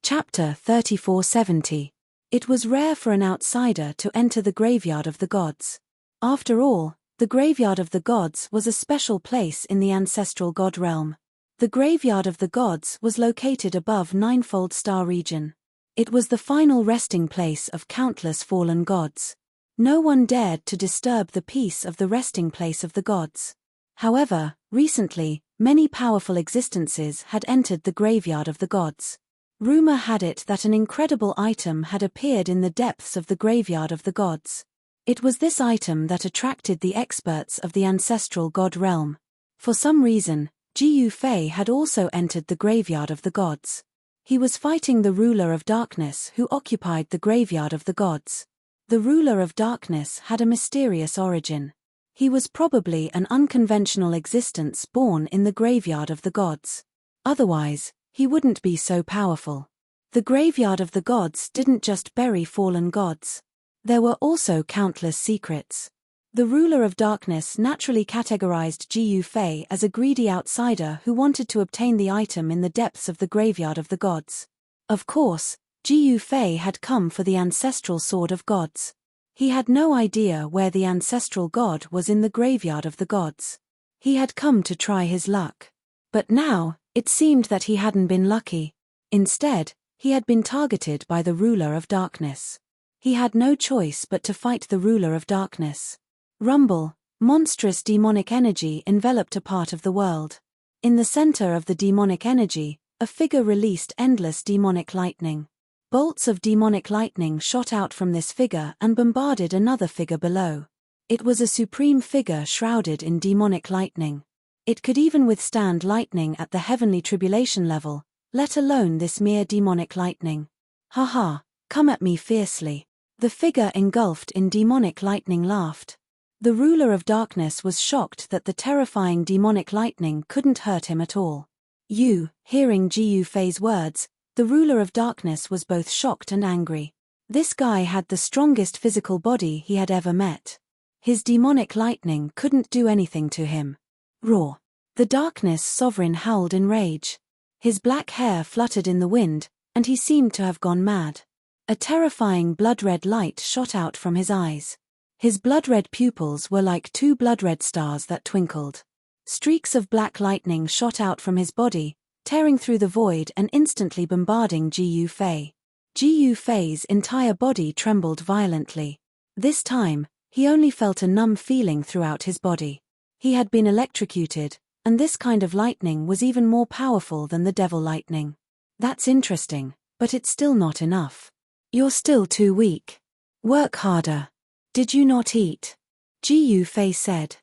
Chapter 3470. It was rare for an outsider to enter the graveyard of the gods. After all, the graveyard of the gods was a special place in the ancestral god realm. The graveyard of the gods was located above Ninefold Star region. It was the final resting place of countless fallen gods. No one dared to disturb the peace of the resting place of the gods. However, recently, many powerful existences had entered the graveyard of the gods. Rumor had it that an incredible item had appeared in the depths of the graveyard of the gods. It was this item that attracted the experts of the ancestral god realm. For some reason, Jiu Fei had also entered the graveyard of the gods. He was fighting the ruler of darkness who occupied the graveyard of the gods. The ruler of darkness had a mysterious origin. He was probably an unconventional existence born in the graveyard of the gods. Otherwise, he wouldn't be so powerful. The graveyard of the gods didn't just bury fallen gods. There were also countless secrets. The ruler of darkness naturally categorized Jiu Fei as a greedy outsider who wanted to obtain the item in the depths of the graveyard of the gods. Of course, Jiu Fei had come for the ancestral sword of gods. He had no idea where the ancestral god was in the graveyard of the gods. He had come to try his luck. But now, it seemed that he hadn't been lucky. Instead, he had been targeted by the ruler of darkness. He had no choice but to fight the ruler of darkness. Rumble, monstrous demonic energy enveloped a part of the world. In the center of the demonic energy, a figure released endless demonic lightning. Bolts of demonic lightning shot out from this figure and bombarded another figure below. It was a supreme figure shrouded in demonic lightning. It could even withstand lightning at the heavenly tribulation level, let alone this mere demonic lightning. Haha, come at me fiercely. The figure engulfed in demonic lightning laughed. The ruler of darkness was shocked that the terrifying demonic lightning couldn't hurt him at all. Hearing Jiu Fei's words, the ruler of darkness was both shocked and angry. This guy had the strongest physical body he had ever met. His demonic lightning couldn't do anything to him. Roar. The darkness sovereign howled in rage. His black hair fluttered in the wind, and he seemed to have gone mad. A terrifying blood-red light shot out from his eyes. His blood-red pupils were like two blood-red stars that twinkled. Streaks of black lightning shot out from his body, tearing through the void and instantly bombarding Jiu Fei. Jiu Fei's entire body trembled violently. This time, he only felt a numb feeling throughout his body. He had been electrocuted, and this kind of lightning was even more powerful than the devil lightning. That's interesting, but it's still not enough. You're still too weak. Work harder. Did you not eat? Jiu Fei said.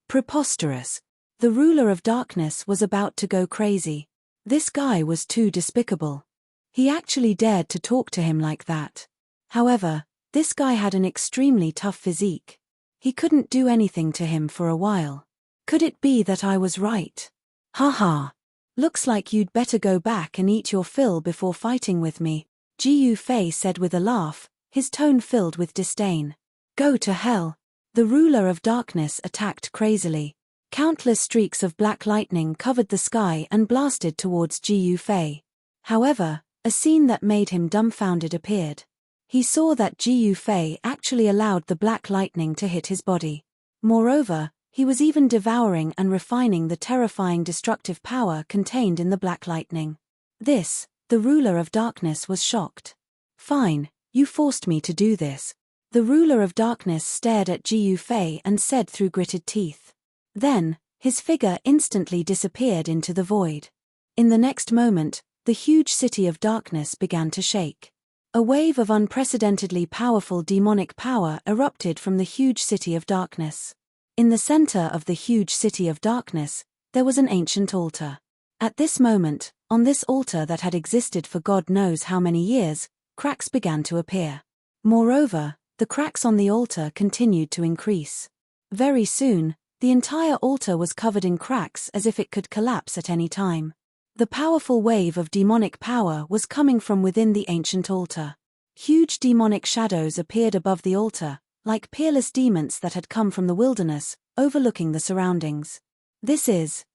Preposterous. The ruler of darkness was about to go crazy. This guy was too despicable. He actually dared to talk to him like that. However, this guy had an extremely tough physique. He couldn't do anything to him for a while. Could it be that I was right? Haha. Looks like you'd better go back and eat your fill before fighting with me, Jiu Fei said with a laugh, his tone filled with disdain. Go to hell. The ruler of darkness attacked crazily. Countless streaks of black lightning covered the sky and blasted towards Jiu Fei. However, a scene that made him dumbfounded appeared. He saw that Jiu Fei actually allowed the black lightning to hit his body. Moreover, he was even devouring and refining the terrifying destructive power contained in the black lightning. The ruler of darkness was shocked. Fine, you forced me to do this. The ruler of darkness stared at Jiu Fei and said through gritted teeth. Then, his figure instantly disappeared into the void. In the next moment, the huge city of darkness began to shake. A wave of unprecedentedly powerful demonic power erupted from the huge city of darkness. In the center of the huge city of darkness, there was an ancient altar. At this moment, on this altar that had existed for God knows how many years, cracks began to appear. Moreover, the cracks on the altar continued to increase. Very soon, the entire altar was covered in cracks as if it could collapse at any time. The powerful wave of demonic power was coming from within the ancient altar. Huge demonic shadows appeared above the altar, like peerless demons that had come from the wilderness, overlooking the surroundings.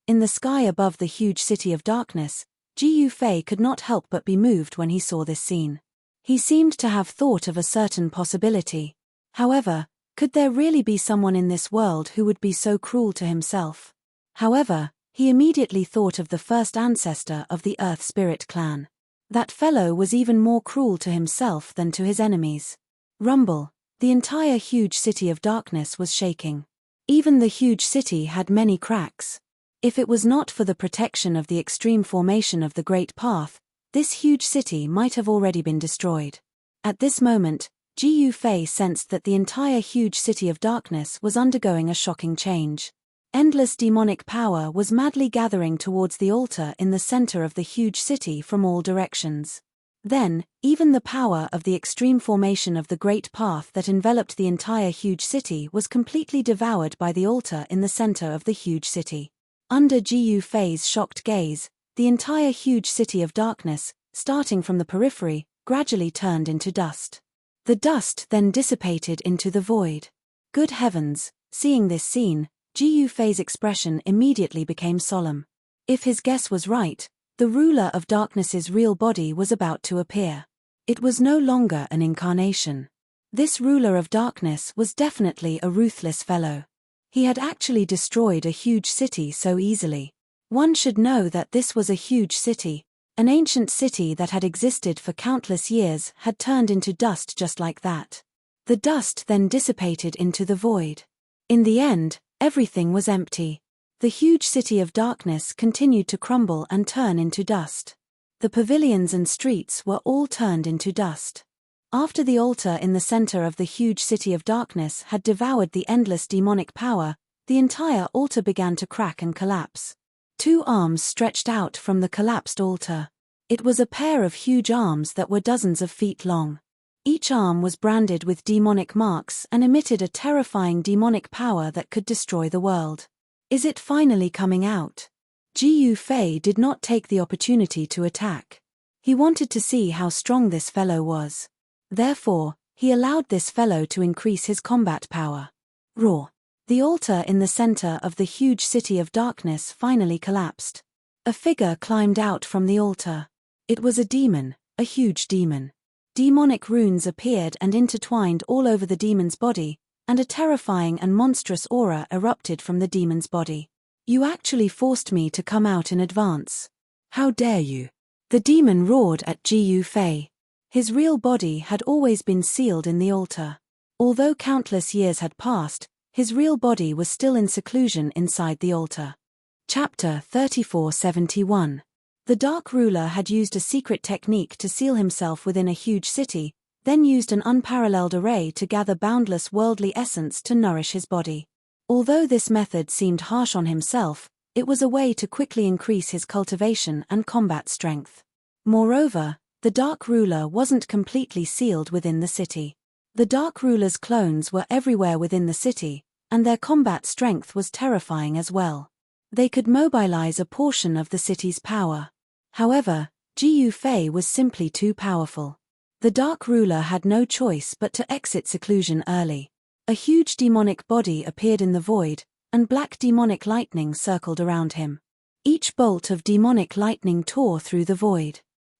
In the sky above the huge city of darkness, Ji Yufei could not help but be moved when he saw this scene. He seemed to have thought of a certain possibility. However, could there really be someone in this world who would be so cruel to himself? However, he immediately thought of the first ancestor of the Earth Spirit clan. That fellow was even more cruel to himself than to his enemies. Rumble. The entire huge city of darkness was shaking. Even the huge city had many cracks. If it was not for the protection of the extreme formation of the Great Path, this huge city might have already been destroyed. At this moment, Ji Yufei sensed that the entire huge city of darkness was undergoing a shocking change. Endless demonic power was madly gathering towards the altar in the center of the huge city from all directions. Then, even the power of the extreme formation of the Great Path that enveloped the entire huge city was completely devoured by the altar in the center of the huge city. Under Ji Yufei's shocked gaze, the entire huge city of darkness, starting from the periphery, gradually turned into dust. The dust then dissipated into the void. Good heavens, seeing this scene, Ji Yufei's expression immediately became solemn. If his guess was right, the ruler of darkness's real body was about to appear. It was no longer an incarnation. This ruler of darkness was definitely a ruthless fellow. He had actually destroyed a huge city so easily. One should know that this was a huge city. An ancient city that had existed for countless years had turned into dust just like that. The dust then dissipated into the void. In the end, everything was empty. The huge city of darkness continued to crumble and turn into dust. The pavilions and streets were all turned into dust. After the altar in the center of the huge city of darkness had devoured the endless demonic power, the entire altar began to crack and collapse. Two arms stretched out from the collapsed altar. It was a pair of huge arms that were dozens of feet long. Each arm was branded with demonic marks and emitted a terrifying demonic power that could destroy the world. Is it finally coming out? Ji Yufei did not take the opportunity to attack. He wanted to see how strong this fellow was. Therefore, he allowed this fellow to increase his combat power. Roar. The altar in the center of the huge city of darkness finally collapsed. A figure climbed out from the altar. It was a demon, a huge demon. Demonic runes appeared and intertwined all over the demon's body, and a terrifying and monstrous aura erupted from the demon's body. You actually forced me to come out in advance. How dare you? The demon roared at Ji Yufei. His real body had always been sealed in the altar. Although countless years had passed, his real body was still in seclusion inside the altar. Chapter 3471. The Dark Ruler had used a secret technique to seal himself within a huge city, then used an unparalleled array to gather boundless worldly essence to nourish his body. Although this method seemed harsh on himself, it was a way to quickly increase his cultivation and combat strength. Moreover, the Dark Ruler wasn't completely sealed within the city. The Dark Ruler's clones were everywhere within the city, and their combat strength was terrifying as well. They could mobilize a portion of the city's power. However, Ji Yufei was simply too powerful. The Dark Ruler had no choice but to exit seclusion early. A huge demonic body appeared in the void, and black demonic lightning circled around him. Each bolt of demonic lightning tore through the void.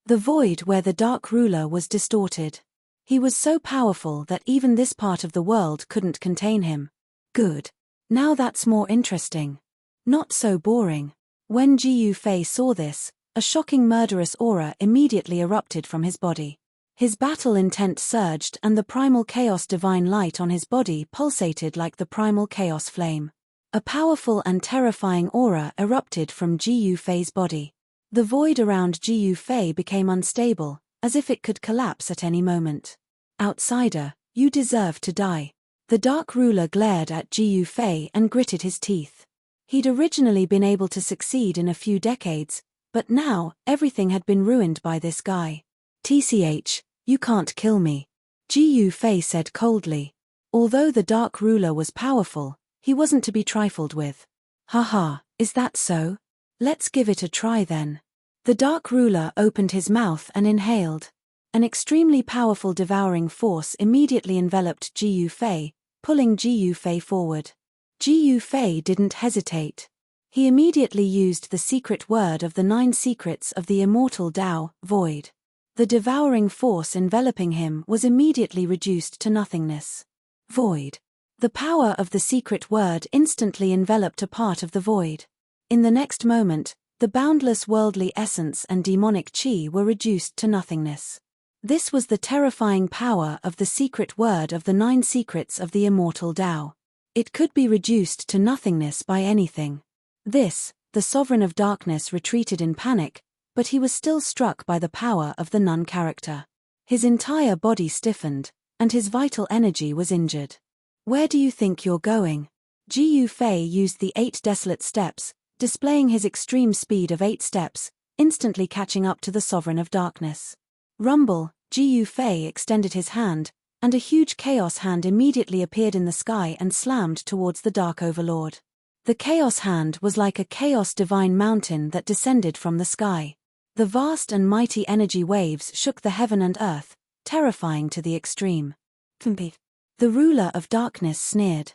The void where the Dark Ruler was distorted. He was so powerful that even this part of the world couldn't contain him. Good. Now that's more interesting. Not so boring. When Ji Yufei saw this, a shocking murderous aura immediately erupted from his body. His battle intent surged and the primal chaos divine light on his body pulsated like the primal chaos flame. A powerful and terrifying aura erupted from Ji Yufei's body. The void around Ji Yufei became unstable, as if it could collapse at any moment. Outsider, you deserve to die. The Dark Ruler glared at Ji Yufei and gritted his teeth. He'd originally been able to succeed in a few decades, but now, everything had been ruined by this guy. TCH, you can't kill me. Ji Yufei said coldly. Although the Dark Ruler was powerful, he wasn't to be trifled with. Haha, is that so? Let's give it a try then. The Dark Ruler opened his mouth and inhaled. An extremely powerful devouring force immediately enveloped Ji Yufei, pulling Ji Yufei forward. Ji Yufei didn't hesitate. He immediately used the secret word of the 9 secrets of the immortal Tao, void. The devouring force enveloping him was immediately reduced to nothingness. Void. The power of the secret word instantly enveloped a part of the void. In the next moment, the boundless worldly essence and demonic chi were reduced to nothingness. This was the terrifying power of the secret word of the 9 secrets of the immortal Tao. It could be reduced to nothingness by anything. This, the sovereign of darkness retreated in panic, but he was still struck by the power of the nun character. His entire body stiffened, and his vital energy was injured. Where do you think you're going? Ji Yufei used the 8 desolate steps, displaying his extreme speed of 8 steps, instantly catching up to the sovereign of darkness. Rumble, Ji Yufei extended his hand, and a huge chaos hand immediately appeared in the sky and slammed towards the dark overlord. The chaos hand was like a chaos divine mountain that descended from the sky. The vast and mighty energy waves shook the heaven and earth, terrifying to the extreme. The ruler of darkness sneered.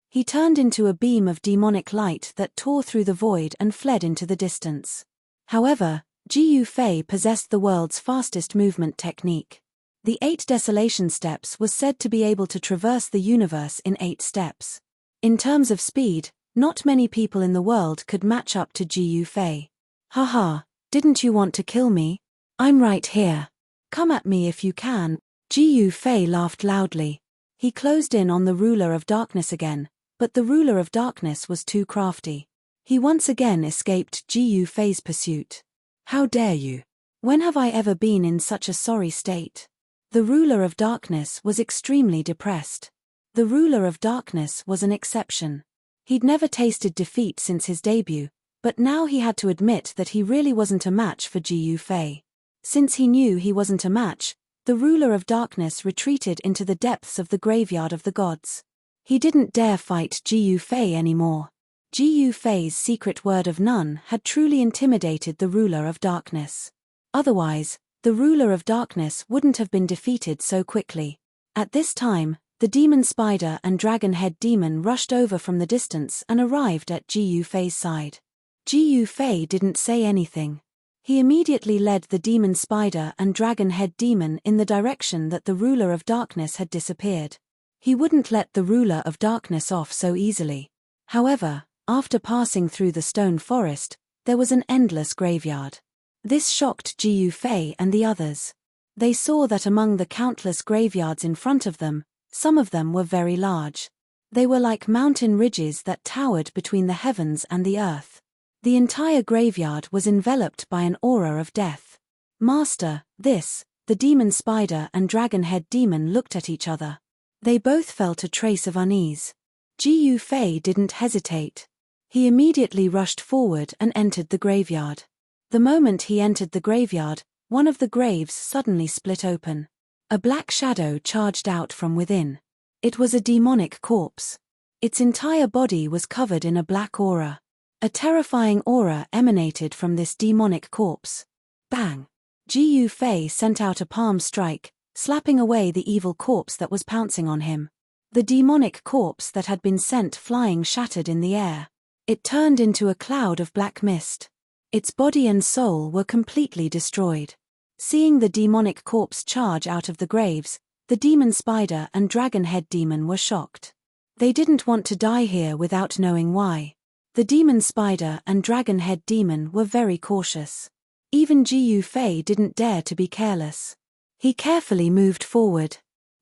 He turned into a beam of demonic light that tore through the void and fled into the distance. However, Ji Yufei possessed the world's fastest movement technique. The 8 desolation steps was said to be able to traverse the universe in 8 steps. In terms of speed, not many people in the world could match up to Ji Yufei. Haha, didn't you want to kill me? I'm right here. Come at me if you can. Ji Yufei laughed loudly. He closed in on the ruler of darkness again, but the ruler of darkness was too crafty. He once again escaped Ji Yufei's pursuit. How dare you? When have I ever been in such a sorry state? The ruler of darkness was extremely depressed. The ruler of darkness was an exception. He'd never tasted defeat since his debut, but now he had to admit that he really wasn't a match for Ji Yufei. Since he knew he wasn't a match, the ruler of darkness retreated into the depths of the graveyard of the gods. He didn't dare fight Ji Yufei anymore. Ji Yufei's secret word of none had truly intimidated the ruler of darkness. Otherwise, the ruler of darkness wouldn't have been defeated so quickly. At this time, the demon spider and dragon-head demon rushed over from the distance and arrived at Ji Yufei's side. Ji Yufei didn't say anything. He immediately led the demon spider and dragon-head demon in the direction that the ruler of darkness had disappeared. He wouldn't let the ruler of darkness off so easily. However, after passing through the stone forest, there was an endless graveyard. This shocked Ji Yufei and the others. They saw that among the countless graveyards in front of them, some of them were very large. They were like mountain ridges that towered between the heavens and the earth. The entire graveyard was enveloped by an aura of death. Master, the demon spider and dragon-head demon looked at each other. They both felt a trace of unease. Ji Yufei didn't hesitate. He immediately rushed forward and entered the graveyard. The moment he entered the graveyard, one of the graves suddenly split open. A black shadow charged out from within. It was a demonic corpse. Its entire body was covered in a black aura. A terrifying aura emanated from this demonic corpse. Bang! Ji Yufei sent out a palm strike, slapping away the evil corpse that was pouncing on him. The demonic corpse that had been sent flying shattered in the air. It turned into a cloud of black mist. Its body and soul were completely destroyed. Seeing the demonic corpse charge out of the graves, the demon spider and dragon-head demon were shocked. They didn't want to die here without knowing why. The demon spider and dragon-head demon were very cautious. Even Ji Yufei didn't dare to be careless. He carefully moved forward.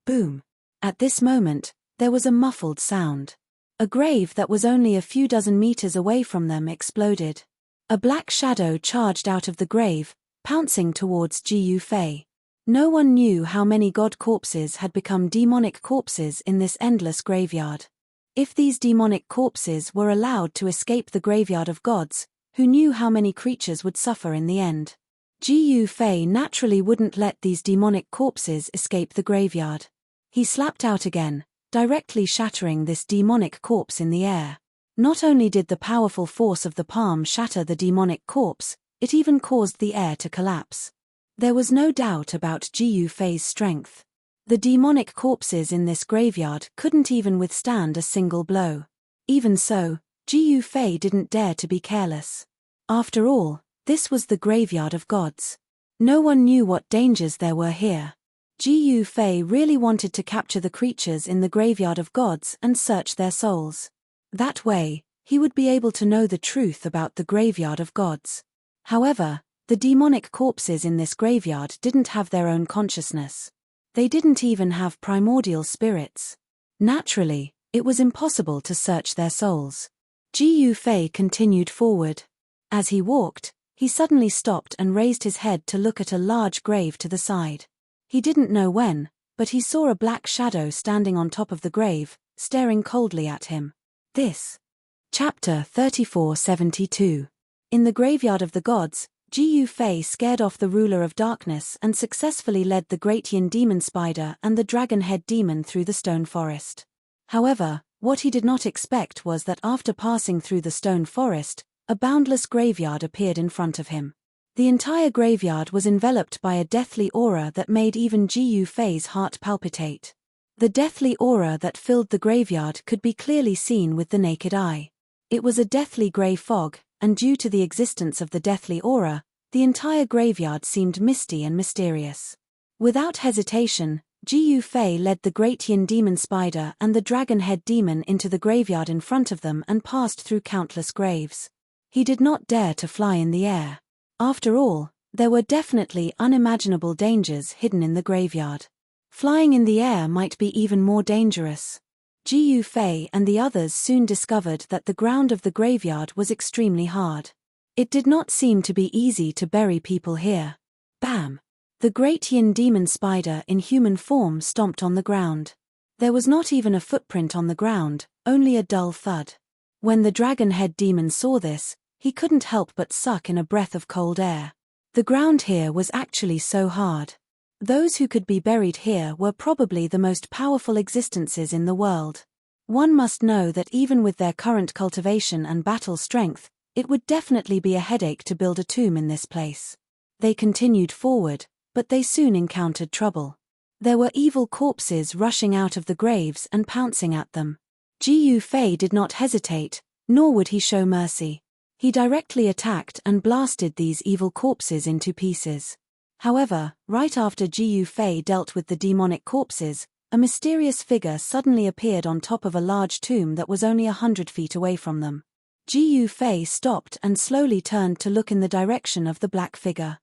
Boom! At this moment, there was a muffled sound. A grave that was only a few dozen meters away from them exploded. A black shadow charged out of the grave, pouncing towards Ji Yufei. No one knew how many god corpses had become demonic corpses in this endless graveyard. If these demonic corpses were allowed to escape the graveyard of gods, who knew how many creatures would suffer in the end? Ji Yufei naturally wouldn't let these demonic corpses escape the graveyard. He slapped out again, directly shattering this demonic corpse in the air. Not only did the powerful force of the palm shatter the demonic corpse, it even caused the air to collapse. There was no doubt about Ji Yufei's strength. The demonic corpses in this graveyard couldn't even withstand a single blow. Even so, Ji Fei didn't dare to be careless. After all, this was the graveyard of gods. No one knew what dangers there were here. Ji Fei really wanted to capture the creatures in the graveyard of gods and search their souls. That way, he would be able to know the truth about the graveyard of gods. However, the demonic corpses in this graveyard didn't have their own consciousness. They didn't even have primordial spirits. Naturally, it was impossible to search their souls. Ji Fei continued forward. As he walked, he suddenly stopped and raised his head to look at a large grave to the side. He didn't know when, but he saw a black shadow standing on top of the grave, staring coldly at him. This. Chapter 3472. In the graveyard of the gods, Ji Fei scared off the ruler of darkness and successfully led the great yin demon spider and the dragon-head demon through the stone forest. However, what he did not expect was that after passing through the stone forest, a boundless graveyard appeared in front of him. The entire graveyard was enveloped by a deathly aura that made even Ji Fei's heart palpitate. The deathly aura that filled the graveyard could be clearly seen with the naked eye. It was a deathly grey fog, and due to the existence of the deathly aura, the entire graveyard seemed misty and mysterious. Without hesitation, Ji Fei led the great yin demon spider and the dragon-head demon into the graveyard in front of them and passed through countless graves. He did not dare to fly in the air. After all, there were definitely unimaginable dangers hidden in the graveyard. Flying in the air might be even more dangerous. Ji Fei and the others soon discovered that the ground of the graveyard was extremely hard. It did not seem to be easy to bury people here. Bam! The great yin demon spider in human form stomped on the ground. There was not even a footprint on the ground, only a dull thud. When the dragon-head demon saw this, he couldn't help but suck in a breath of cold air. The ground here was actually so hard. Those who could be buried here were probably the most powerful existences in the world. One must know that even with their current cultivation and battle strength, it would definitely be a headache to build a tomb in this place. They continued forward, but they soon encountered trouble. There were evil corpses rushing out of the graves and pouncing at them. Ji Fei did not hesitate, nor would he show mercy. He directly attacked and blasted these evil corpses into pieces. However, right after Ji Fei dealt with the demonic corpses, a mysterious figure suddenly appeared on top of a large tomb that was only 100 feet away from them. Ji Fei stopped and slowly turned to look in the direction of the black figure.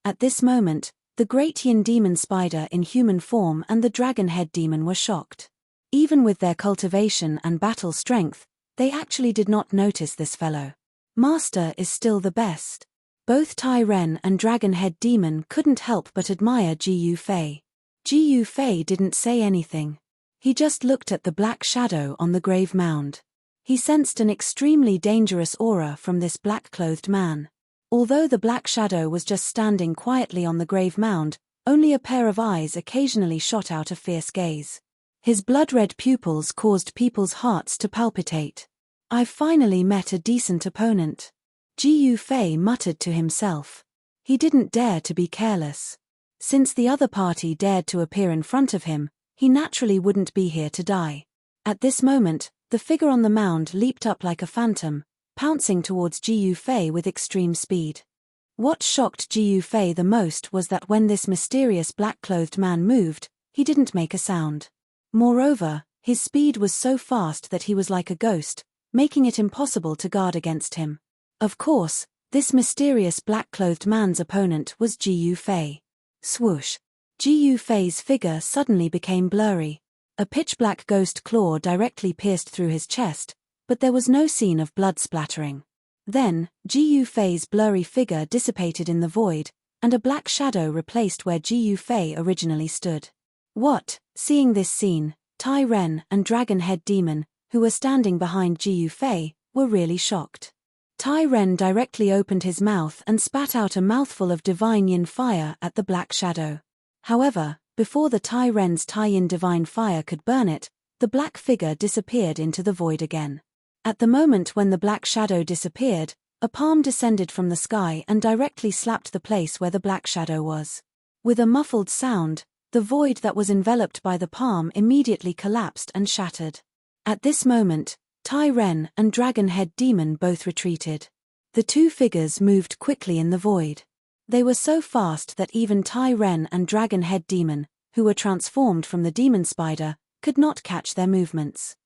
At this moment, the great yin demon spider in human form and the dragon-head demon were shocked. Even with their cultivation and battle strength, they actually did not notice this fellow. Master is still the best. Both Tai Ren and Dragon-Head Demon couldn't help but admire Ji Fei. Ji Fei didn't say anything. He just looked at the black shadow on the grave mound. He sensed an extremely dangerous aura from this black-clothed man. Although the black shadow was just standing quietly on the grave mound, only a pair of eyes occasionally shot out a fierce gaze. His blood-red pupils caused people's hearts to palpitate. "I've finally met a decent opponent," Ji Fei muttered to himself. He didn't dare to be careless. Since the other party dared to appear in front of him, he naturally wouldn't be here to die. At this moment, the figure on the mound leaped up like a phantom, pouncing towards Ji Fei with extreme speed. What shocked Ji Fei the most was that when this mysterious black-clothed man moved, he didn't make a sound. Moreover, his speed was so fast that he was like a ghost, making it impossible to guard against him. Of course, this mysterious black-clothed man's opponent was Ji Fei. Swoosh! Ji Fei's figure suddenly became blurry. A pitch-black ghost claw directly pierced through his chest, but there was no scene of blood splattering. Then, Ji Fei's blurry figure dissipated in the void, and a black shadow replaced where Ji Fei originally stood. Seeing this scene, Tai Ren and Dragon-Head Demon, who were standing behind Ji Fei, were really shocked. Tai Ren directly opened his mouth and spat out a mouthful of divine yin fire at the black shadow. However, before the Tai Ren's Tai Yin divine fire could burn it, the black figure disappeared into the void again. At the moment when the black shadow disappeared, a palm descended from the sky and directly slapped the place where the black shadow was. With a muffled sound, the void that was enveloped by the palm immediately collapsed and shattered. At this moment, Tai Ren and Dragon-Head Demon both retreated. The two figures moved quickly in the void. They were so fast that even Tai Ren and Dragon-Head Demon, who were transformed from the demon spider, could not catch their movements.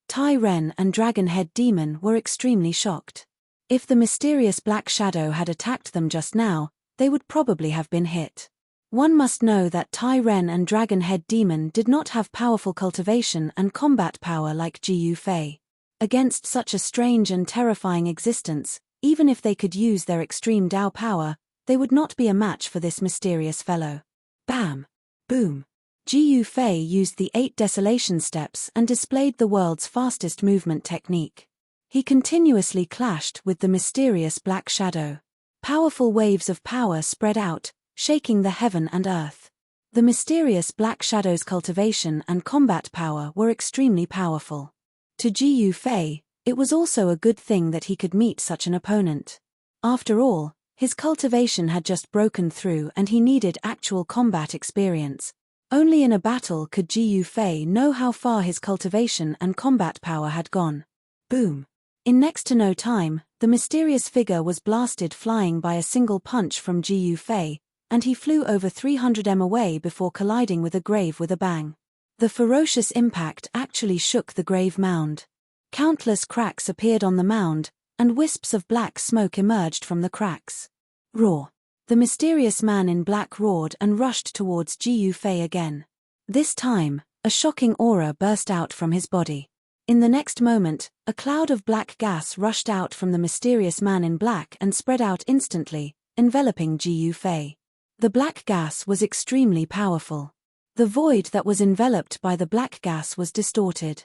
Tai Ren and Dragon-Head Demon were extremely shocked. If the mysterious black shadow had attacked them just now, they would probably have been hit. One must know that Tai Ren and Dragon-Head Demon did not have powerful cultivation and combat power like Ji Yu Fei. Against such a strange and terrifying existence, even if they could use their extreme Dao power, they would not be a match for this mysterious fellow. Bam! Boom! Ji Yu Fei used the 8 desolation steps and displayed the world's fastest movement technique. He continuously clashed with the mysterious black shadow. Powerful waves of power spread out, shaking the heaven and earth. The mysterious black shadow's cultivation and combat power were extremely powerful. To Ji Yu Fei, it was also a good thing that he could meet such an opponent. After all, his cultivation had just broken through and he needed actual combat experience. Only in a battle could Ji Yu Fei know how far his cultivation and combat power had gone. Boom! In next to no time, the mysterious figure was blasted flying by a single punch from Ji Yu Fei, and he flew over 300 m away before colliding with a grave with a bang. The ferocious impact actually shook the grave mound. Countless cracks appeared on the mound, and wisps of black smoke emerged from the cracks. Roar! The mysterious man in black roared and rushed towards Ji Yu Fei again. This time, a shocking aura burst out from his body. In the next moment, a cloud of black gas rushed out from the mysterious man in black and spread out instantly, enveloping Ji Yu Fei. The black gas was extremely powerful. The void that was enveloped by the black gas was distorted.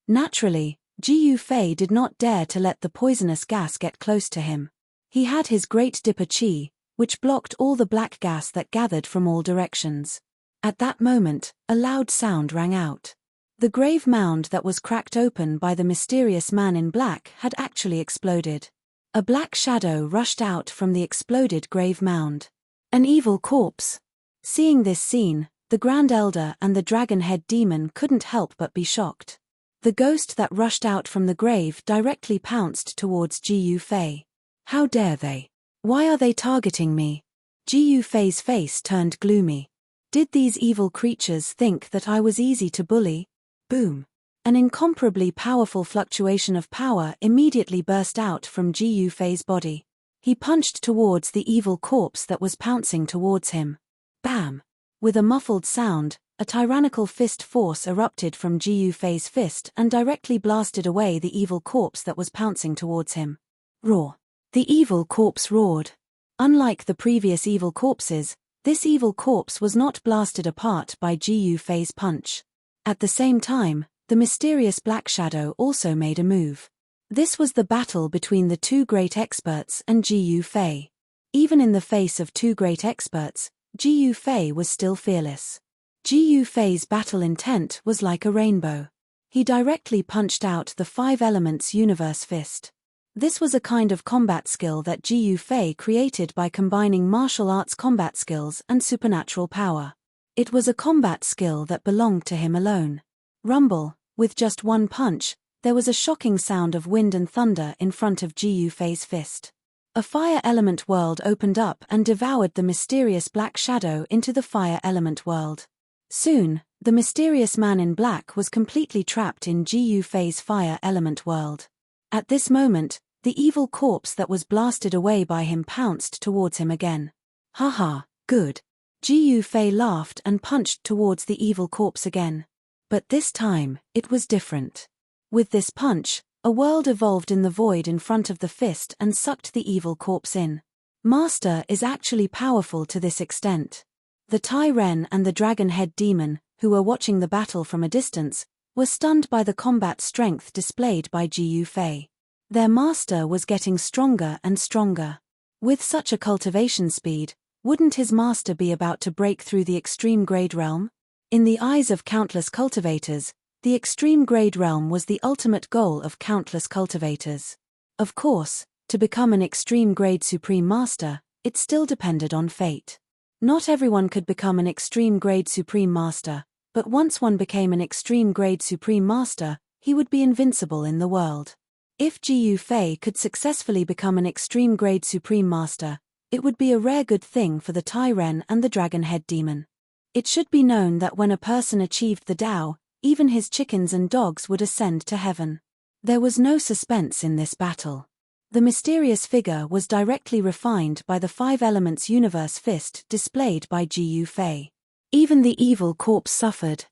Naturally, Ji Yu Fei did not dare to let the poisonous gas get close to him. He had his great dipper chi, which blocked all the black gas that gathered from all directions. At that moment, a loud sound rang out. The grave mound that was cracked open by the mysterious man in black had actually exploded. A black shadow rushed out from the exploded grave mound. An evil corpse. Seeing this scene, the Grand Elder and the Dragon-Head Demon couldn't help but be shocked. The ghost that rushed out from the grave directly pounced towards Ji Yu Fei. How dare they? Why are they targeting me? Ji Yu Fei's face turned gloomy. Did these evil creatures think that I was easy to bully? Boom! An incomparably powerful fluctuation of power immediately burst out from Ji Yu Fei's body. He punched towards the evil corpse that was pouncing towards him. Bam! With a muffled sound, a tyrannical fist force erupted from Ji Yu Fei's fist and directly blasted away the evil corpse that was pouncing towards him. Roar! The evil corpse roared. Unlike the previous evil corpses, this evil corpse was not blasted apart by Ji Yu Fei's punch. At the same time, the mysterious black shadow also made a move. This was the battle between the two great experts and Ji Yu Fei. Even in the face of two great experts, Ji Yu Fei was still fearless. Ji Yu Fei's battle intent was like a rainbow. He directly punched out the 5 elements universe fist. This was a kind of combat skill that Ji Yu Fei created by combining martial arts combat skills and supernatural power. It was a combat skill that belonged to him alone. Rumble! With just one punch, there was a shocking sound of wind and thunder in front of Ji Yu Fei's fist. A fire element world opened up and devoured the mysterious black shadow into the fire element world. Soon, the mysterious man in black was completely trapped in Ji Yu Fei's fire element world. At this moment, the evil corpse that was blasted away by him pounced towards him again. Haha, good. Ji Yu Fei laughed and punched towards the evil corpse again. But this time, it was different. With this punch, a world evolved in the void in front of the fist and sucked the evil corpse in. Master is actually powerful to this extent. The Tai Ren and the Dragon-Head Demon, who were watching the battle from a distance, were stunned by the combat strength displayed by Ji Yu Fei. Their master was getting stronger and stronger. With such a cultivation speed, wouldn't his master be about to break through the extreme grade realm? In the eyes of countless cultivators, the extreme grade realm was the ultimate goal of countless cultivators. Of course, to become an extreme grade supreme master, it still depended on fate. Not everyone could become an extreme grade supreme master, but once one became an extreme grade supreme master, he would be invincible in the world. If Gu Fei could successfully become an extreme-grade Supreme Master, it would be a rare good thing for the Tai Ren and the Dragon Head Demon. It should be known that when a person achieved the Tao, even his chickens and dogs would ascend to heaven. There was no suspense in this battle. The mysterious figure was directly refined by the 5 elements universe fist displayed by Gu Fei. Even the evil corpse suffered.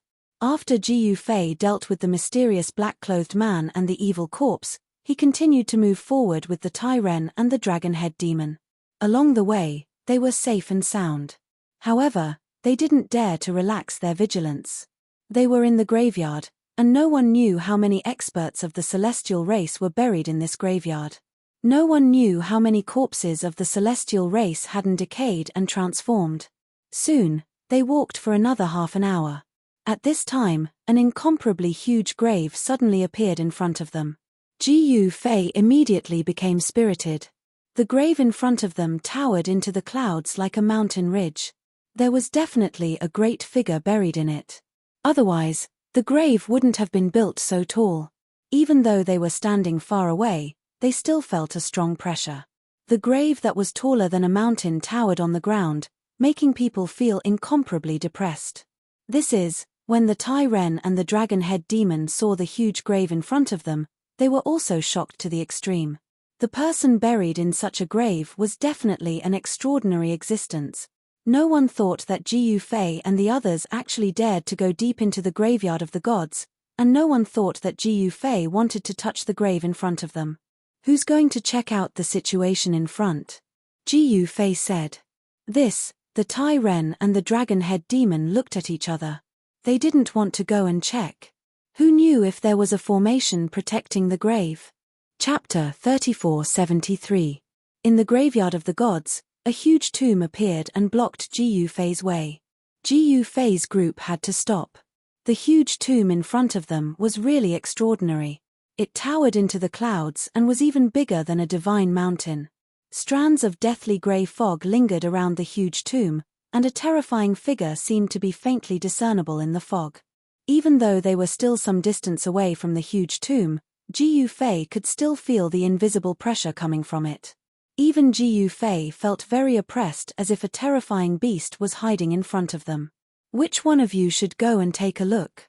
After Gu Fei dealt with the mysterious black-clothed man and the evil corpse, he continued to move forward with the Tai Ren and the Dragon Head Demon. Along the way, they were safe and sound. However, they didn't dare to relax their vigilance. They were in the graveyard, and no one knew how many experts of the celestial race were buried in this graveyard. No one knew how many corpses of the celestial race hadn't decayed and transformed. Soon, they walked for another half an hour. At this time, an incomparably huge grave suddenly appeared in front of them. Gu Fei immediately became spirited. The grave in front of them towered into the clouds like a mountain ridge. There was definitely a great figure buried in it. Otherwise, the grave wouldn't have been built so tall. Even though they were standing far away, they still felt a strong pressure. The grave that was taller than a mountain towered on the ground, making people feel incomparably depressed. This is, when the Tai Ren and the Dragon Head Demon saw the huge grave in front of them, they were also shocked to the extreme. The person buried in such a grave was definitely an extraordinary existence. No one thought that Gu Fei and the others actually dared to go deep into the graveyard of the gods, and no one thought that Gu Fei wanted to touch the grave in front of them. Who's going to check out the situation in front? Gu Fei said. The Tai Ren and the Dragon Head Demon looked at each other. They didn't want to go and check. Who knew if there was a formation protecting the grave? Chapter 3473. In the graveyard of the gods, a huge tomb appeared and blocked Gu Fei's way. Gu Fei's group had to stop. The huge tomb in front of them was really extraordinary. It towered into the clouds and was even bigger than a divine mountain. Strands of deathly grey fog lingered around the huge tomb, and a terrifying figure seemed to be faintly discernible in the fog. Even though they were still some distance away from the huge tomb, Gu Fei could still feel the invisible pressure coming from it. Even Gu Fei felt very oppressed, as if a terrifying beast was hiding in front of them. Which one of you should go and take a look?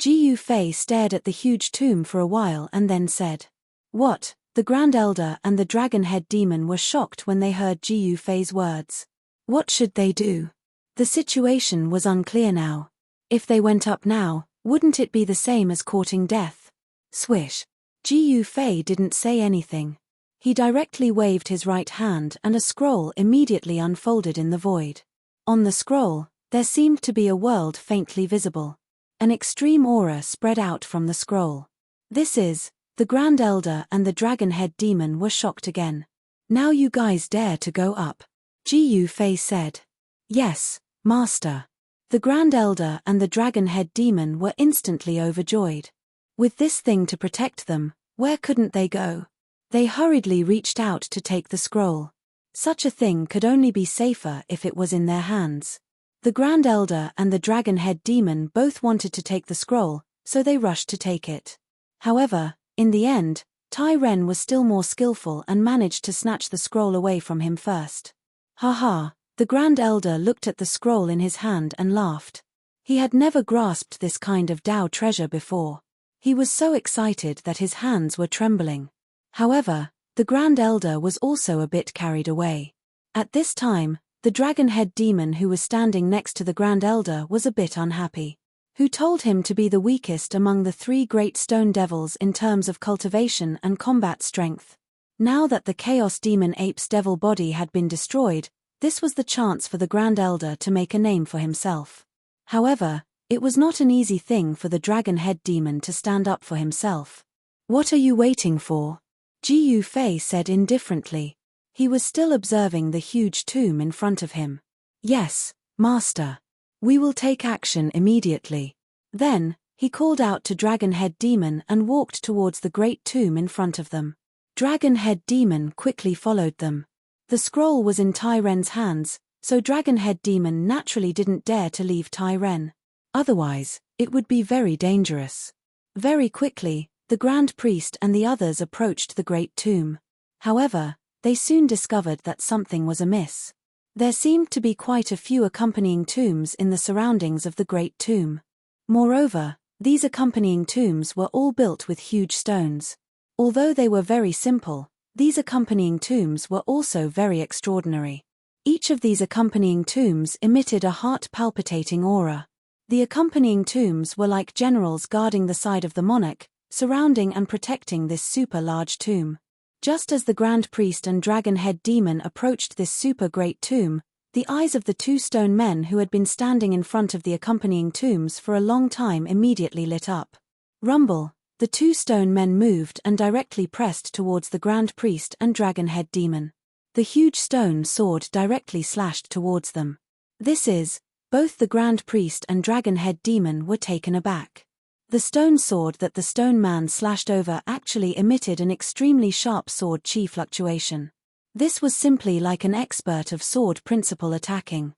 Gu Fei stared at the huge tomb for a while and then said. What? The Grand Elder and the Dragon Head Demon were shocked when they heard Gu Fei's words. What should they do? The situation was unclear now. If they went up now, wouldn't it be the same as courting death? Swish. Gu Fei didn't say anything. He directly waved his right hand and a scroll immediately unfolded in the void. On the scroll, there seemed to be a world faintly visible. An extreme aura spread out from the scroll. The Grand Elder and the Dragon Head Demon were shocked again. Now you guys dare to go up? Gu Fei said. Yes, Master. The Grand Elder and the Dragon Head Demon were instantly overjoyed. With this thing to protect them, where couldn't they go? They hurriedly reached out to take the scroll. Such a thing could only be safer if it was in their hands. The Grand Elder and the Dragon Head Demon both wanted to take the scroll, so they rushed to take it. However, in the end, Tai Ren was still more skillful and managed to snatch the scroll away from him first. Haha, the Grand Elder looked at the scroll in his hand and laughed. He had never grasped this kind of Tao treasure before. He was so excited that his hands were trembling. However, the Grand Elder was also a bit carried away. At this time, the Dragon Head Demon who was standing next to the Grand Elder was a bit unhappy. Who told him to be the weakest among the 3 great stone devils in terms of cultivation and combat strength. Now that the Chaos Demon Ape's devil body had been destroyed, this was the chance for the Grand Elder to make a name for himself. However, it was not an easy thing for the Dragon Head Demon to stand up for himself. What are you waiting for? Gu Fei said indifferently. He was still observing the huge tomb in front of him. Yes, Master. We will take action immediately. Then, he called out to Dragon Head Demon and walked towards the great tomb in front of them. Dragon Head Demon quickly followed them. The scroll was in Tai Ren's hands, so Dragon Head Demon naturally didn't dare to leave Tai Ren. Otherwise, it would be very dangerous. Very quickly, the Grand Priest and the others approached the great tomb. However, they soon discovered that something was amiss. There seemed to be quite a few accompanying tombs in the surroundings of the great tomb. Moreover, these accompanying tombs were all built with huge stones. Although they were very simple, these accompanying tombs were also very extraordinary. Each of these accompanying tombs emitted a heart-palpitating aura. The accompanying tombs were like generals guarding the side of the monarch, surrounding and protecting this super-large tomb. Just as the Grand Priest and Dragon-Head Demon approached this super-great tomb, the eyes of the two stone men who had been standing in front of the accompanying tombs for a long time immediately lit up. Rumble, the two stone men moved and directly pressed towards the Grand Priest and Dragon-Head Demon. The huge stone sword directly slashed towards them. Both the Grand Priest and Dragon-Head Demon were taken aback. The stone sword that the stone man slashed over actually emitted an extremely sharp sword chi fluctuation. This was simply like an expert of sword principle attacking.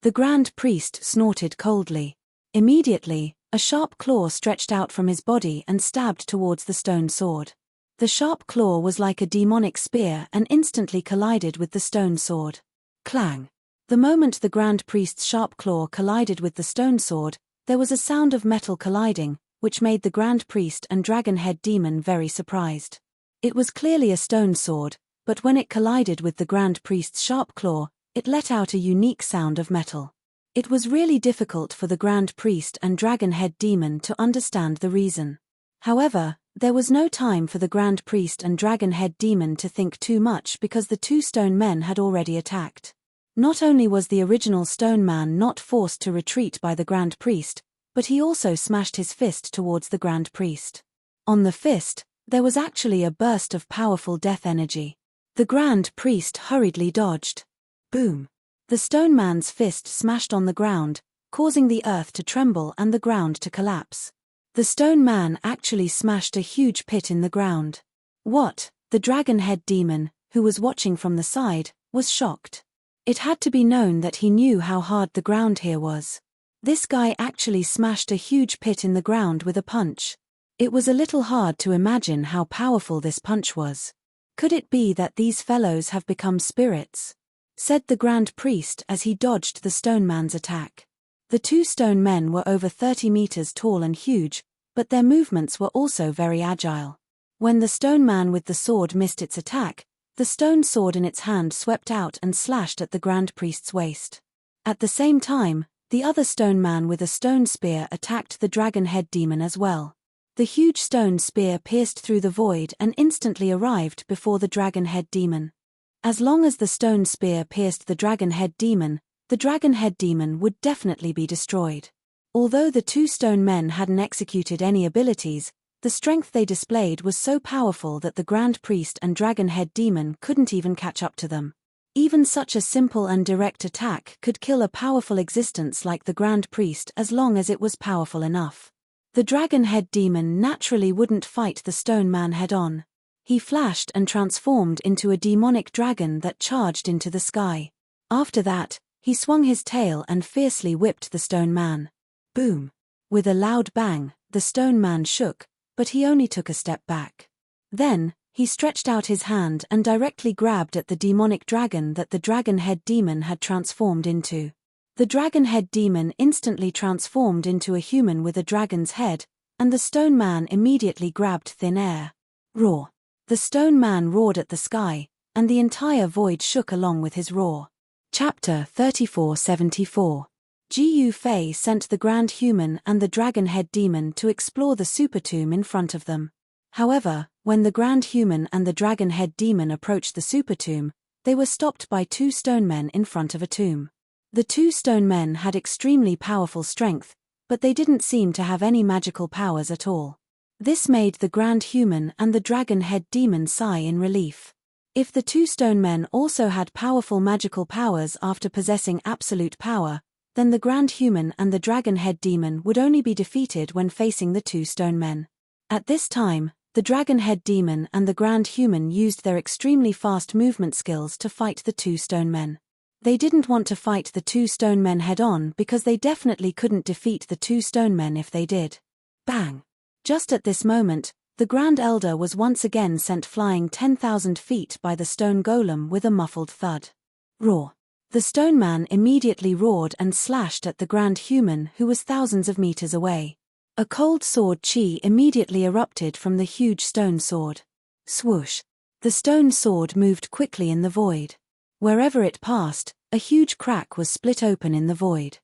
The Grand Priest snorted coldly. Immediately, a sharp claw stretched out from his body and stabbed towards the stone sword. The sharp claw was like a demonic spear and instantly collided with the stone sword. Clang! The moment the Grand Priest's sharp claw collided with the stone sword, there was a sound of metal colliding, which made the Grand Priest and Dragon-Head Demon very surprised. It was clearly a stone sword, but when it collided with the Grand Priest's sharp claw, it let out a unique sound of metal. It was really difficult for the Grand Priest and Dragon-Head Demon to understand the reason. However, there was no time for the Grand Priest and Dragon-Head Demon to think too much because the two stone men had already attacked. Not only was the original stone man not forced to retreat by the Grand Priest, but he also smashed his fist towards the Grand Priest. On the fist, there was actually a burst of powerful death energy. The Grand Priest hurriedly dodged. Boom! The stone man's fist smashed on the ground, causing the earth to tremble and the ground to collapse. The stone man actually smashed a huge pit in the ground. What? The Dragon-Head Demon, who was watching from the side, was shocked. It had to be known that he knew how hard the ground here was. This guy actually smashed a huge pit in the ground with a punch. It was a little hard to imagine how powerful this punch was. Could it be that these fellows have become spirits? Said the Grand Priest as he dodged the stone man's attack. The two stone men were over 30 meters tall and huge, but their movements were also very agile. When the stone man with the sword missed its attack, the stone sword in its hand swept out and slashed at the Grand Priest's waist. At the same time, the other stone man with a stone spear attacked the Dragon-Head Demon as well. The huge stone spear pierced through the void and instantly arrived before the Dragon-Head Demon. As long as the stone spear pierced the Dragon-Head Demon, the Dragon-Head Demon would definitely be destroyed. Although the two stone men hadn't executed any abilities, the strength they displayed was so powerful that the Grand Priest and Dragon-Head Demon couldn't even catch up to them. Even such a simple and direct attack could kill a powerful existence like the Grand Priest as long as it was powerful enough. The Dragon-Head Demon naturally wouldn't fight the stone man head-on. He flashed and transformed into a demonic dragon that charged into the sky. After that, he swung his tail and fiercely whipped the stone man. Boom! With a loud bang, the stone man shook, but he only took a step back. Then, he stretched out his hand and directly grabbed at the demonic dragon that the Dragon-Head Demon had transformed into. The Dragon-Head Demon instantly transformed into a human with a dragon's head, and the stone man immediately grabbed thin air. Roar! The stone man roared at the sky, and the entire void shook along with his roar. Chapter 3474. Gu Fei sent the Grand Human and the Dragon-Head Demon to explore the super tomb in front of them. However, when the Grand Human and the Dragon-Head Demon approached the super tomb, they were stopped by two stone men in front of a tomb. The two stone men had extremely powerful strength, but they didn't seem to have any magical powers at all. This made the Grand Human and the Dragon-Head Demon sigh in relief. If the two stone men also had powerful magical powers after possessing absolute power, then the Grand Human and the Dragon-Head Demon would only be defeated when facing the two stone men. At this time, the Dragon-Head Demon and the Grand Human used their extremely fast movement skills to fight the two stone men. They didn't want to fight the two stone men head-on because they definitely couldn't defeat the two stone men if they did. Bang! Just at this moment, the Grand Elder was once again sent flying 10,000 feet by the stone golem with a muffled thud. Roar! The stone man immediately roared and slashed at the Grand Human, who was thousands of meters away. A cold sword chi immediately erupted from the huge stone sword. Swoosh! The stone sword moved quickly in the void. Wherever it passed, a huge crack was split open in the void.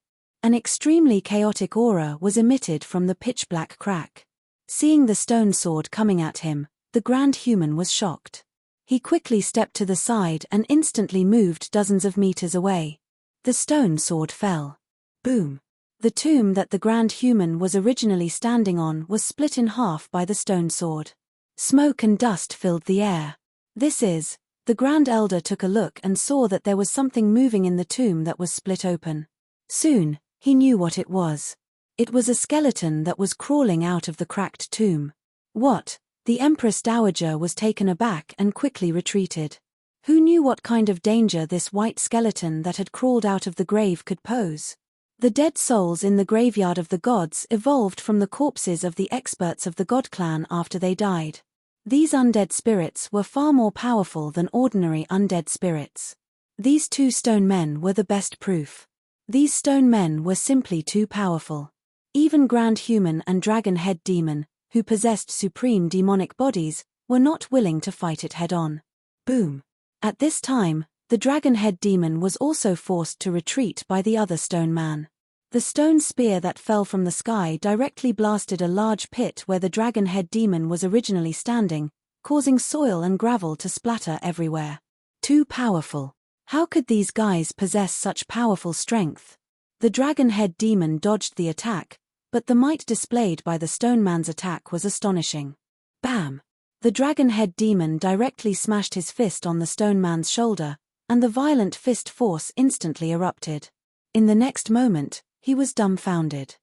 An extremely chaotic aura was emitted from the pitch-black crack. Seeing the stone sword coming at him, the Grand Human was shocked. He quickly stepped to the side and instantly moved dozens of meters away. The stone sword fell. Boom! The tomb that the Grand Human was originally standing on was split in half by the stone sword. Smoke and dust filled the air. The Grand Elder took a look and saw that there was something moving in the tomb that was split open. Soon, he knew what it was. It was a skeleton that was crawling out of the cracked tomb. What? The Empress Dowager was taken aback and quickly retreated. Who knew what kind of danger this white skeleton that had crawled out of the grave could pose? The dead souls in the graveyard of the gods evolved from the corpses of the experts of the God Clan after they died. These undead spirits were far more powerful than ordinary undead spirits. These two stone men were the best proof. These stone men were simply too powerful. Even Grand Human and Dragon Head Demon, who possessed supreme demonic bodies, were not willing to fight it head-on. Boom! At this time, the Dragon Head Demon was also forced to retreat by the other stone man. The stone spear that fell from the sky directly blasted a large pit where the Dragon Head Demon was originally standing, causing soil and gravel to splatter everywhere. Too powerful. How could these guys possess such powerful strength? The Dragon Head Demon dodged the attack, but the might displayed by the stone man's attack was astonishing. Bam! The Dragon Head Demon directly smashed his fist on the stone man's shoulder, and the violent fist force instantly erupted. In the next moment, he was dumbfounded.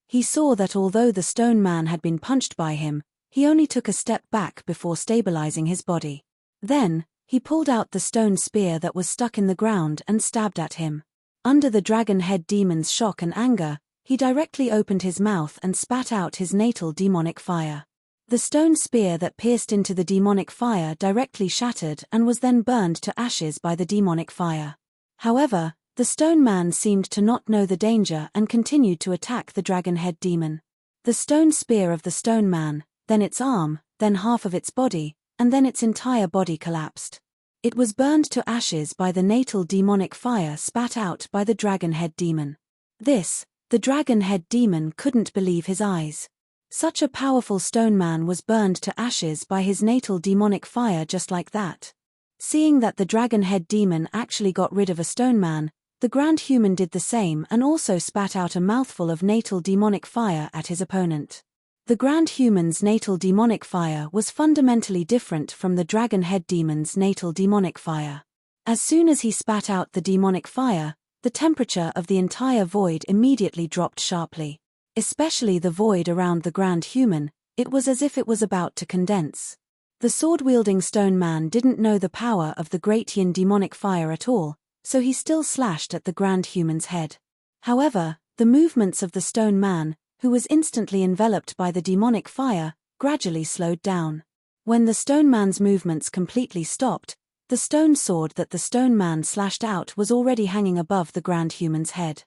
He saw that although the stone man had been punched by him, he only took a step back before stabilizing his body. Then, he pulled out the stone spear that was stuck in the ground and stabbed at him. Under the Dragon Head Demon's shock and anger, he directly opened his mouth and spat out his natal demonic fire. The stone spear that pierced into the demonic fire directly shattered and was then burned to ashes by the demonic fire. However, the stone man seemed to not know the danger and continued to attack the Dragon Head Demon. The stone spear of the stone man, then its arm, then half of its body, and then its entire body collapsed. It was burned to ashes by the natal demonic fire spat out by the Dragon Head Demon. The Dragon Head Demon couldn't believe his eyes. Such a powerful stone man was burned to ashes by his natal demonic fire just like that. Seeing that the Dragon Head Demon actually got rid of a stone man, the Grand Human did the same and also spat out a mouthful of natal demonic fire at his opponent. The Grand Human's natal demonic fire was fundamentally different from the Dragon Head Demon's natal demonic fire. As soon as he spat out the demonic fire, the temperature of the entire void immediately dropped sharply. Especially the void around the Grand Human, it was as if it was about to condense. The sword-wielding stone man didn't know the power of the Great Yin demonic fire at all, so he still slashed at the Grand Human's head. However, the movements of the stone man, who was instantly enveloped by the demonic fire, gradually slowed down. When the stone man's movements completely stopped, the stone sword that the stone man slashed out was already hanging above the Grand Human's head.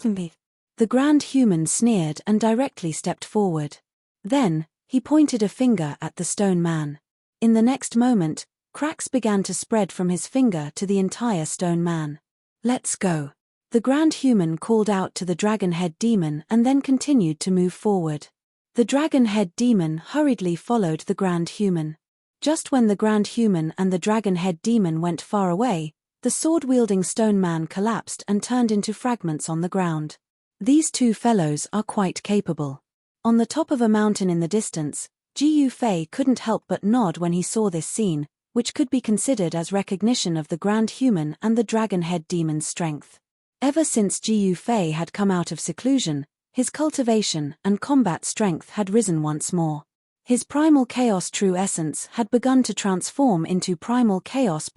The Grand Human sneered and directly stepped forward. Then, he pointed a finger at the stone man. In the next moment, cracks began to spread from his finger to the entire stone man. "Let's go." The Grand Human called out to the Dragon Head Demon and then continued to move forward. The Dragon Head Demon hurriedly followed the Grand Human. Just when the Grand Human and the Dragon Head Demon went far away, the sword-wielding stone man collapsed and turned into fragments on the ground. These two fellows are quite capable. On the top of a mountain in the distance, Ji Yufei couldn't help but nod when he saw this scene, which could be considered as recognition of the Grand Human and the Dragon Head Demon's strength. Ever since Ji Yufei had come out of seclusion, his cultivation and combat strength had risen once more. His primal chaos true essence had begun to transform into primal chaos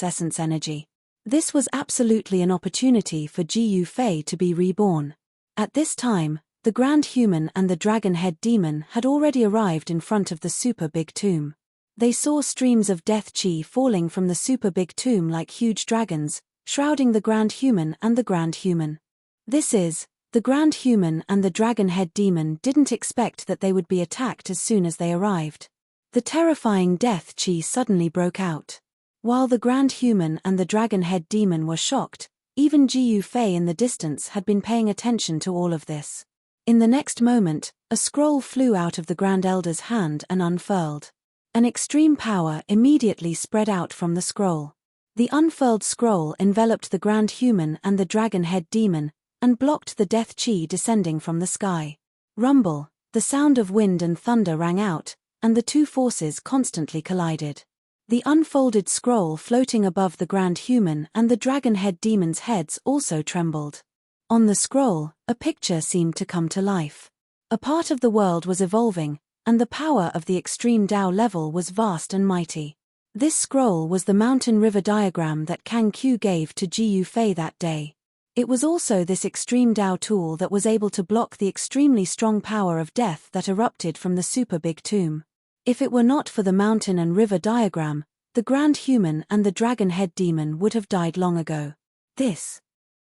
essence energy. This was absolutely an opportunity for Ji Yufei to be reborn. At this time, the Grand Human and the Dragon-Head Demon had already arrived in front of the super big tomb. They saw streams of death chi falling from the super big tomb like huge dragons, shrouding the Grand Human and the Grand Human. The Grand Human and the Dragon-Head Demon didn't expect that they would be attacked as soon as they arrived. The terrifying death chi suddenly broke out. While the Grand Human and the Dragon-Head Demon were shocked, even Ji Yufei in the distance had been paying attention to all of this. In the next moment, a scroll flew out of the Grand Elder's hand and unfurled. An extreme power immediately spread out from the scroll. The unfurled scroll enveloped the Grand Human and the Dragon-Head Demon, and blocked the death chi descending from the sky. Rumble, the sound of wind and thunder rang out, and the two forces constantly collided. The unfolded scroll floating above the Grand Human and the Dragon-Head Demon's heads also trembled. On the scroll, a picture seemed to come to life. A part of the world was evolving, and the power of the extreme Tao level was vast and mighty. This scroll was the mountain river diagram that Kang Qiu gave to Ji Yufei that day. It was also this extreme Tao tool that was able to block the extremely strong power of death that erupted from the super big tomb. If it were not for the mountain and river diagram, the Grand Human and the Dragon-Head Demon would have died long ago. This.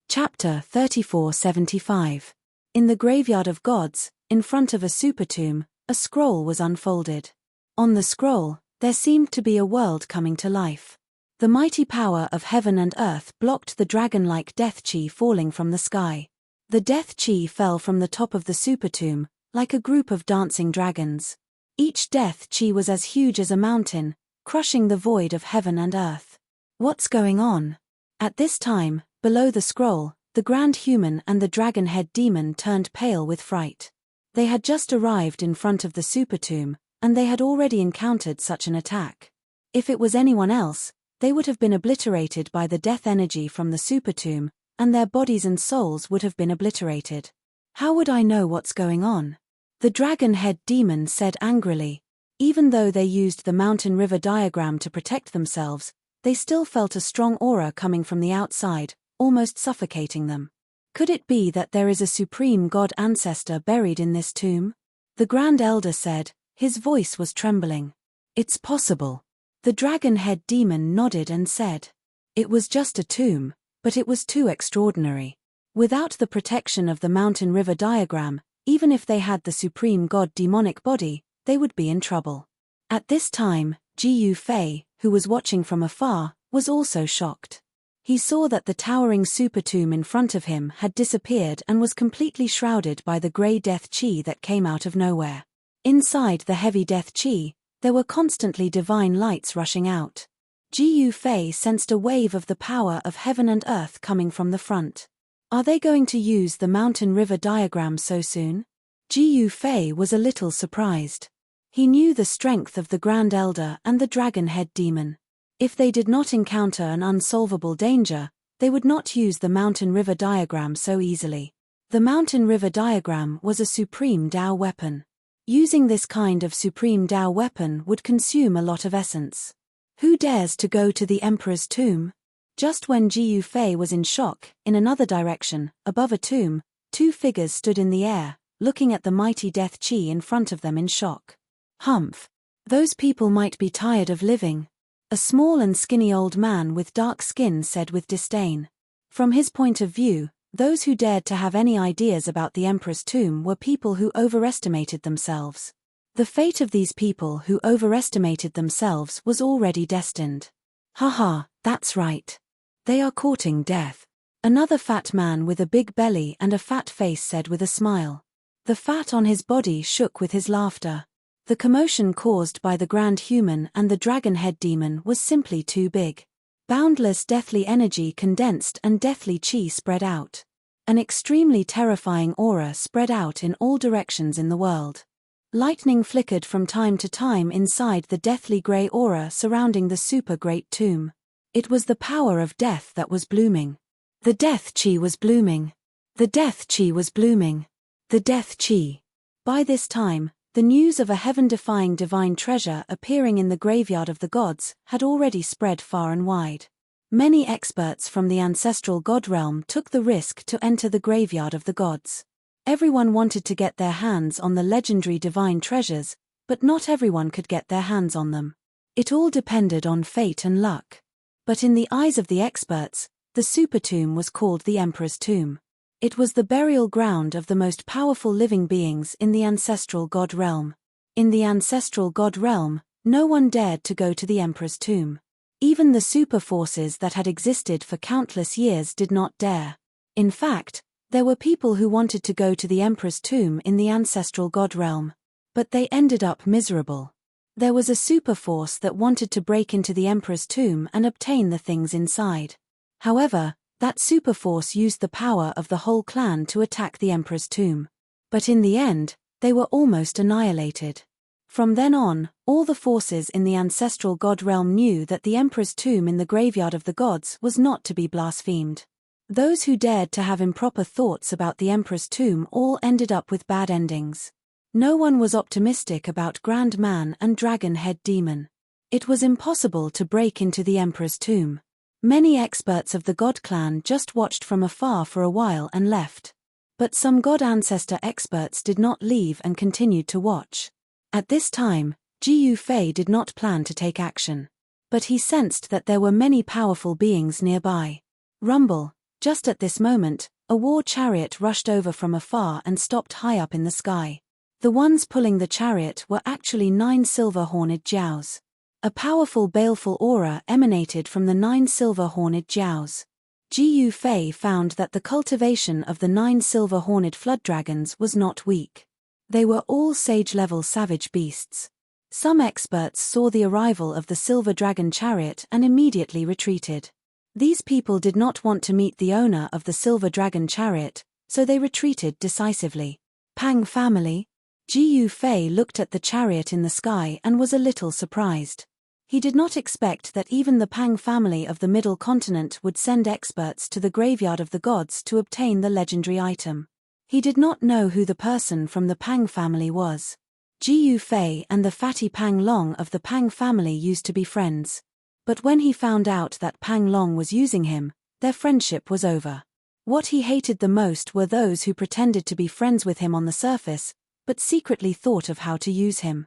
Chapter 3475. In the Graveyard of Gods, in front of a super tomb, a scroll was unfolded. On the scroll, there seemed to be a world coming to life. The mighty power of heaven and earth blocked the dragon-like death chi falling from the sky. The death chi fell from the top of the super tomb, like a group of dancing dragons. Each death chi was as huge as a mountain, crushing the void of heaven and earth. What's going on? At this time, below the scroll, the Grand Human and the Dragon-Head Demon turned pale with fright. They had just arrived in front of the super tomb, and they had already encountered such an attack. If it was anyone else, they would have been obliterated by the death energy from the super tomb, and their bodies and souls would have been obliterated. How would I know what's going on? The Dragon-Head Demon said angrily. Even though they used the mountain river diagram to protect themselves, they still felt a strong aura coming from the outside, almost suffocating them. Could it be that there is a supreme god ancestor buried in this tomb? The Grand Elder said, his voice was trembling. It's possible. The Dragon-Head Demon nodded and said, it was just a tomb, but it was too extraordinary. Without the protection of the mountain river diagram, even if they had the supreme god demonic body, they would be in trouble. At this time, Ji Yufei, who was watching from afar, was also shocked. He saw that the towering super tomb in front of him had disappeared and was completely shrouded by the grey death chi that came out of nowhere. Inside the heavy death chi, there were constantly divine lights rushing out. Ji Yufei sensed a wave of the power of heaven and earth coming from the front. Are they going to use the mountain river diagram so soon? Ji Yufei was a little surprised. He knew the strength of the Grand Elder and the Dragon-Head Demon. If they did not encounter an unsolvable danger, they would not use the mountain river diagram so easily. The mountain river diagram was a supreme Tao weapon. Using this kind of supreme Tao weapon would consume a lot of essence. Who dares to go to the Emperor's tomb? Just when Ji Yufei was in shock, in another direction, above a tomb, two figures stood in the air, looking at the mighty death chi in front of them in shock. Humph! Those people might be tired of living. A small and skinny old man with dark skin said with disdain. From his point of view, those who dared to have any ideas about the Emperor's tomb were people who overestimated themselves. The fate of these people who overestimated themselves was already destined. Haha, that's right. They are courting death. Another fat man with a big belly and a fat face said with a smile. The fat on his body shook with his laughter. The commotion caused by the Grand Human and the Dragon-Head Demon was simply too big. Boundless deathly energy condensed and deathly chi spread out. An extremely terrifying aura spread out in all directions in the world. Lightning flickered from time to time inside the deathly grey aura surrounding the super great tomb. It was the power of death that was blooming. The death chi was blooming. The death chi was blooming. The death chi. By this time, the news of a heaven-defying divine treasure appearing in the graveyard of the gods had already spread far and wide. Many experts from the ancestral god realm took the risk to enter the graveyard of the gods. Everyone wanted to get their hands on the legendary divine treasures, but not everyone could get their hands on them. It all depended on fate and luck. But in the eyes of the experts, the super tomb was called the Emperor's Tomb. It was the burial ground of the most powerful living beings in the ancestral god realm. In the ancestral god realm, no one dared to go to the Emperor's Tomb. Even the super forces that had existed for countless years did not dare. In fact, there were people who wanted to go to the Emperor's Tomb in the ancestral god realm. But they ended up miserable. There was a super force that wanted to break into the Emperor's Tomb and obtain the things inside. However, that super force used the power of the whole clan to attack the Emperor's Tomb. But in the end, they were almost annihilated. From then on, all the forces in the ancestral god realm knew that the Emperor's Tomb in the graveyard of the gods was not to be blasphemed. Those who dared to have improper thoughts about the Emperor's Tomb all ended up with bad endings. No one was optimistic about Grand Man and Dragon Head Demon. It was impossible to break into the Emperor's Tomb. Many experts of the God Clan just watched from afar for a while and left. But some God Ancestor experts did not leave and continued to watch. At this time, Jiu Fei did not plan to take action. But he sensed that there were many powerful beings nearby. Rumble, just at this moment, a war chariot rushed over from afar and stopped high up in the sky. The ones pulling the chariot were actually 9 silver-horned Jiaos. A powerful baleful aura emanated from the 9 silver-horned Jiaos. Jiu Fei found that the cultivation of the 9 silver-horned flood dragons was not weak. They were all sage-level savage beasts. Some experts saw the arrival of the silver dragon chariot and immediately retreated. These people did not want to meet the owner of the silver dragon chariot, so they retreated decisively. Pang family? Jiu Fei looked at the chariot in the sky and was a little surprised. He did not expect that even the Pang family of the Middle Continent would send experts to the graveyard of the gods to obtain the legendary item. He did not know who the person from the Pang family was. Jiu Fei and the fatty Pang Long of the Pang family used to be friends. But when he found out that Pang Long was using him, their friendship was over. What he hated the most were those who pretended to be friends with him on the surface, but secretly thought of how to use him.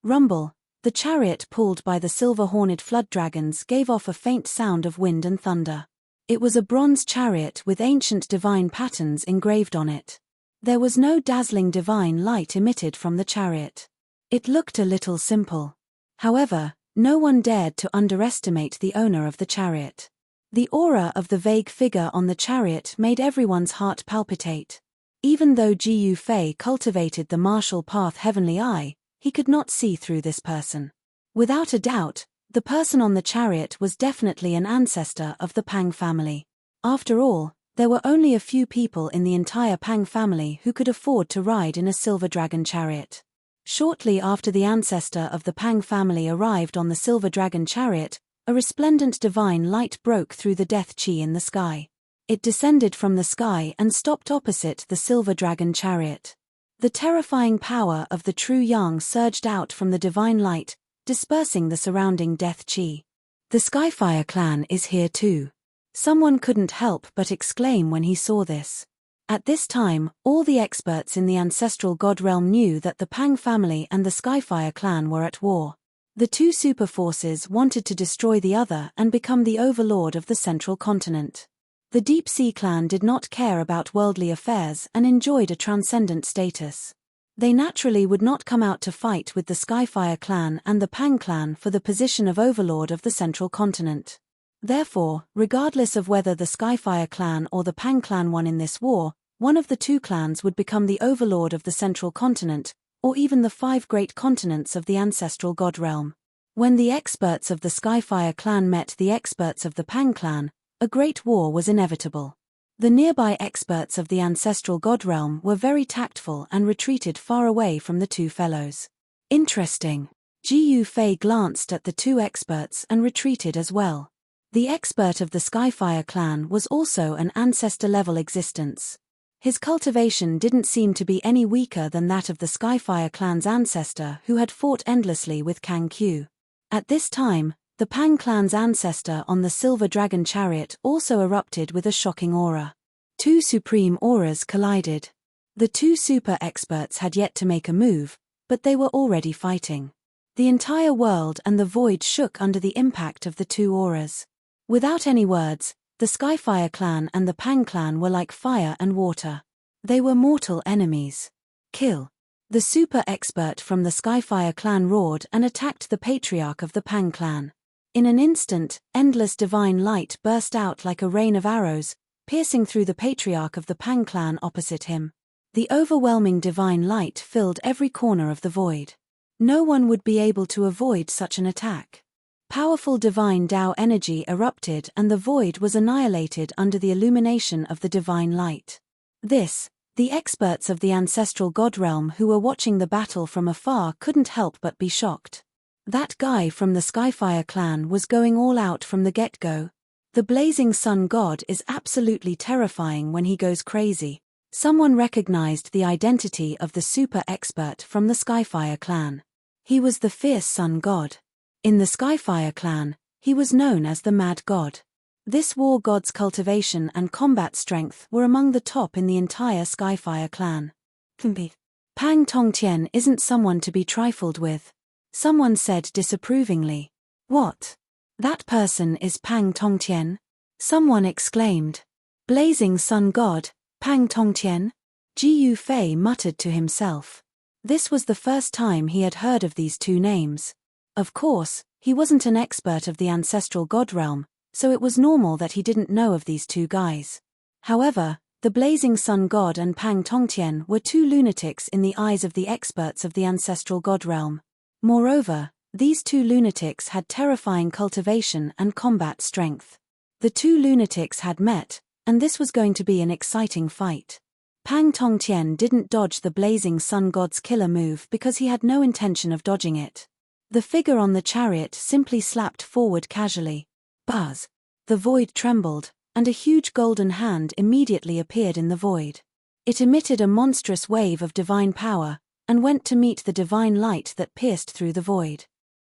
Rumble, the chariot pulled by the silver-horned flood dragons gave off a faint sound of wind and thunder. It was a bronze chariot with ancient divine patterns engraved on it. There was no dazzling divine light emitted from the chariot. It looked a little simple. However, no one dared to underestimate the owner of the chariot. The aura of the vague figure on the chariot made everyone's heart palpitate. Even though Jiu Fei cultivated the martial path heavenly eye, he could not see through this person. Without a doubt, the person on the chariot was definitely an ancestor of the Pang family. After all, there were only a few people in the entire Pang family who could afford to ride in a silver dragon chariot. Shortly after the ancestor of the Pang family arrived on the silver dragon chariot, a resplendent divine light broke through the death chi in the sky. It descended from the sky and stopped opposite the silver dragon chariot. The terrifying power of the true yang surged out from the divine light, dispersing the surrounding death chi. The Skyfire clan is here too. Someone couldn't help but exclaim when he saw this. At this time, all the experts in the ancestral god realm knew that the Pang family and the Skyfire clan were at war. The two super forces wanted to destroy the other and become the overlord of the central continent. The Deep Sea clan did not care about worldly affairs and enjoyed a transcendent status. They naturally would not come out to fight with the Skyfire clan and the Pang clan for the position of overlord of the central continent. Therefore, regardless of whether the Skyfire clan or the Pang clan won in this war, one of the two clans would become the overlord of the central continent, or even the 5 great continents of the ancestral god realm. When the experts of the Skyfire clan met the experts of the Pang clan, a great war was inevitable. The nearby experts of the ancestral god realm were very tactful and retreated far away from the two fellows. Interesting. Jiu Fei glanced at the two experts and retreated as well. The expert of the Skyfire clan was also an ancestor-level existence. His cultivation didn't seem to be any weaker than that of the Skyfire clan's ancestor who had fought endlessly with Kang Q. At this time, the Pang clan's ancestor on the silver dragon chariot also erupted with a shocking aura. Two supreme auras collided. The two super experts had yet to make a move, but they were already fighting. The entire world and the void shook under the impact of the two auras. Without any words, the Skyfire clan and the Pang clan were like fire and water. They were mortal enemies. Kill. The super expert from the Skyfire clan roared and attacked the patriarch of the Pang clan. In an instant, endless divine light burst out like a rain of arrows, piercing through the patriarch of the Pang clan opposite him. The overwhelming divine light filled every corner of the void. No one would be able to avoid such an attack. Powerful divine Tao energy erupted and the void was annihilated under the illumination of the divine light. The experts of the ancestral god realm who were watching the battle from afar couldn't help but be shocked. That guy from the Skyfire clan was going all out from the get-go. The blazing sun god is absolutely terrifying when he goes crazy. Someone recognized the identity of the super expert from the Skyfire clan. He was the fierce sun god. In the Skyfire clan, he was known as the Mad God. This war god's cultivation and combat strength were among the top in the entire Skyfire clan. Pang Tongtian isn't someone to be trifled with. Someone said disapprovingly. What? That person is Pang Tongtian? Someone exclaimed. Blazing sun god, Pang Tongtian? Ji Yufei muttered to himself. This was the first time he had heard of these two names. Of course, he wasn't an expert of the ancestral god realm, so it was normal that he didn't know of these two guys. However, the blazing sun god and Pang Tongtian were two lunatics in the eyes of the experts of the ancestral god realm. Moreover, these two lunatics had terrifying cultivation and combat strength. The two lunatics had met, and this was going to be an exciting fight. Pang Tongtian didn't dodge the blazing sun god's killer move because he had no intention of dodging it. The figure on the chariot simply slapped forward casually. Buzz! The void trembled, and a huge golden hand immediately appeared in the void. It emitted a monstrous wave of divine power, and went to meet the divine light that pierced through the void.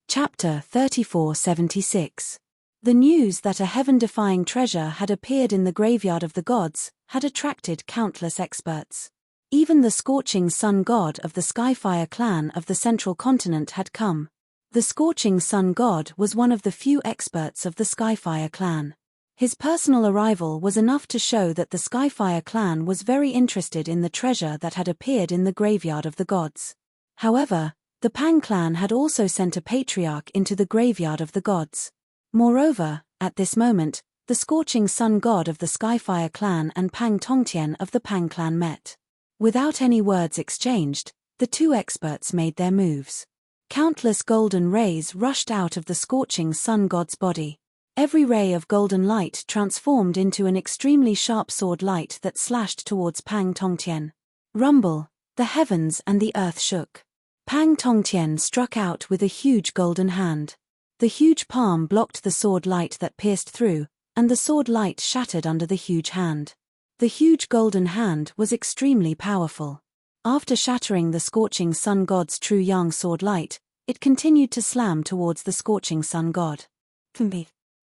Chapter 3476. The news that a heaven-defying treasure had appeared in the graveyard of the gods had attracted countless experts. Even the scorching sun god of the Skyfire clan of the central continent had come. The scorching sun god was one of the few experts of the Skyfire clan. His personal arrival was enough to show that the Skyfire clan was very interested in the treasure that had appeared in the graveyard of the gods. However, the Pang clan had also sent a patriarch into the graveyard of the gods. Moreover, at this moment, the scorching sun god of the Skyfire clan and Pang Tongtian of the Pang clan met. Without any words exchanged, the two experts made their moves. Countless golden rays rushed out of the scorching sun god's body. Every ray of golden light transformed into an extremely sharp sword light that slashed towards Pang Tongtian. Rumble, the heavens and the earth shook. Pang Tongtian struck out with a huge golden hand. The huge palm blocked the sword light that pierced through, and the sword light shattered under the huge hand. The huge golden hand was extremely powerful. After shattering the scorching sun god's true yang sword light, it continued to slam towards the scorching sun god.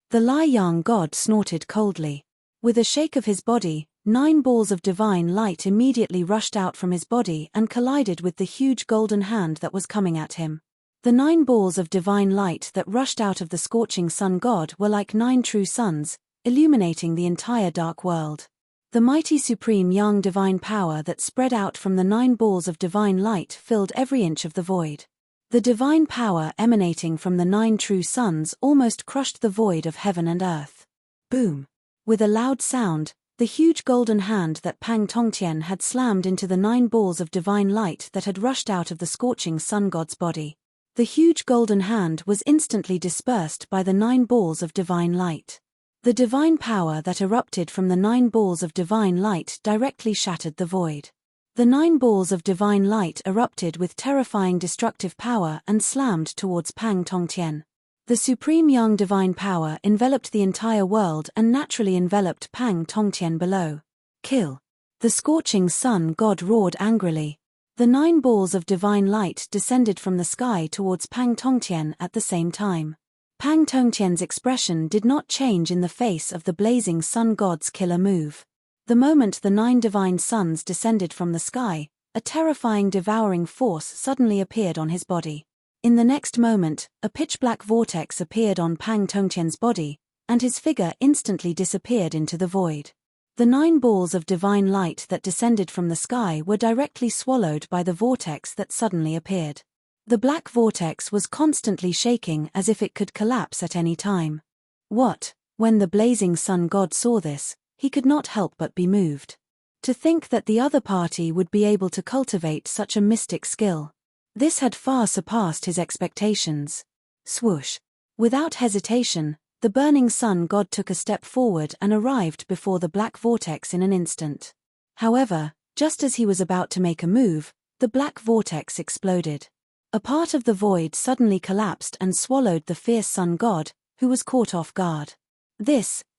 The Lai Yang god snorted coldly. With a shake of his body, 9 balls of divine light immediately rushed out from his body and collided with the huge golden hand that was coming at him. The 9 balls of divine light that rushed out of the scorching sun god were like 9 true suns, illuminating the entire dark world. The mighty supreme yang divine power that spread out from the 9 balls of divine light filled every inch of the void. The divine power emanating from the 9 true suns almost crushed the void of heaven and earth. Boom! With a loud sound, the huge golden hand that Pang Tongtian had slammed into the 9 balls of divine light that had rushed out of the scorching sun god's body. The huge golden hand was instantly dispersed by the 9 balls of divine light. The divine power that erupted from the 9 balls of divine light directly shattered the void. The 9 balls of divine light erupted with terrifying destructive power and slammed towards Pang Tongtian. The supreme yang divine power enveloped the entire world and naturally enveloped Pang Tongtian below. Kill! The scorching sun god roared angrily. The 9 balls of divine light descended from the sky towards Pang Tongtian at the same time. Pang Tongtian's expression did not change in the face of the blazing sun god's killer move. The moment the 9 divine suns descended from the sky, a terrifying devouring force suddenly appeared on his body. In the next moment, a pitch-black vortex appeared on Pang Tongqian's body, and his figure instantly disappeared into the void. The 9 balls of divine light that descended from the sky were directly swallowed by the vortex that suddenly appeared. The black vortex was constantly shaking as if it could collapse at any time. When the blazing sun god saw this, he could not help but be moved. To think that the other party would be able to cultivate such a mystic skill. This had far surpassed his expectations. Swoosh! Without hesitation, the burning sun god took a step forward and arrived before the black vortex in an instant. However, just as he was about to make a move, the black vortex exploded. A part of the void suddenly collapsed and swallowed the fierce sun god, who was caught off guard.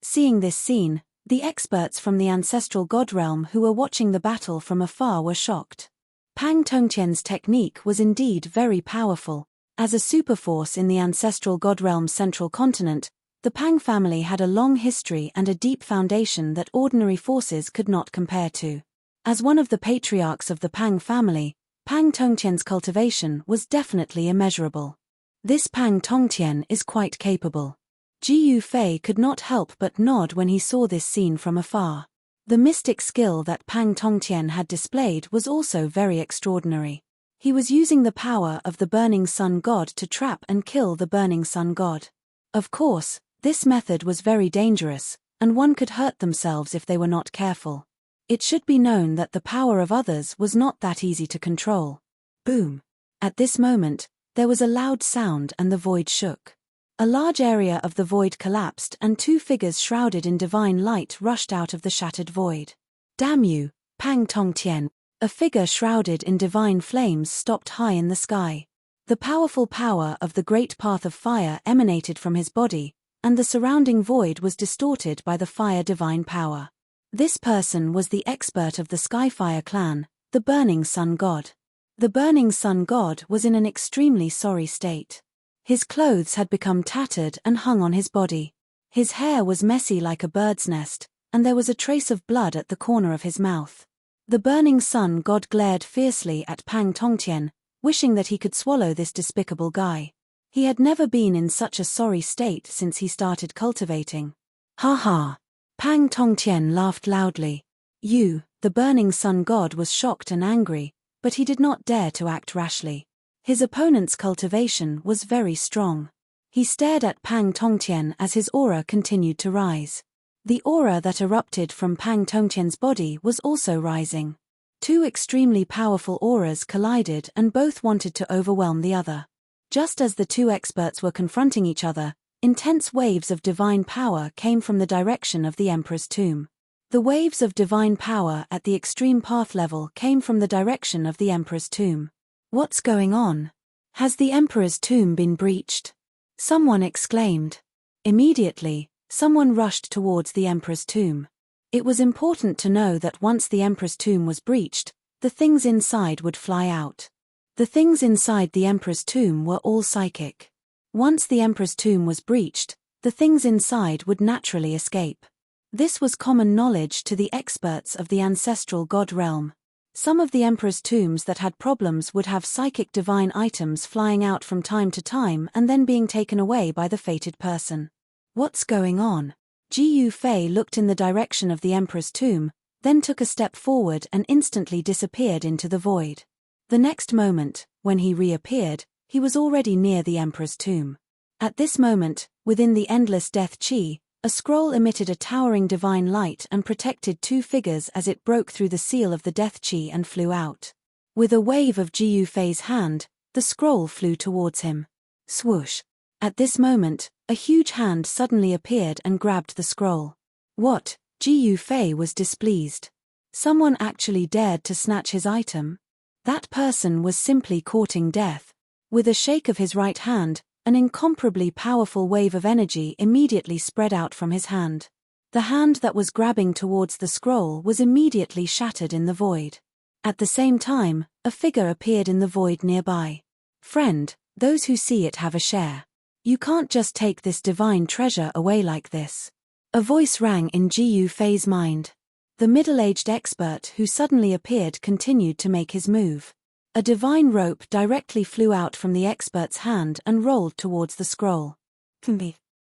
Seeing this scene, the experts from the ancestral god realm who were watching the battle from afar were shocked. Pang Tongqian's technique was indeed very powerful. As a superforce in the ancestral god realm's central continent, the Pang family had a long history and a deep foundation that ordinary forces could not compare to. As one of the patriarchs of the Pang family, Pang Tongqian's cultivation was definitely immeasurable. This Pang Tongqian is quite capable. Ji Yufei could not help but nod when he saw this scene from afar. The mystic skill that Pang Tongqian had displayed was also very extraordinary. He was using the power of the burning sun god to trap and kill the burning sun god. Of course, this method was very dangerous, and one could hurt themselves if they were not careful. It should be known that the power of others was not that easy to control. Boom! At this moment, there was a loud sound and the void shook. A large area of the void collapsed and 2 figures shrouded in divine light rushed out of the shattered void. Damn you, Pang Tongqian! A figure shrouded in divine flames stopped high in the sky. The powerful power of the great path of fire emanated from his body, and the surrounding void was distorted by the fire divine power. This person was the expert of the Skyfire clan, the Burning Sun God. The Burning Sun God was in an extremely sorry state. His clothes had become tattered and hung on his body. His hair was messy like a bird's nest, and there was a trace of blood at the corner of his mouth. The Burning Sun God glared fiercely at Pang Tongqian, wishing that he could swallow this despicable guy. He had never been in such a sorry state since he started cultivating. Ha ha! Pang Tongqian laughed loudly. The Burning Sun God was shocked and angry, but he did not dare to act rashly. His opponent's cultivation was very strong. He stared at Pang Tongqian as his aura continued to rise. The aura that erupted from Pang Tongqian's body was also rising. 2 extremely powerful auras collided and both wanted to overwhelm the other. Just as the 2 experts were confronting each other, intense waves of divine power came from the direction of the Emperor's tomb. The waves of divine power at the extreme path level came from the direction of the Emperor's tomb. What's going on? Has the Emperor's tomb been breached? Someone exclaimed. Immediately, someone rushed towards the Emperor's tomb. It was important to know that once the Emperor's tomb was breached, the things inside would fly out. The things inside the Emperor's tomb were all psychic. Once the Emperor's tomb was breached, the things inside would naturally escape. This was common knowledge to the experts of the ancestral god realm. Some of the Emperor's tombs that had problems would have psychic divine items flying out from time to time and then being taken away by the fated person. What's going on? Ji Yufei looked in the direction of the Emperor's tomb, then took a step forward and instantly disappeared into the void. The next moment, when he reappeared, he was already near the Emperor's tomb. At this moment, within the endless death chi, a scroll emitted a towering divine light and protected 2 figures as it broke through the seal of the death chi and flew out. With a wave of Ji Yufei's hand, the scroll flew towards him. Swoosh! At this moment, a huge hand suddenly appeared and grabbed the scroll. What? Ji Yufei was displeased. Someone actually dared to snatch his item? That person was simply courting death. With a shake of his right hand, an incomparably powerful wave of energy immediately spread out from his hand. The hand that was grabbing towards the scroll was immediately shattered in the void. At the same time, a figure appeared in the void nearby. Friend, those who see it have a share. You can't just take this divine treasure away like this. A voice rang in Ji Yufei's mind. The middle-aged expert who suddenly appeared continued to make his move. A divine rope directly flew out from the expert's hand and rolled towards the scroll.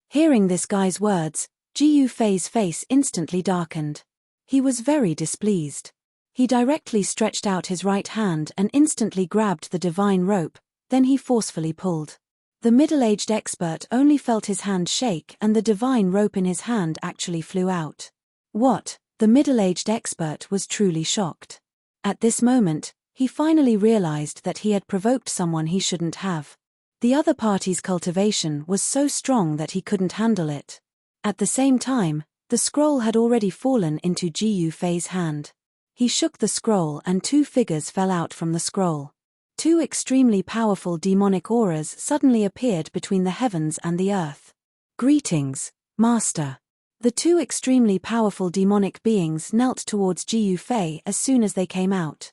Hearing this guy's words, Jiu Fei's face instantly darkened. He was very displeased. He directly stretched out his right hand and instantly grabbed the divine rope, then he forcefully pulled. The middle-aged expert only felt his hand shake and the divine rope in his hand actually flew out. What? The middle-aged expert was truly shocked. At this moment, he finally realized that he had provoked someone he shouldn't have. The other party's cultivation was so strong that he couldn't handle it. At the same time, the scroll had already fallen into Jiu Fei's hand. He shook the scroll and two figures fell out from the scroll. Two extremely powerful demonic auras suddenly appeared between the heavens and the earth. Greetings, Master. The two extremely powerful demonic beings knelt towards Jiu Fei as soon as they came out.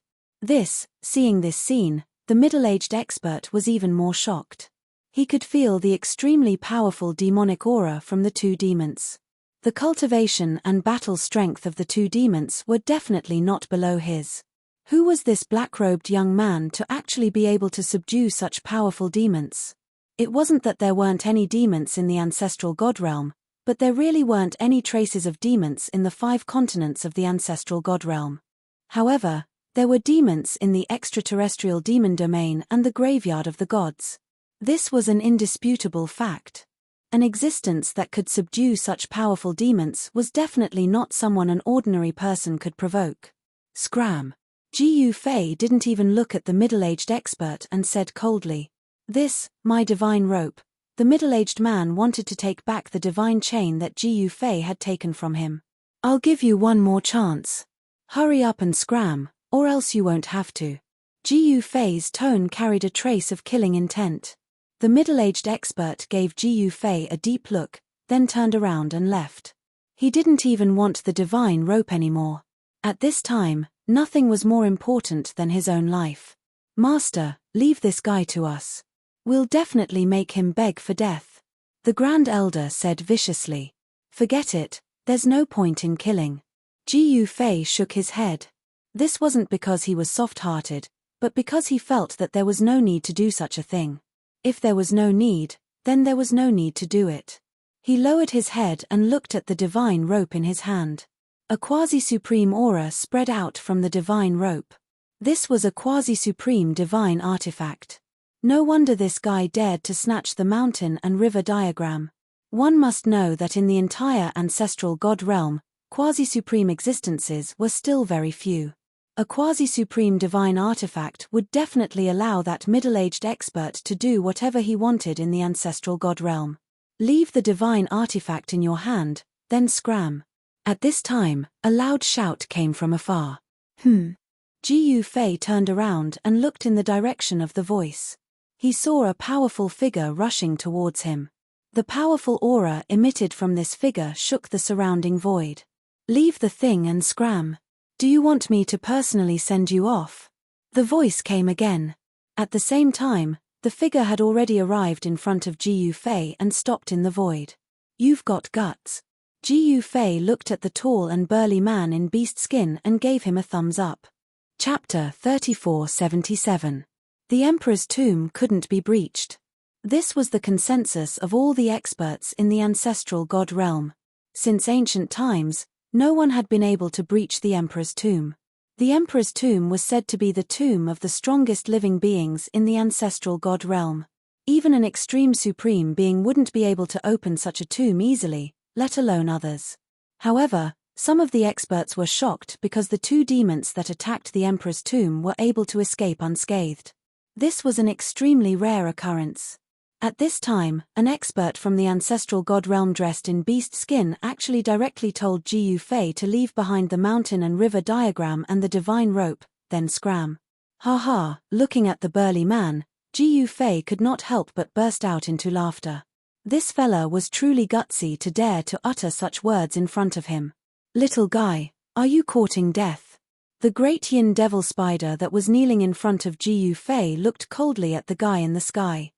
Seeing this scene, the middle-aged expert was even more shocked. He could feel the extremely powerful demonic aura from the two demons. The cultivation and battle strength of the two demons were definitely not below his. Who was this black-robed young man to actually be able to subdue such powerful demons? It wasn't that there weren't any demons in the ancestral god realm, but there really weren't any traces of demons in the 5 continents of the ancestral god realm. However, there were demons in the extraterrestrial demon domain and the graveyard of the gods. This was an indisputable fact. An existence that could subdue such powerful demons was definitely not someone an ordinary person could provoke. Scram. Jiu Fei didn't even look at the middle-aged expert and said coldly, "This, my divine rope." The middle-aged man wanted to take back the divine chain that Jiu Fei had taken from him. "I'll give you one more chance. Hurry up and scram, or else you won't have to." Jiu Fei's tone carried a trace of killing intent. The middle-aged expert gave Jiu Fei a deep look, then turned around and left. He didn't even want the divine rope anymore. At this time, nothing was more important than his own life. "Master, leave this guy to us. We'll definitely make him beg for death," the Grand Elder said viciously. "Forget it, there's no point in killing." Jiu Fei shook his head. This wasn't because he was soft-hearted, but because he felt that there was no need to do such a thing. If there was no need, then there was no need to do it. He lowered his head and looked at the divine rope in his hand. A quasi-supreme aura spread out from the divine rope. This was a quasi-supreme divine artifact. No wonder this guy dared to snatch the mountain and river diagram. One must know that in the entire ancestral god realm, quasi-supreme existences were still very few. A quasi-supreme divine artifact would definitely allow that middle-aged expert to do whatever he wanted in the ancestral god realm. Leave the divine artifact in your hand, then scram. At this time, a loud shout came from afar. Jiu Fei turned around and looked in the direction of the voice. He saw a powerful figure rushing towards him. The powerful aura emitted from this figure shook the surrounding void. "Leave the thing and scram. Do you want me to personally send you off?" The voice came again. At the same time, the figure had already arrived in front of Jiu Fei and stopped in the void. "You've got guts." Jiu Fei looked at the tall and burly man in beast skin and gave him a thumbs up. Chapter 3477. The Emperor's Tomb couldn't be breached. This was the consensus of all the experts in the ancestral god realm. Since ancient times, no one had been able to breach the Emperor's Tomb. The Emperor's Tomb was said to be the tomb of the strongest living beings in the ancestral god realm. Even an extreme supreme being wouldn't be able to open such a tomb easily, let alone others. However, some of the experts were shocked because the two demons that attacked the Emperor's Tomb were able to escape unscathed. This was an extremely rare occurrence. At this time, an expert from the ancestral god realm dressed in beast skin actually directly told Jiu Fei to leave behind the mountain and river diagram and the divine rope, then scram. Ha! Looking at the burly man, Jiu Fei could not help but burst out into laughter. This fella was truly gutsy to dare to utter such words in front of him. "Little guy, are you courting death?" The great yin devil spider that was kneeling in front of Jiu Fei looked coldly at the guy in the sky.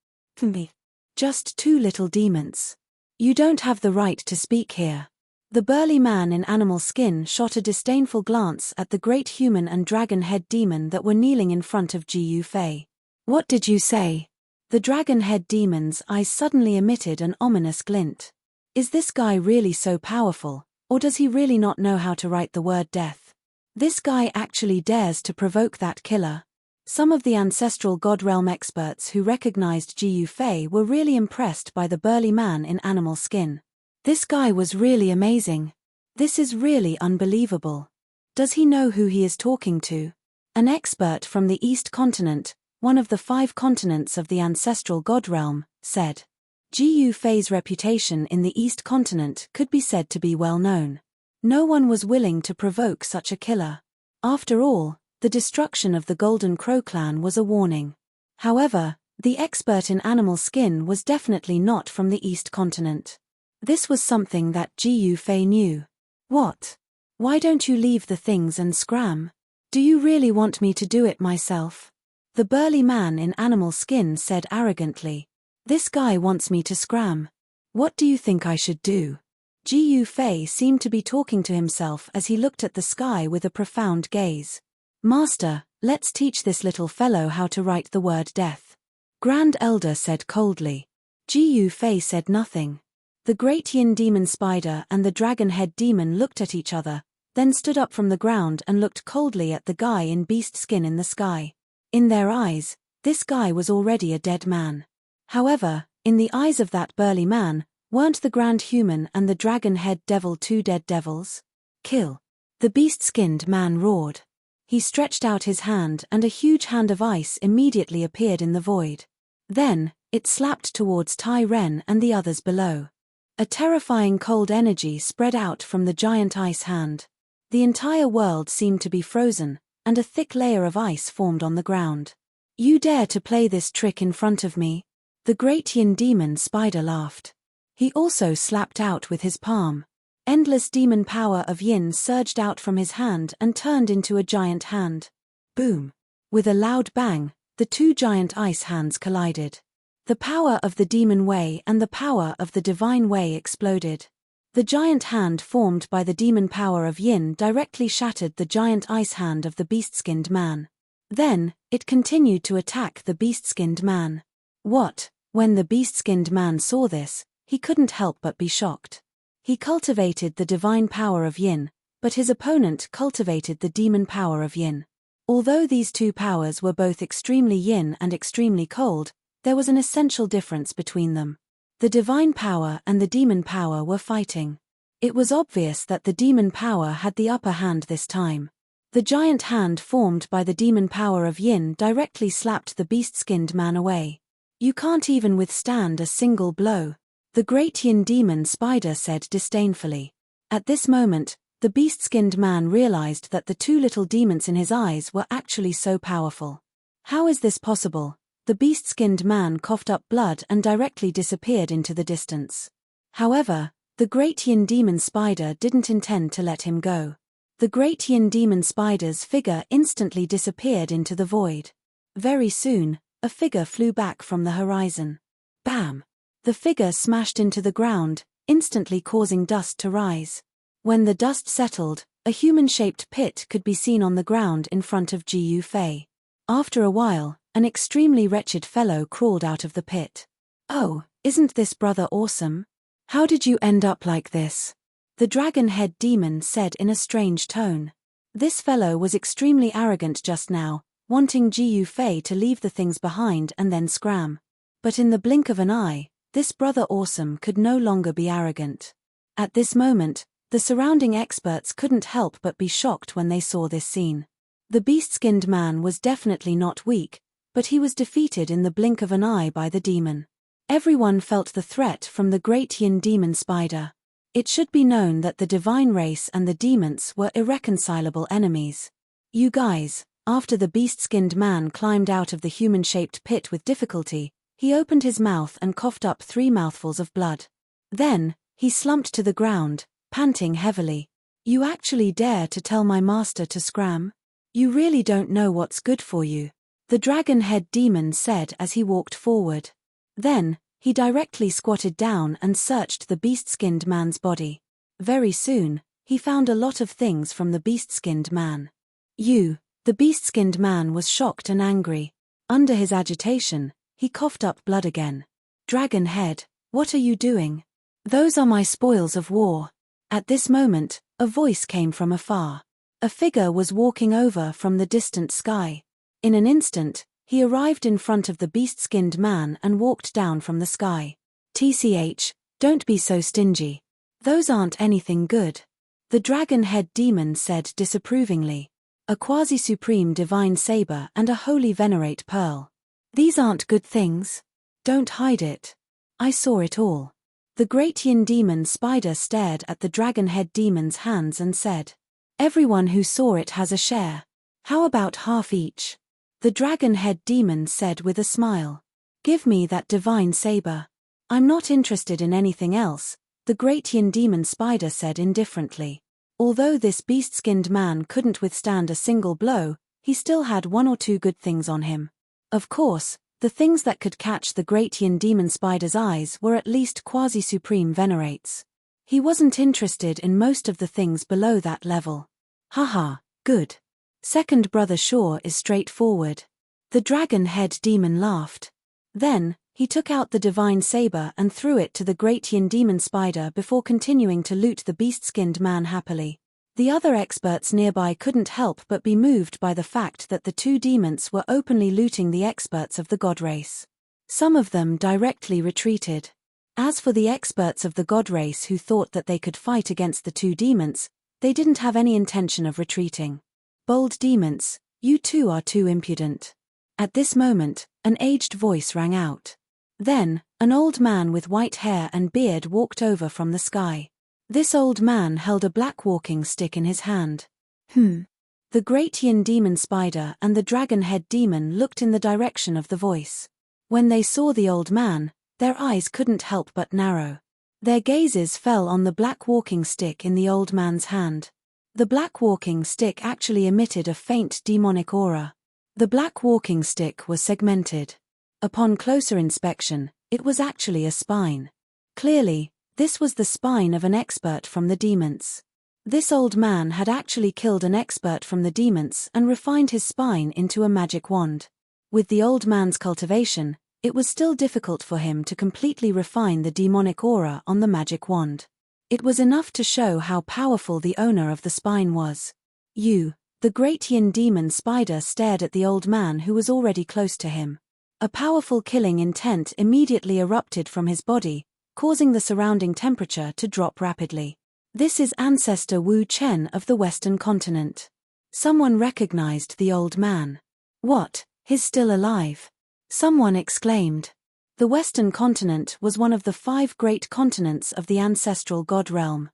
"Just two little demons. You don't have the right to speak here." The burly man in animal skin shot a disdainful glance at the great human and dragon-head demon that were kneeling in front of Ji Yufei. "What did you say?" The dragon-head demon's eyes suddenly emitted an ominous glint. Is this guy really so powerful, or does he really not know how to write the word death? This guy actually dares to provoke that killer. Some of the ancestral god realm experts who recognized Ji Yufei were really impressed by the burly man in animal skin. This guy was really amazing. This is really unbelievable. Does he know who he is talking to? An expert from the East Continent, one of the 5 continents of the ancestral god realm, said. Ji Yufei's reputation in the East Continent could be said to be well known. No one was willing to provoke such a killer. After all, the destruction of the Golden Crow clan was a warning. However, the expert in animal skin was definitely not from the East Continent. This was something that Ji Yufei knew. What? Why don't you leave the things and scram? Do you really want me to do it myself? The burly man in animal skin said arrogantly. This guy wants me to scram. What do you think I should do? Ji Yufei seemed to be talking to himself as he looked at the sky with a profound gaze. Master, let's teach this little fellow how to write the word death. Grand Elder said coldly. Ji Yufei said nothing. The great yin demon spider and the dragon-head demon looked at each other, then stood up from the ground and looked coldly at the guy in beast skin in the sky. In their eyes, this guy was already a dead man. However, in the eyes of that burly man, weren't the grand human and the dragon-head devil 2 dead devils? Kill. The beast-skinned man roared. He stretched out his hand and a huge hand of ice immediately appeared in the void. Then, it slapped towards Tai Ren and the others below. A terrifying cold energy spread out from the giant ice hand. The entire world seemed to be frozen, and a thick layer of ice formed on the ground. You dare to play this trick in front of me? The great yin demon spider laughed. He also slapped out with his palm. Endless demon power of yin surged out from his hand and turned into a giant hand. Boom! With a loud bang, the 2 giant ice hands collided. The power of the demon way and the power of the divine way exploded. The giant hand formed by the demon power of yin directly shattered the giant ice hand of the beast-skinned man. Then, it continued to attack the beast-skinned man. When the beast-skinned man saw this, he couldn't help but be shocked. He cultivated the divine power of yin, but his opponent cultivated the demon power of yin. Although these 2 powers were both extremely yin and extremely cold, there was an essential difference between them. The divine power and the demon power were fighting. It was obvious that the demon power had the upper hand this time. The giant hand formed by the demon power of yin directly slapped the beast-skinned man away. You can't even withstand a single blow, the great yin demon spider said disdainfully. At this moment, the beast-skinned man realized that the 2 little demons in his eyes were actually so powerful. How is this possible? The beast-skinned man coughed up blood and directly disappeared into the distance. However, the great yin demon spider didn't intend to let him go. The great yin demon spider's figure instantly disappeared into the void. Very soon, a figure flew back from the horizon. Bam! The figure smashed into the ground, instantly causing dust to rise. When the dust settled, a human-shaped pit could be seen on the ground in front of Ji Yufei. After a while, an extremely wretched fellow crawled out of the pit. Oh, isn't this brother awesome? How did you end up like this? The dragon-head demon said in a strange tone. This fellow was extremely arrogant just now, wanting Ji Yufei to leave the things behind and then scram. But in the blink of an eye, this brother awesome could no longer be arrogant. At this moment, the surrounding experts couldn't help but be shocked when they saw this scene. The beast-skinned man was definitely not weak, but he was defeated in the blink of an eye by the demon. Everyone felt the threat from the great yin demon spider. It should be known that the divine race and the demons were irreconcilable enemies. You guys, after the beast-skinned man climbed out of the human-shaped pit with difficulty, he opened his mouth and coughed up 3 mouthfuls of blood. Then, he slumped to the ground, panting heavily. You actually dare to tell my master to scram? You really don't know what's good for you, the dragon-head demon said as he walked forward. Then, he directly squatted down and searched the beast-skinned man's body. Very soon, he found a lot of things from the beast-skinned man. The beast-skinned man was shocked and angry. Under his agitation, he coughed up blood again. Dragon head, what are you doing? Those are my spoils of war. At this moment, a voice came from afar. A figure was walking over from the distant sky. In an instant, he arrived in front of the beast-skinned man and walked down from the sky. TCH, don't be so stingy. Those aren't anything good. The dragon-head demon said disapprovingly. A quasi-supreme divine saber and a holy venerate pearl. These aren't good things. Don't hide it. I saw it all. The great yin demon spider stared at the dragon-head demon's hands and said, everyone who saw it has a share. How about half each? The dragon-head demon said with a smile. Give me that divine saber. I'm not interested in anything else, the great yin demon spider said indifferently. Although this beast-skinned man couldn't withstand a single blow, he still had one or two good things on him. Of course, the things that could catch the great yin demon spider's eyes were at least quasi-supreme venerates. He wasn't interested in most of the things below that level. Haha, good. Second brother sure is straightforward. The dragon-head demon laughed. Then, he took out the divine saber and threw it to the great yin demon spider before continuing to loot the beast-skinned man happily. The other experts nearby couldn't help but be moved by the fact that the two demons were openly looting the experts of the god race. Some of them directly retreated. As for the experts of the god race who thought that they could fight against the two demons, they didn't have any intention of retreating. Bold demons, you two are too impudent. At this moment, an aged voice rang out. Then, an old man with white hair and beard walked over from the sky. This old man held a black walking stick in his hand. The great yin demon spider and the dragon-head demon looked in the direction of the voice. When they saw the old man, their eyes couldn't help but narrow. Their gazes fell on the black walking stick in the old man's hand. The black walking stick actually emitted a faint demonic aura. The black walking stick was segmented. Upon closer inspection, it was actually a spine. Clearly, this was the spine of an expert from the demons. This old man had actually killed an expert from the demons and refined his spine into a magic wand. With the old man's cultivation, it was still difficult for him to completely refine the demonic aura on the magic wand. It was enough to show how powerful the owner of the spine was. The great yin demon spider stared at the old man who was already close to him. A powerful killing intent immediately erupted from his body, causing the surrounding temperature to drop rapidly. This is Ancestor Wu Chen of the Western continent. Someone recognized the old man. What, he's still alive? Someone exclaimed. The Western continent was one of the 5 great continents of the ancestral god realm.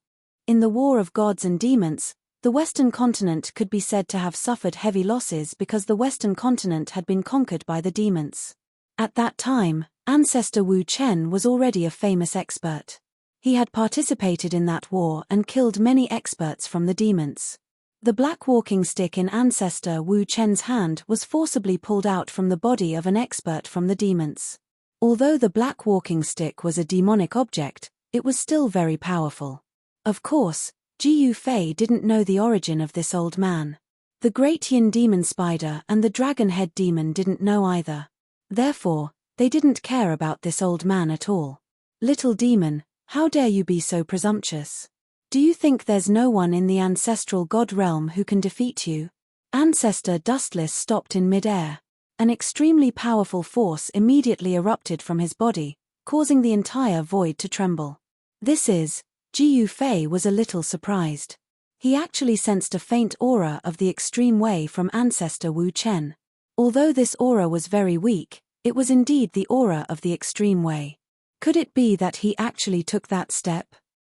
In the War of Gods and Demons, the Western continent could be said to have suffered heavy losses because the Western continent had been conquered by the demons. At that time, Ancestor Wu Chen was already a famous expert. He had participated in that war and killed many experts from the demons. The black walking stick in Ancestor Wu Chen's hand was forcibly pulled out from the body of an expert from the demons. Although the black walking stick was a demonic object, it was still very powerful. Of course, Jiyu Fei didn't know the origin of this old man. The great yin demon spider and the dragon-head demon didn't know either. Therefore, they didn't care about this old man at all. Little demon, how dare you be so presumptuous? Do you think there's no one in the ancestral god realm who can defeat you? Ancestor Dustless stopped in mid-air. An extremely powerful force immediately erupted from his body, causing the entire void to tremble. Jiyu Fei was a little surprised. He actually sensed a faint aura of the extreme way from Ancestor Wu Chen. Although this aura was very weak, it was indeed the aura of the extreme way. Could it be that he actually took that step?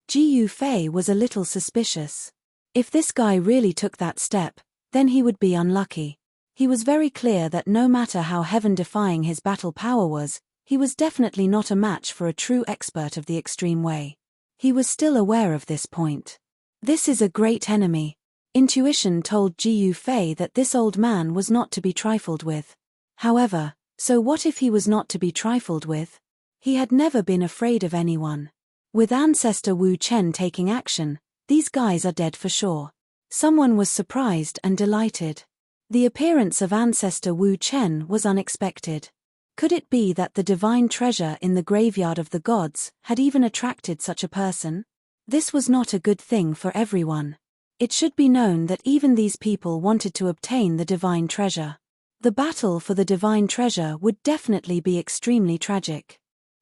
Jiyu Fei was a little suspicious. If this guy really took that step, then he would be unlucky. He was very clear that no matter how heaven-defying his battle power was, he was definitely not a match for a true expert of the extreme way. He was still aware of this point. This is a great enemy. Intuition told Jiyu Fei that this old man was not to be trifled with. However, so what if he was not to be trifled with? He had never been afraid of anyone. With Ancestor Wu Chen taking action, these guys are dead for sure. Someone was surprised and delighted. The appearance of Ancestor Wu Chen was unexpected. Could it be that the divine treasure in the graveyard of the gods had even attracted such a person? This was not a good thing for everyone. It should be known that even these people wanted to obtain the divine treasure. The battle for the divine treasure would definitely be extremely tragic.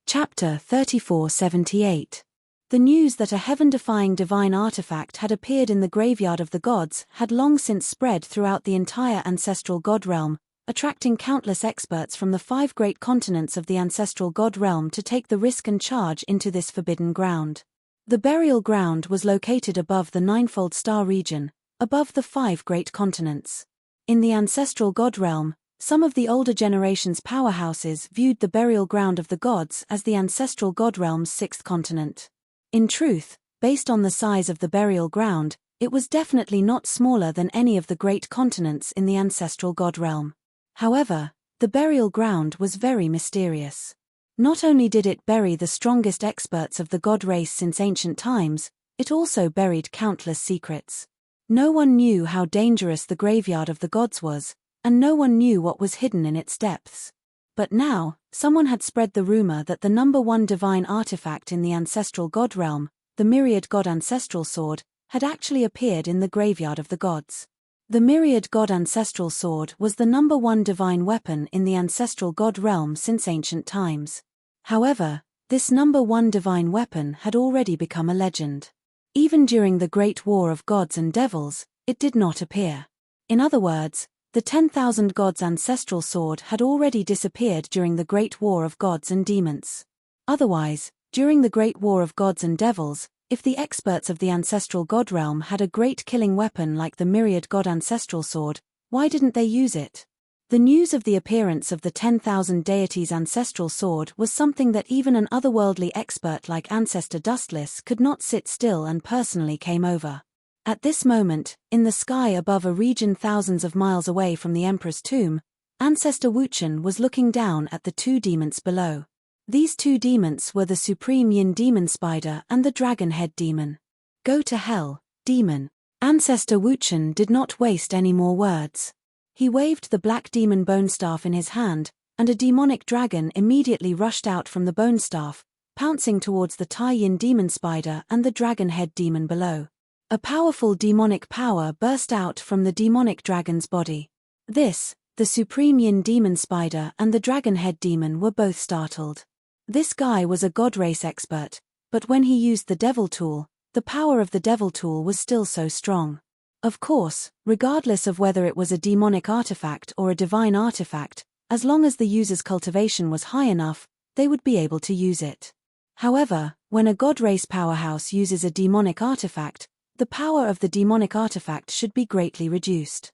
Chapter 3478. The news that a heaven-defying divine artifact had appeared in the graveyard of the gods had long since spread throughout the entire ancestral god realm, attracting countless experts from the 5 great continents of the ancestral god realm to take the risk and charge into this forbidden ground. The burial ground was located above the ninefold star region, above the 5 great continents. In the ancestral god realm, some of the older generation's powerhouses viewed the burial ground of the gods as the ancestral god realm's 6th continent. In truth, based on the size of the burial ground, it was definitely not smaller than any of the great continents in the ancestral god realm. However, the burial ground was very mysterious. Not only did it bury the strongest experts of the god race since ancient times, it also buried countless secrets. No one knew how dangerous the graveyard of the gods was, and no one knew what was hidden in its depths. But now, someone had spread the rumor that the number 1 divine artifact in the ancestral god realm, the Myriad God Ancestral Sword, had actually appeared in the graveyard of the gods. The Myriad God Ancestral Sword was the number 1 divine weapon in the ancestral god realm since ancient times. However, this number 1 divine weapon had already become a legend. Even during the Great War of Gods and Devils, it did not appear. In other words, the 10,000 gods ancestral sword had already disappeared during the Great War of Gods and Demons. Otherwise, during the Great War of Gods and Devils, if the experts of the ancestral god realm had a great killing weapon like the Myriad God Ancestral Sword, why didn't they use it? The news of the appearance of the 10,000 deities' ancestral sword was something that even an otherworldly expert like Ancestor Dustless could not sit still and personally came over. At this moment, in the sky above a region thousands of miles away from the Emperor's tomb, Ancestor Wuchen was looking down at the 2 demons below. These 2 demons were the Supreme Yin Demon Spider and the Dragon Head Demon. Go to hell, demon. Ancestor Wuchen did not waste any more words. He waved the black demon bone staff in his hand, and a demonic dragon immediately rushed out from the bone staff, pouncing towards the Tai Yin Demon Spider and the Dragon Head Demon below. A powerful demonic power burst out from the demonic dragon's body. The Supreme Yin Demon Spider and the Dragon Head Demon were both startled. This guy was a god race expert, but when he used the Devil Tool, the power of the Devil Tool was still so strong. Of course, regardless of whether it was a demonic artifact or a divine artifact, as long as the user's cultivation was high enough, they would be able to use it. However, when a god race powerhouse uses a demonic artifact, the power of the demonic artifact should be greatly reduced.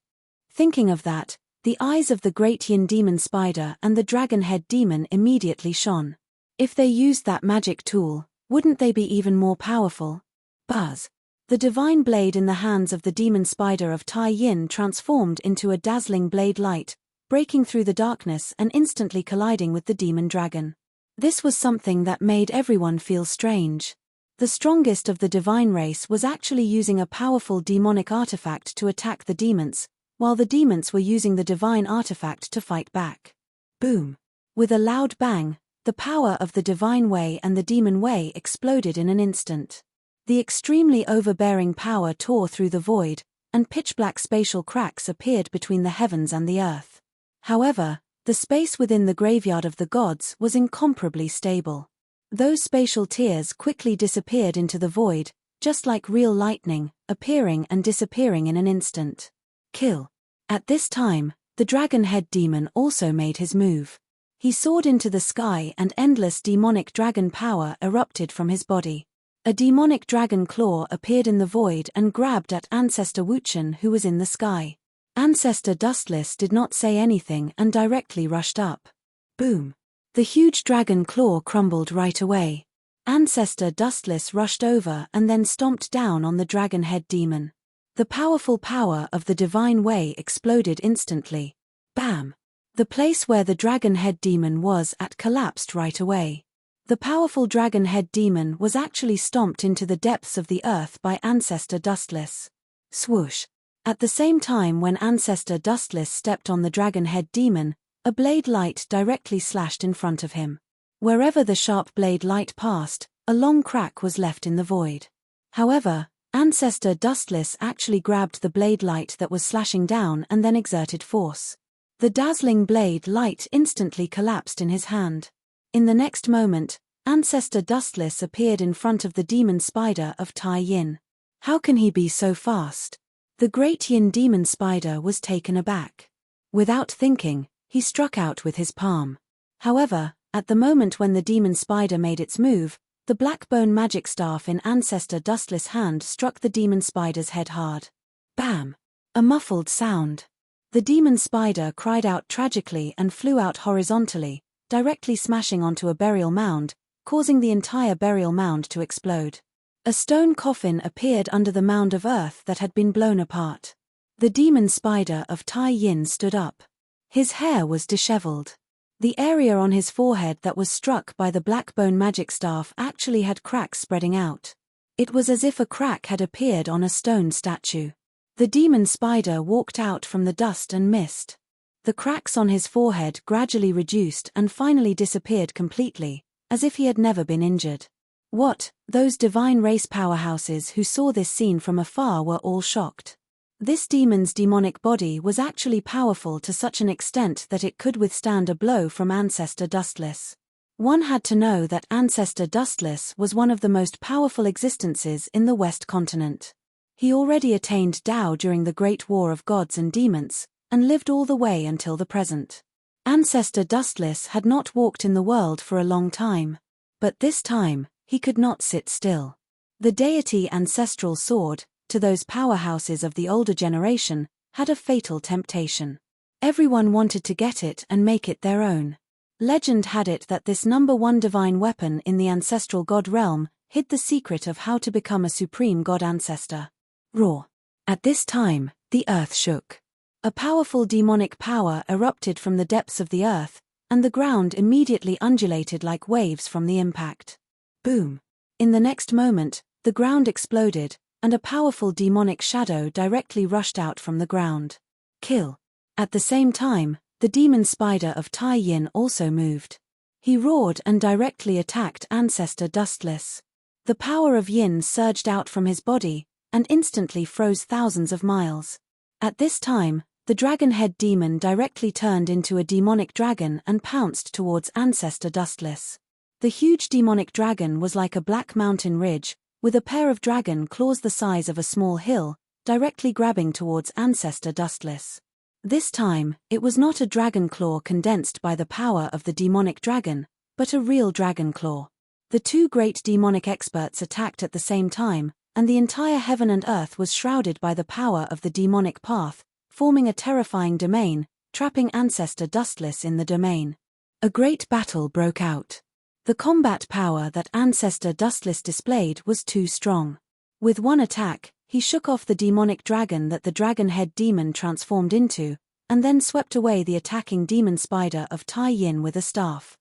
Thinking of that, the eyes of the Great Yin Demon Spider and the Dragon Head Demon immediately shone. If they used that magic tool, wouldn't they be even more powerful? Buzz. The divine blade in the hands of the demon spider of Tai Yin transformed into a dazzling blade light, breaking through the darkness and instantly colliding with the demon dragon. This was something that made everyone feel strange. The strongest of the divine race was actually using a powerful demonic artifact to attack the demons, while the demons were using the divine artifact to fight back. Boom! With a loud bang, the power of the divine way and the demon way exploded in an instant. The extremely overbearing power tore through the void, and pitch-black spatial cracks appeared between the heavens and the earth. However, the space within the graveyard of the gods was incomparably stable. Those spatial tiers quickly disappeared into the void, just like real lightning, appearing and disappearing in an instant. Kill. At this time, the Dragon Head Demon also made his move. He soared into the sky and endless demonic dragon power erupted from his body. A demonic dragon claw appeared in the void and grabbed at Ancestor Wuchen, who was in the sky. Ancestor Dustless did not say anything and directly rushed up. Boom! The huge dragon claw crumbled right away. Ancestor Dustless rushed over and then stomped down on the Dragon Head Demon. The powerful power of the divine way exploded instantly. Bam! The place where the Dragon Head Demon was at collapsed right away. The powerful dragon head demon was actually stomped into the depths of the earth by Ancestor Dustless. Swoosh! At the same time when Ancestor Dustless stepped on the dragon head demon, a blade light directly slashed in front of him. Wherever the sharp blade light passed, a long crack was left in the void. However, Ancestor Dustless actually grabbed the blade light that was slashing down and then exerted force. The dazzling blade light instantly collapsed in his hand. In the next moment, Ancestor Dustless appeared in front of the demon spider of Tai Yin. How can he be so fast? The great Yin demon spider was taken aback. Without thinking, he struck out with his palm. However, at the moment when the demon spider made its move, the black bone magic staff in Ancestor Dustless' hand struck the demon spider's head hard. Bam! A muffled sound. The demon spider cried out tragically and flew out horizontally, directly smashing onto a burial mound, causing the entire burial mound to explode. A stone coffin appeared under the mound of earth that had been blown apart. The demon spider of Tai Yin stood up. His hair was disheveled. The area on his forehead that was struck by the black bone magic staff actually had cracks spreading out. It was as if a crack had appeared on a stone statue. The demon spider walked out from the dust and mist. The cracks on his forehead gradually reduced and finally disappeared completely, as if he had never been injured. What? Those divine race powerhouses who saw this scene from afar were all shocked. This demon's demonic body was actually powerful to such an extent that it could withstand a blow from Ancestor Dustless. One had to know that Ancestor Dustless was one of the most powerful existences in the West Continent. He already attained Tao during the Great War of Gods and Demons, and lived all the way until the present. Ancestor Dustless had not walked in the world for a long time. But this time, he could not sit still. The deity ancestral sword, to those powerhouses of the older generation, had a fatal temptation. Everyone wanted to get it and make it their own. Legend had it that this #1 divine weapon in the ancestral god realm hid the secret of how to become a supreme god ancestor. Roar! At this time, the earth shook. A powerful demonic power erupted from the depths of the earth, and the ground immediately undulated like waves from the impact. Boom! In the next moment, the ground exploded, and a powerful demonic shadow directly rushed out from the ground. Kill! At the same time, the demon spider of Tai Yin also moved. He roared and directly attacked Ancestor Dustless. The power of Yin surged out from his body, and instantly froze thousands of miles. At this time, the dragon head demon directly turned into a demonic dragon and pounced towards Ancestor Dustless. The huge demonic dragon was like a black mountain ridge, with a pair of dragon claws the size of a small hill, directly grabbing towards Ancestor Dustless. This time, it was not a dragon claw condensed by the power of the demonic dragon, but a real dragon claw. The two great demonic experts attacked at the same time, and the entire heaven and earth was shrouded by the power of the demonic path, forming a terrifying domain, trapping Ancestor Dustless in the domain. A great battle broke out. The combat power that Ancestor Dustless displayed was too strong. With one attack, he shook off the demonic dragon that the dragon head demon transformed into, and then swept away the attacking demon spider of Tai Yin with a staff.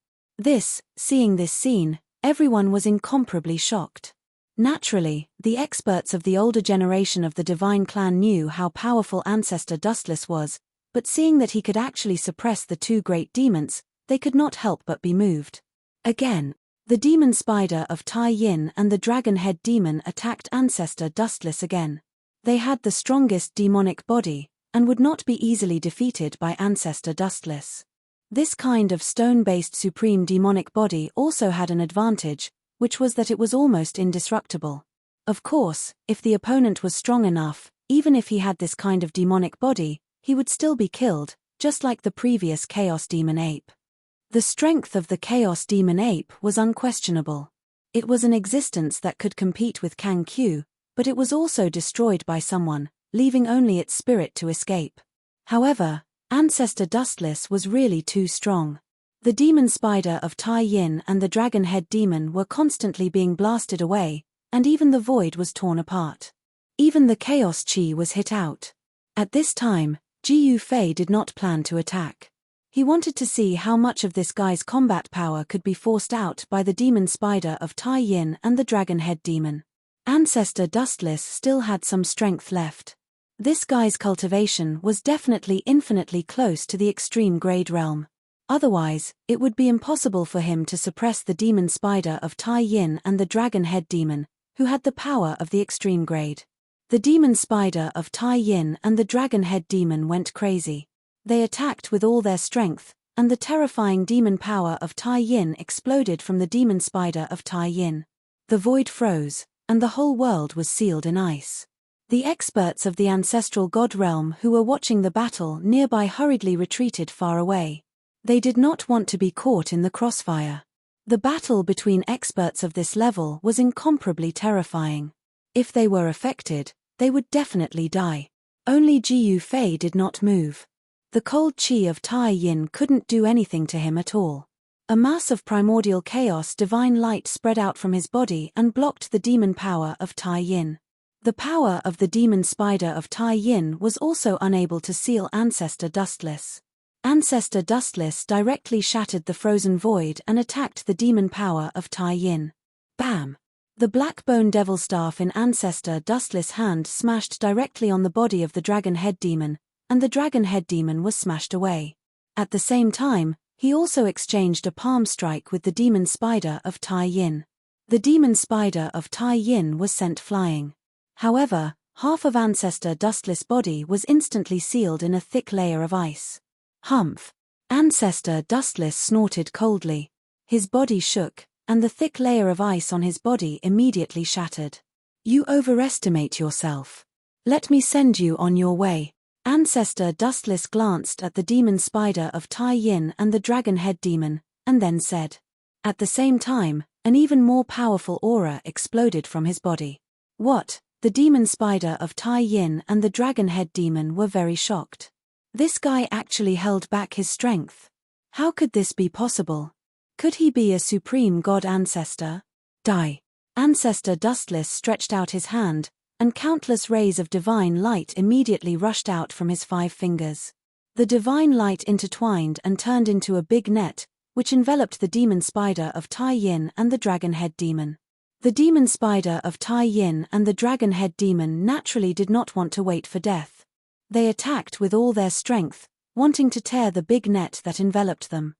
Seeing this scene, everyone was incomparably shocked. Naturally, the experts of the older generation of the divine clan knew how powerful Ancestor Dustless was, but seeing that he could actually suppress the two great demons, they could not help but be moved. Again, the demon spider of Tai Yin and the dragon head demon attacked Ancestor Dustless again. They had the strongest demonic body, and would not be easily defeated by Ancestor Dustless. This kind of stone-based supreme demonic body also had an advantage, which was that it was almost indestructible. Of course, if the opponent was strong enough, even if he had this kind of demonic body, he would still be killed, just like the previous Chaos Demon Ape. The strength of the Chaos Demon Ape was unquestionable. It was an existence that could compete with Kang Q, but it was also destroyed by someone, leaving only its spirit to escape. However, Ancestor Dustless was really too strong. The demon spider of Tai Yin and the dragon head demon were constantly being blasted away, and even the void was torn apart. Even the Chaos Chi was hit out. At this time, Ji Yu Fei did not plan to attack. He wanted to see how much of this guy's combat power could be forced out by the demon spider of Tai Yin and the dragon head demon. Ancestor Dustless still had some strength left. This guy's cultivation was definitely infinitely close to the extreme grade realm. Otherwise, it would be impossible for him to suppress the demon spider of Tai Yin and the dragon head demon, who had the power of the extreme grade. The demon spider of Tai Yin and the dragon head demon went crazy. They attacked with all their strength, and the terrifying demon power of Tai Yin exploded from the demon spider of Tai Yin. The void froze, and the whole world was sealed in ice. The experts of the ancestral god realm who were watching the battle nearby hurriedly retreated far away. They did not want to be caught in the crossfire. The battle between experts of this level was incomparably terrifying. If they were affected, they would definitely die. Only Jiyu Fei did not move. The cold chi of Tai Yin couldn't do anything to him at all. A mass of primordial chaos divine light spread out from his body and blocked the demon power of Tai Yin. The power of the demon spider of Tai Yin was also unable to seal Ancestor Dustless. Ancestor Dustless directly shattered the frozen void and attacked the demon power of Tai Yin. Bam! The black bone devil staff in Ancestor Dustless' hand smashed directly on the body of the dragon head demon, and the dragon head demon was smashed away. At the same time, he also exchanged a palm strike with the demon spider of Tai Yin. The demon spider of Tai Yin was sent flying. However, half of Ancestor Dustless' body was instantly sealed in a thick layer of ice. Humph! Ancestor Dustless snorted coldly. His body shook, and the thick layer of ice on his body immediately shattered. You overestimate yourself. Let me send you on your way. Ancestor Dustless glanced at the demon spider of Tai Yin and the dragon head demon, and then said. At the same time, an even more powerful aura exploded from his body. What? The demon spider of Tai Yin and the dragon head demon were very shocked. This guy actually held back his strength. How could this be possible? Could he be a supreme god ancestor? Die. Ancestor Dustless stretched out his hand, and countless rays of divine light immediately rushed out from his 5 fingers. The divine light intertwined and turned into a big net, which enveloped the demon spider of Tai Yin and the dragon head demon. The demon spider of Tai Yin and the dragon head demon naturally did not want to wait for death. They attacked with all their strength, wanting to tear the big net that enveloped them.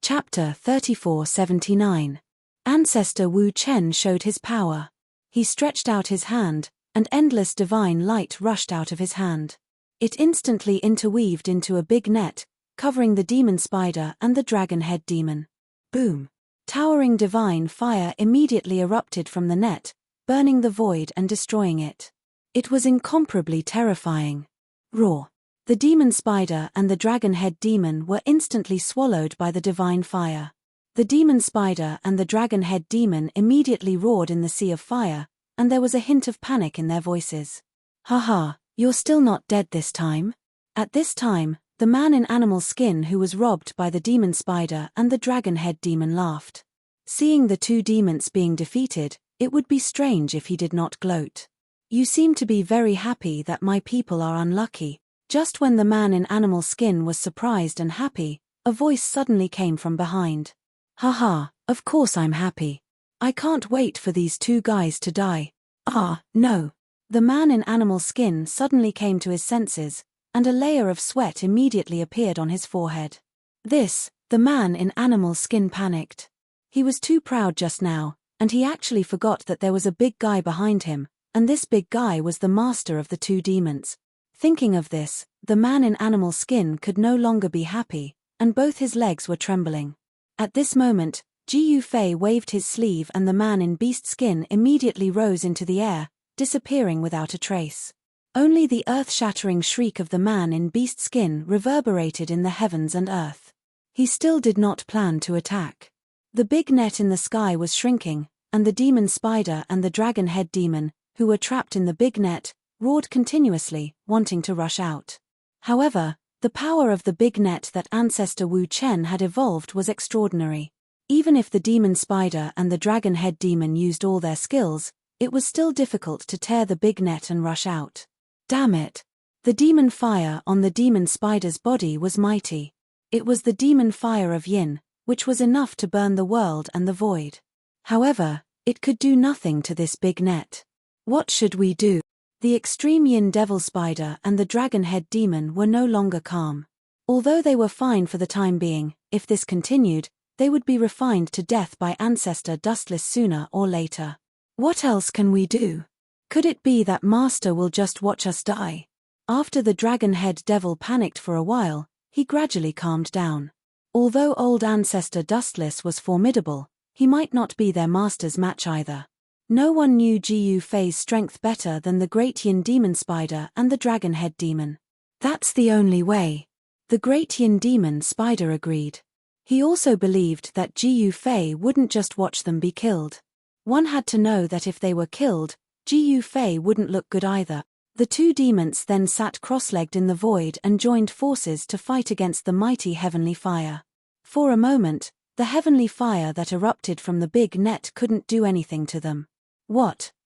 Chapter 3479. Ancestor Wu Chen showed his power. He stretched out his hand, and endless divine light rushed out of his hand. It instantly interweaved into a big net, covering the demon spider and the dragon head demon. Boom! Towering divine fire immediately erupted from the net, burning the void and destroying it. It was incomparably terrifying. Roar! The demon spider and the dragon head demon were instantly swallowed by the divine fire. The demon spider and the dragon head demon immediately roared in the sea of fire, and there was a hint of panic in their voices. Haha, you're still not dead this time? At this time, the man in animal skin who was robbed by the demon spider and the dragon head demon laughed. Seeing the 2 demons being defeated, it would be strange if he did not gloat. You seem to be very happy that my people are unlucky. Just when the man in animal skin was surprised and happy, a voice suddenly came from behind. Haha, of course I'm happy. I can't wait for these 2 guys to die. Ah, no. The man in animal skin suddenly came to his senses, and a layer of sweat immediately appeared on his forehead. The man in animal skin panicked. He was too proud just now, and he actually forgot that there was a big guy behind him, and this big guy was the master of the 2 demons. Thinking of this, the man in animal skin could no longer be happy, and both his legs were trembling. At this moment, Jiyu Fei waved his sleeve and the man in beast skin immediately rose into the air, disappearing without a trace. Only the earth-shattering shriek of the man in beast skin reverberated in the heavens and earth. He still did not plan to attack. The big net in the sky was shrinking, and the demon spider and the dragon head demon, who were trapped in the big net, roared continuously, wanting to rush out. However, the power of the big net that Ancestor Wu Chen had evolved was extraordinary. Even if the demon spider and the dragon head demon used all their skills, it was still difficult to tear the big net and rush out. Damn it! The demon fire on the demon spider's body was mighty. It was the demon fire of Yin, which was enough to burn the world and the void. However, it could do nothing to this big net. What should we do? The extreme Yin devil spider and the dragon-head demon were no longer calm. Although they were fine for the time being, if this continued, they would be refined to death by ancestor Dustless sooner or later. What else can we do? Could it be that Master will just watch us die? After the dragon-head devil panicked for a while, he gradually calmed down. Although old ancestor Dustless was formidable, he might not be their master's match either. No one knew Jiu Fei's strength better than the great Yin demon spider and the dragon-head demon. That's the only way. The great Yin demon spider agreed. He also believed that Jiu Fei wouldn't just watch them be killed. One had to know that if they were killed, Jiu Fei wouldn't look good either. The two demons then sat cross-legged in the void and joined forces to fight against the mighty heavenly fire. For a moment, the heavenly fire that erupted from the big net couldn't do anything to them.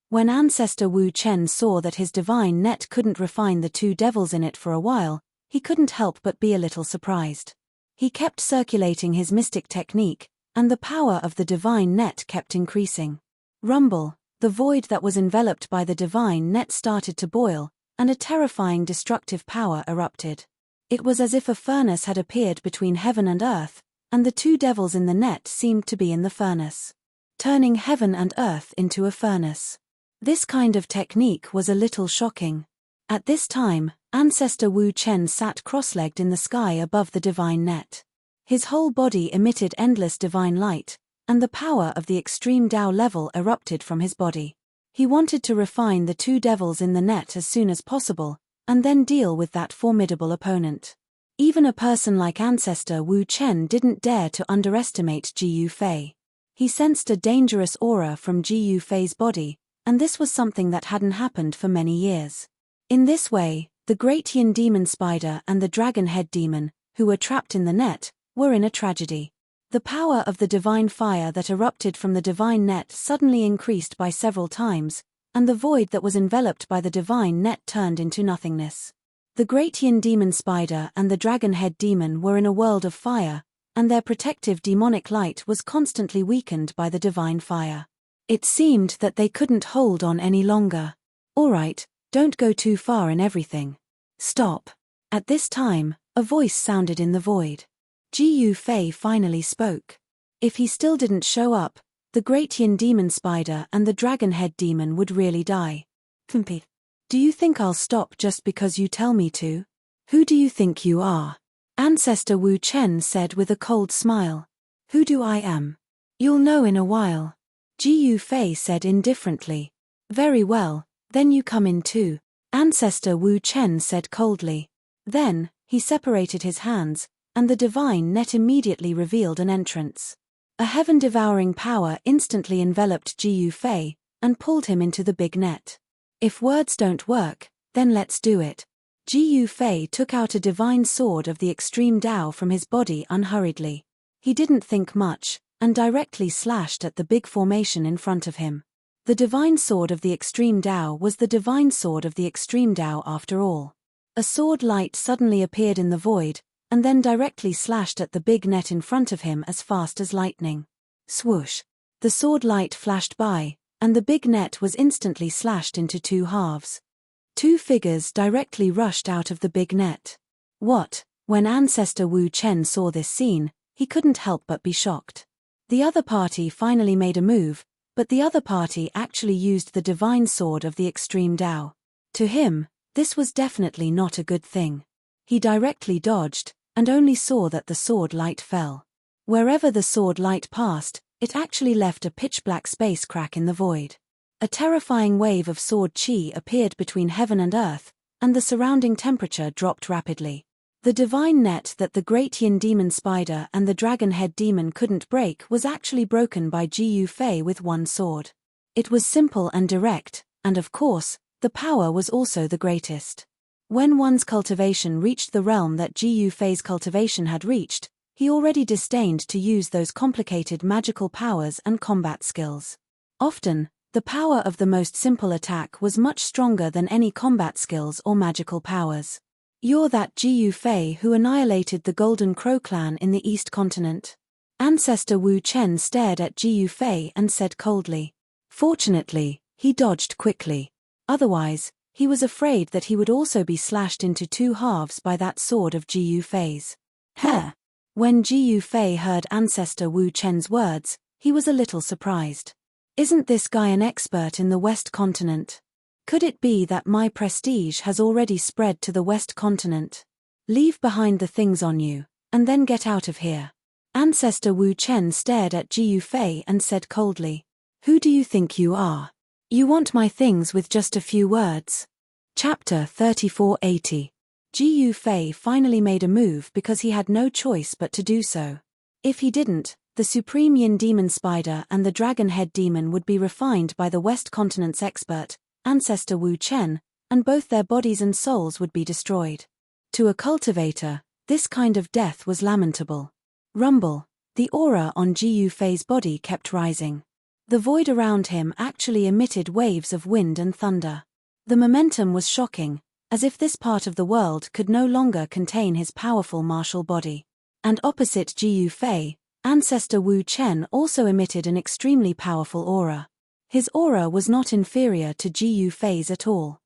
When Ancestor Wu Chen saw that his divine net couldn't refine the two devils in it for a while, he couldn't help but be a little surprised. He kept circulating his mystic technique, and the power of the divine net kept increasing. Rumble, the void that was enveloped by the divine net started to boil, and a terrifying destructive power erupted. It was as if a furnace had appeared between heaven and earth, and the two devils in the net seemed to be in the furnace, turning heaven and earth into a furnace. This kind of technique was a little shocking. At this time, Ancestor Wu Chen sat cross-legged in the sky above the divine net. His whole body emitted endless divine light, and the power of the extreme Tao level erupted from his body. He wanted to refine the two devils in the net as soon as possible, and then deal with that formidable opponent. Even a person like Ancestor Wu Chen didn't dare to underestimate Jiu Fei. He sensed a dangerous aura from Jiu Fei's body, and this was something that hadn't happened for many years. In this way, the great Yin demon spider and the dragon-head demon, who were trapped in the net, were in a tragedy. The power of the divine fire that erupted from the divine net suddenly increased by several times, and the void that was enveloped by the divine net turned into nothingness. The great Yin demon spider and the dragon-head demon were in a world of fire, and their protective demonic light was constantly weakened by the divine fire. It seemed that they couldn't hold on any longer. All right, don't go too far in everything. Stop. At this time, a voice sounded in the void. Jiu Fei finally spoke. If he still didn't show up, the great Yin demon spider and the dragon-head demon would really die. Kumpi. Do you think I'll stop just because you tell me to? Who do you think you are? Ancestor Wu Chen said with a cold smile. Who do I am? You'll know in a while. Jiu Fei said indifferently. Very well, then you come in too. Ancestor Wu Chen said coldly. Then, he separated his hands, and the divine net immediately revealed an entrance. A heaven-devouring power instantly enveloped Jiu Fei, and pulled him into the big net. If words don't work, then let's do it. Jiu Fei took out a divine sword of the extreme Tao from his body unhurriedly. He didn't think much, and directly slashed at the big formation in front of him. The divine sword of the extreme Tao was the divine sword of the extreme Tao after all. A sword light suddenly appeared in the void, and then directly slashed at the big net in front of him as fast as lightning. Swoosh! The sword light flashed by, and the big net was instantly slashed into two halves. Two figures directly rushed out of the big net. When Ancestor Wu Chen saw this scene, he couldn't help but be shocked. The other party finally made a move, but the other party actually used the divine sword of the extreme Tao. To him, this was definitely not a good thing. He directly dodged, and only saw that the sword light fell. Wherever the sword light passed, it actually left a pitch-black space crack in the void. A terrifying wave of sword chi appeared between heaven and earth, and the surrounding temperature dropped rapidly. The divine net that the great Yin demon spider and the dragon-head demon couldn't break was actually broken by Jiu Fei with one sword. It was simple and direct, and of course, the power was also the greatest. When one's cultivation reached the realm that Jiu Fei's cultivation had reached, he already disdained to use those complicated magical powers and combat skills. Often, the power of the most simple attack was much stronger than any combat skills or magical powers. You're that Jiyu Fei who annihilated the Golden Crow clan in the East Continent? Ancestor Wu Chen stared at Jiyu Fei and said coldly. Fortunately, he dodged quickly. Otherwise, he was afraid that he would also be slashed into two halves by that sword of Jiyu Fei's. Heh! When Jiyu Fei heard Ancestor Wu Chen's words, he was a little surprised. Isn't this guy an expert in the West Continent? Could it be that my prestige has already spread to the West Continent? Leave behind the things on you, and then get out of here. Ancestor Wu Chen stared at Jiyu Fei and said coldly. Who do you think you are? You want my things with just a few words? Chapter 3480. Jiyu Fei finally made a move because he had no choice but to do so. If he didn't, the Supreme Yin Demon Spider and the Dragon Head Demon would be refined by the West Continent's expert, Ancestor Wu Chen, and both their bodies and souls would be destroyed. To a cultivator, this kind of death was lamentable. Rumble, the aura on Jiyu Fei's body kept rising. The void around him actually emitted waves of wind and thunder. The momentum was shocking, as if this part of the world could no longer contain his powerful martial body. And opposite Jiyu Fei, Ancestor Wu Chen also emitted an extremely powerful aura. His aura was not inferior to Jiyu Fei's at all.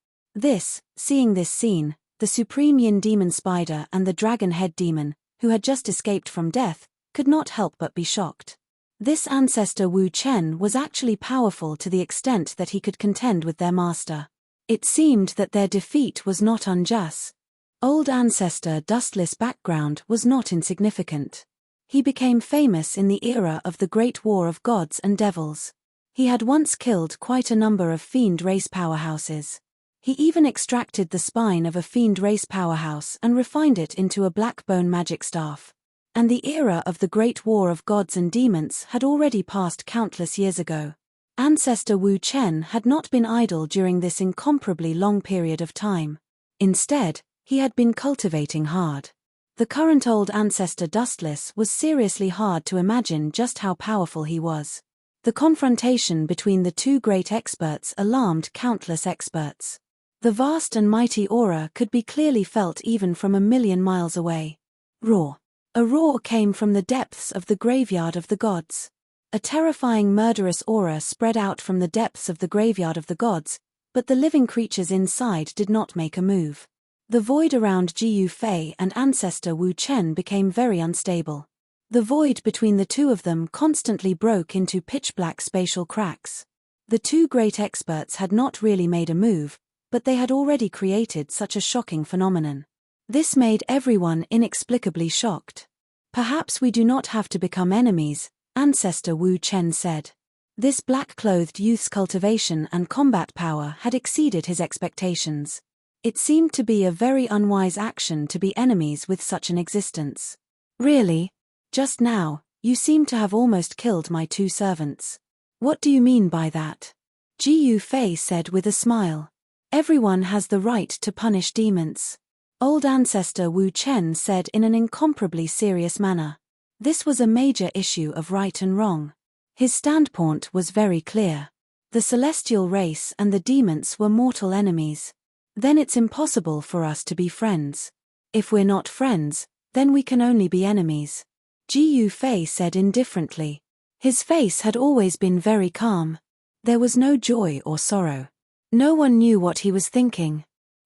Seeing this scene, the Supreme Yin Demon Spider and the Dragon Head Demon, who had just escaped from death, could not help but be shocked. This Ancestor Wu Chen was actually powerful to the extent that he could contend with their master. It seemed that their defeat was not unjust. Old Ancestor Dustless' background was not insignificant. He became famous in the era of the Great War of Gods and Devils. He had once killed quite a number of fiend race powerhouses. He even extracted the spine of a fiend race powerhouse and refined it into a blackbone magic staff. And the era of the Great War of Gods and Demons had already passed countless years ago. Ancestor Wu Chen had not been idle during this incomparably long period of time. Instead, he had been cultivating hard. The current old Ancestor Dustless was seriously hard to imagine just how powerful he was. The confrontation between the two great experts alarmed countless experts. The vast and mighty aura could be clearly felt even from 1,000,000 miles away. Roar. A roar came from the depths of the graveyard of the gods. A terrifying murderous aura spread out from the depths of the graveyard of the gods, but the living creatures inside did not make a move. The void around Jiyu Fei and Ancestor Wu Chen became very unstable. The void between the two of them constantly broke into pitch-black spatial cracks. The two great experts had not really made a move, but they had already created such a shocking phenomenon. This made everyone inexplicably shocked. Perhaps we do not have to become enemies, Ancestor Wu Chen said. This black-clothed youth's cultivation and combat power had exceeded his expectations. It seemed to be a very unwise action to be enemies with such an existence. Really? Just now, you seem to have almost killed my two servants. What do you mean by that? Jiyu Fei said with a smile. Everyone has the right to punish demons. Old Ancestor Wu Chen said in an incomparably serious manner. This was a major issue of right and wrong. His standpoint was very clear. The celestial race and the demons were mortal enemies. Then it's impossible for us to be friends. If we're not friends, then we can only be enemies. Jiyu Fei said indifferently. His face had always been very calm. There was no joy or sorrow. No one knew what he was thinking.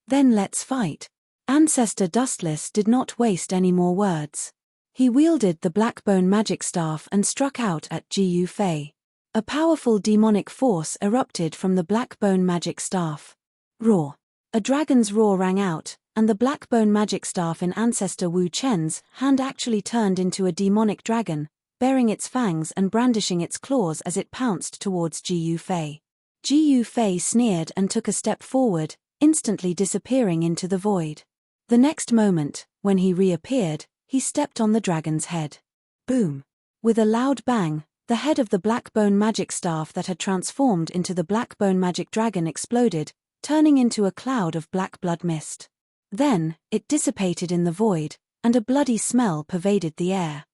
Then let's fight. Ancestor Dustless did not waste any more words. He wielded the Blackbone magic staff and struck out at Jiyu Fei. A powerful demonic force erupted from the Blackbone magic staff. Roar. A dragon's roar rang out, and the Blackbone magic staff in Ancestor Wu Chen's hand actually turned into a demonic dragon, baring its fangs and brandishing its claws as it pounced towards Jiyu Fei. Jiyu Fei sneered and took a step forward, instantly disappearing into the void. The next moment, when he reappeared, he stepped on the dragon's head. Boom! With a loud bang, the head of the Blackbone magic staff that had transformed into the Blackbone magic dragon exploded, turning into a cloud of black blood mist. Then, it dissipated in the void, and a bloody smell pervaded the air.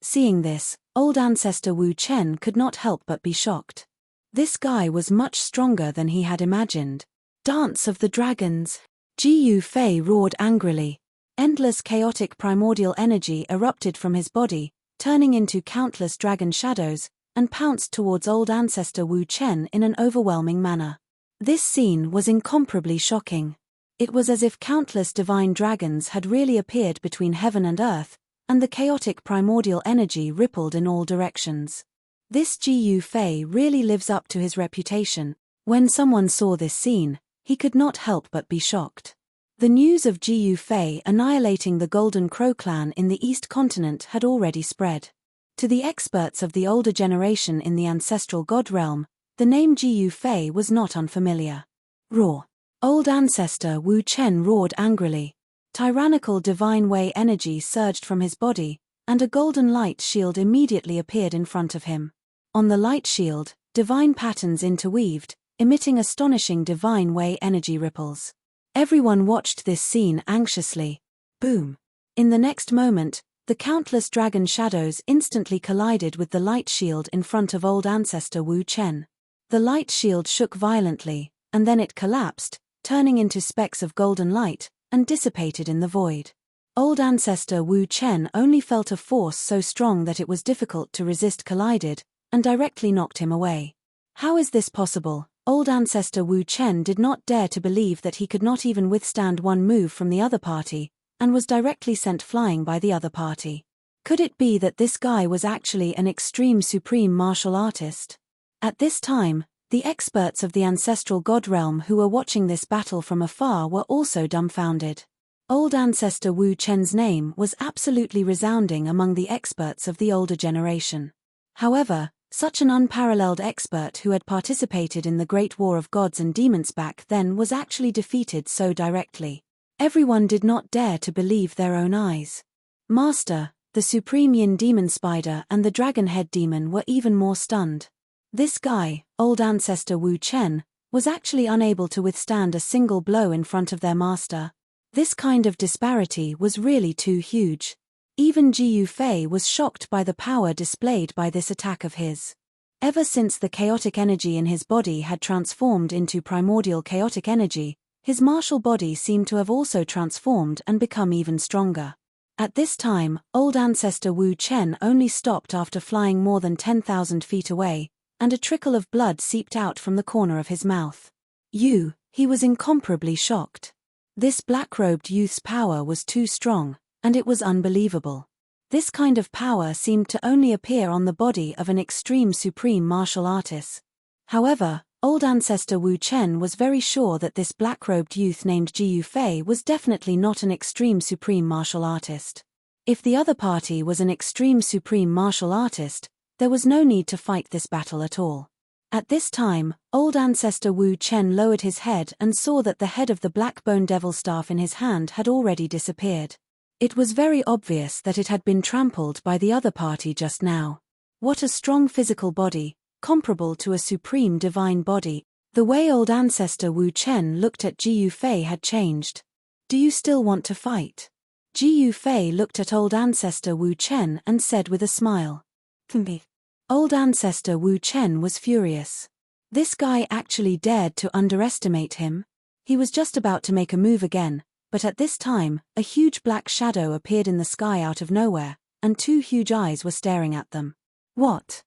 Seeing this, old Ancestor Wu Chen could not help but be shocked. This guy was much stronger than he had imagined. Dance of the Dragons. Ji Fei roared angrily. Endless chaotic primordial energy erupted from his body, turning into countless dragon shadows, and pounced towards old ancestor Wu Chen in an overwhelming manner. This scene was incomparably shocking. It was as if countless divine dragons had really appeared between heaven and earth, and the chaotic primordial energy rippled in all directions. This Ji Fei really lives up to his reputation. When someone saw this scene, he could not help but be shocked. The news of Ji Fei annihilating the Golden Crow clan in the East Continent had already spread. To the experts of the older generation in the ancestral god realm, the name Ji Fei was not unfamiliar. Roar! Old ancestor Wu Chen roared angrily. Tyrannical divine way energy surged from his body, and a golden light shield immediately appeared in front of him. On the light shield, divine patterns interweaved, emitting astonishing divine way energy ripples. Everyone watched this scene anxiously. Boom! In the next moment, the countless dragon shadows instantly collided with the light shield in front of old ancestor Wu Chen. The light shield shook violently, and then it collapsed, turning into specks of golden light, and dissipated in the void. Old ancestor Wu Chen only felt a force so strong that it was difficult to resist collided, and directly knocked him away. How is this possible? Old ancestor Wu Chen did not dare to believe that he could not even withstand one move from the other party, and was directly sent flying by the other party. Could it be that this guy was actually an extreme supreme martial artist? At this time, the experts of the ancestral god realm who were watching this battle from afar were also dumbfounded. Old ancestor Wu Chen's name was absolutely resounding among the experts of the older generation. However, such an unparalleled expert who had participated in the Great War of Gods and Demons back then was actually defeated so directly. Everyone did not dare to believe their own eyes. Master, the Supreme Yin Demon Spider and the Dragon Head Demon were even more stunned. This guy, old ancestor Wu Chen, was actually unable to withstand a single blow in front of their master. This kind of disparity was really too huge. Even Ji Fei was shocked by the power displayed by this attack of his. Ever since the chaotic energy in his body had transformed into primordial chaotic energy, his martial body seemed to have also transformed and become even stronger. At this time, old ancestor Wu Chen only stopped after flying more than 10,000 feet away, and a trickle of blood seeped out from the corner of his mouth. He was incomparably shocked. This black-robed youth's power was too strong, and it was unbelievable. This kind of power seemed to only appear on the body of an extreme supreme martial artist. However, old ancestor Wu Chen was very sure that this black-robed youth named Ji Fei was definitely not an extreme supreme martial artist. If the other party was an extreme supreme martial artist, there was no need to fight this battle at all. At this time, old ancestor Wu Chen lowered his head and saw that the head of the black bone devil staff in his hand had already disappeared. It was very obvious that it had been trampled by the other party just now. What a strong physical body, comparable to a supreme divine body. The way old ancestor Wu Chen looked at Ji Fei had changed. Do you still want to fight? Ji Fei looked at old ancestor Wu Chen and said with a smile. Old ancestor Wu Chen was furious. This guy actually dared to underestimate him. He was just about to make a move again, but at this time, a huge black shadow appeared in the sky out of nowhere, and two huge eyes were staring at them. What?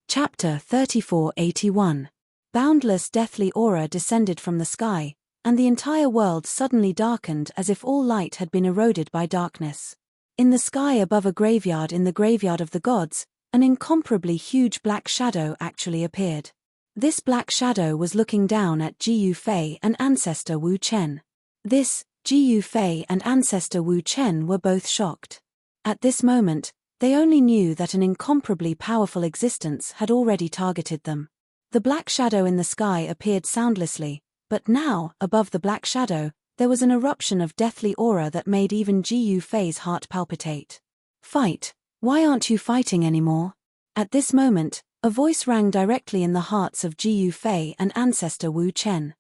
Chapter 3481. Boundless deathly aura descended from the sky, and the entire world suddenly darkened as if all light had been eroded by darkness. In the sky above a graveyard in the graveyard of the gods, an incomparably huge black shadow actually appeared. This black shadow was looking down at Ji Fei and ancestor Wu Chen. Ji Fei and ancestor Wu Chen were both shocked. At this moment, they only knew that an incomparably powerful existence had already targeted them. The black shadow in the sky appeared soundlessly, but now, above the black shadow, there was an eruption of deathly aura that made even Ji Fei's heart palpitate. Fight! Why aren't you fighting anymore? At this moment, a voice rang directly in the hearts of Ji Fei and ancestor Wu Chen.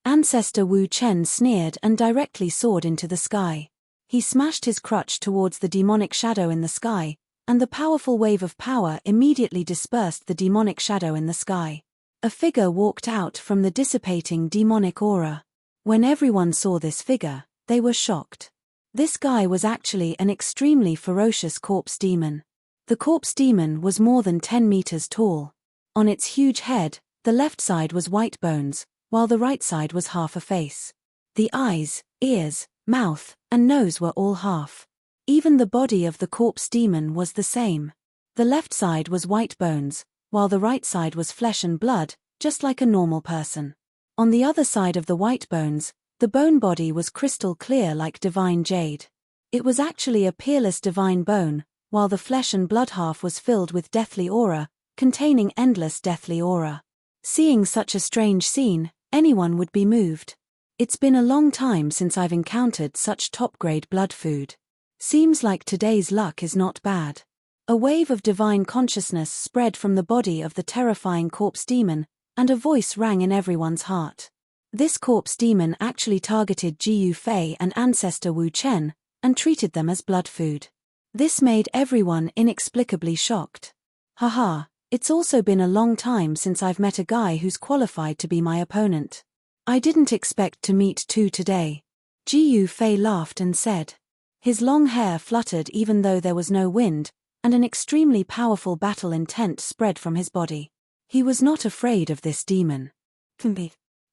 Ancestor Wu Chen sneered and directly soared into the sky. He smashed his crutch towards the demonic shadow in the sky, and the powerful wave of power immediately dispersed the demonic shadow in the sky. A figure walked out from the dissipating demonic aura. When everyone saw this figure, they were shocked. This guy was actually an extremely ferocious corpse demon. The corpse demon was more than 10 meters tall. On its huge head, the left side was white bones, while the right side was half a face. The eyes, ears, mouth, and nose were all half. Even the body of the corpse demon was the same. The left side was white bones, while the right side was flesh and blood, just like a normal person. On the other side of the white bones, the bone body was crystal clear like divine jade. It was actually a peerless divine bone, while the flesh and blood half was filled with deathly aura, containing endless deathly aura. Seeing such a strange scene, anyone would be moved. It's been a long time since I've encountered such top-grade blood food. Seems like today's luck is not bad. A wave of divine consciousness spread from the body of the terrifying corpse demon, and a voice rang in everyone's heart. This corpse demon actually targeted Jiyu Fei and ancestor Wu Chen, and treated them as blood food. This made everyone inexplicably shocked. Haha, it's also been a long time since I've met a guy who's qualified to be my opponent. I didn't expect to meet two today. Jiyu Fei laughed and said. His long hair fluttered even though there was no wind, and an extremely powerful battle intent spread from his body. He was not afraid of this demon.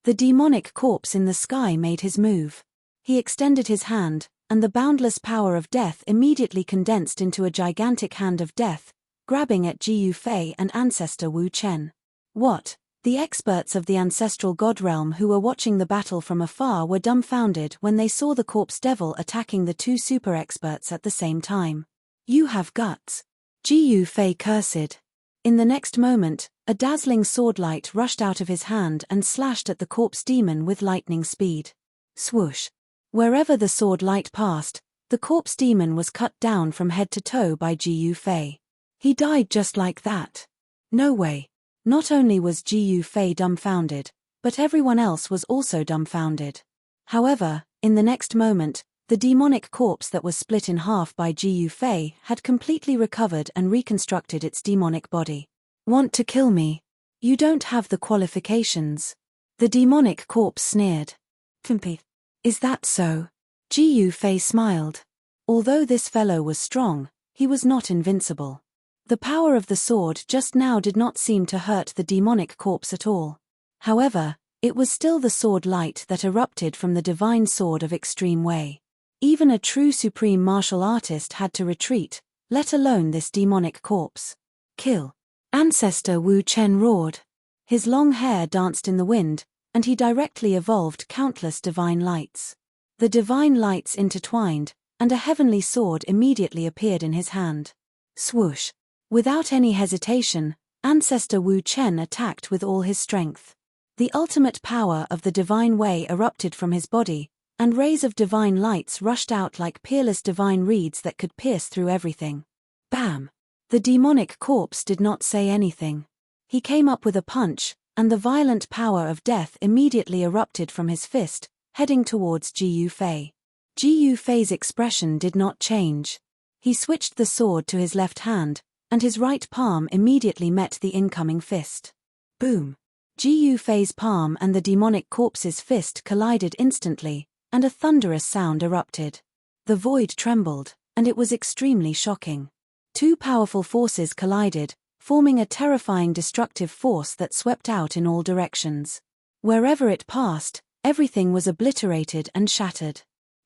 The demonic corpse in the sky made his move. He extended his hand, and the boundless power of death immediately condensed into a gigantic hand of death, grabbing at Jiyu Fei and ancestor Wu Chen. What? The experts of the ancestral god realm who were watching the battle from afar were dumbfounded when they saw the corpse devil attacking the two super experts at the same time. You have guts. Jiyu Fei cursed. In the next moment, a dazzling sword light rushed out of his hand and slashed at the corpse demon with lightning speed. Swoosh. Wherever the sword light passed, the corpse demon was cut down from head to toe by Jiyu Fei. He died just like that. No way. Not only was Jiyu Fei dumbfounded, but everyone else was also dumbfounded. However, in the next moment, the demonic corpse that was split in half by Jiyu Fei had completely recovered and reconstructed its demonic body. Want to kill me? You don't have the qualifications. The demonic corpse sneered. Is that so? Jiyu Fei smiled. Although this fellow was strong, he was not invincible. The power of the sword just now did not seem to hurt the demonic corpse at all. However, it was still the sword light that erupted from the divine sword of Extreme Wei. Even a true supreme martial artist had to retreat, let alone this demonic corpse. Kill. Ancestor Wu Chen roared. His long hair danced in the wind, and he directly evolved countless divine lights. The divine lights intertwined, and a heavenly sword immediately appeared in his hand. Swoosh. Without any hesitation, Ancestor Wu Chen attacked with all his strength. The ultimate power of the divine way erupted from his body, and rays of divine lights rushed out like peerless divine reeds that could pierce through everything. Bam! The demonic corpse did not say anything. He came up with a punch, and the violent power of death immediately erupted from his fist, heading towards Jiyu Fei. Jiyu Fei's expression did not change. He switched the sword to his left hand, and his right palm immediately met the incoming fist. Boom! Jiyu Fei's palm and the demonic corpse's fist collided instantly, and a thunderous sound erupted. The void trembled, and it was extremely shocking. Two powerful forces collided, forming a terrifying destructive force that swept out in all directions. Wherever it passed, everything was obliterated and shattered.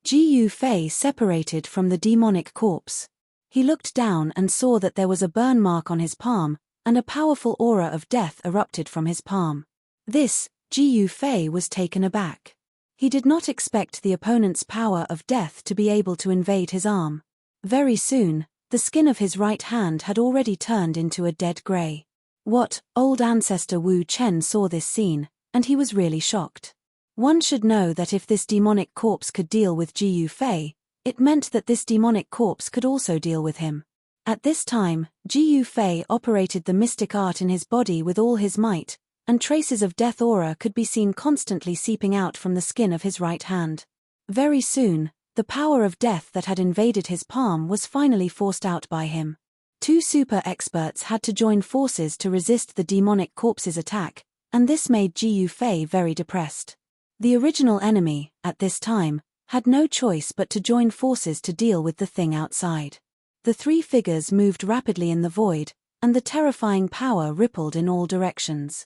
Jiyu Fei separated from the demonic corpse. He looked down and saw that there was a burn mark on his palm, and a powerful aura of death erupted from his palm. This, Jiyu Fei was taken aback. He did not expect the opponent's power of death to be able to invade his arm. Very soon, the skin of his right hand had already turned into a dead grey. What? Old ancestor Wu Chen saw this scene, and he was really shocked. One should know that if this demonic corpse could deal with Jiyu Fei, it meant that this demonic corpse could also deal with him. At this time, Jiyu Fei operated the mystic art in his body with all his might, and traces of death aura could be seen constantly seeping out from the skin of his right hand. Very soon, the power of death that had invaded his palm was finally forced out by him. Two super experts had to join forces to resist the demonic corpse's attack, and this made Jiyu Fei very depressed. The original enemy, at this time, had no choice but to join forces to deal with the thing outside. The three figures moved rapidly in the void, and the terrifying power rippled in all directions.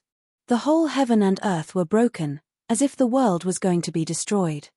The whole heaven and earth were broken, as if the world was going to be destroyed.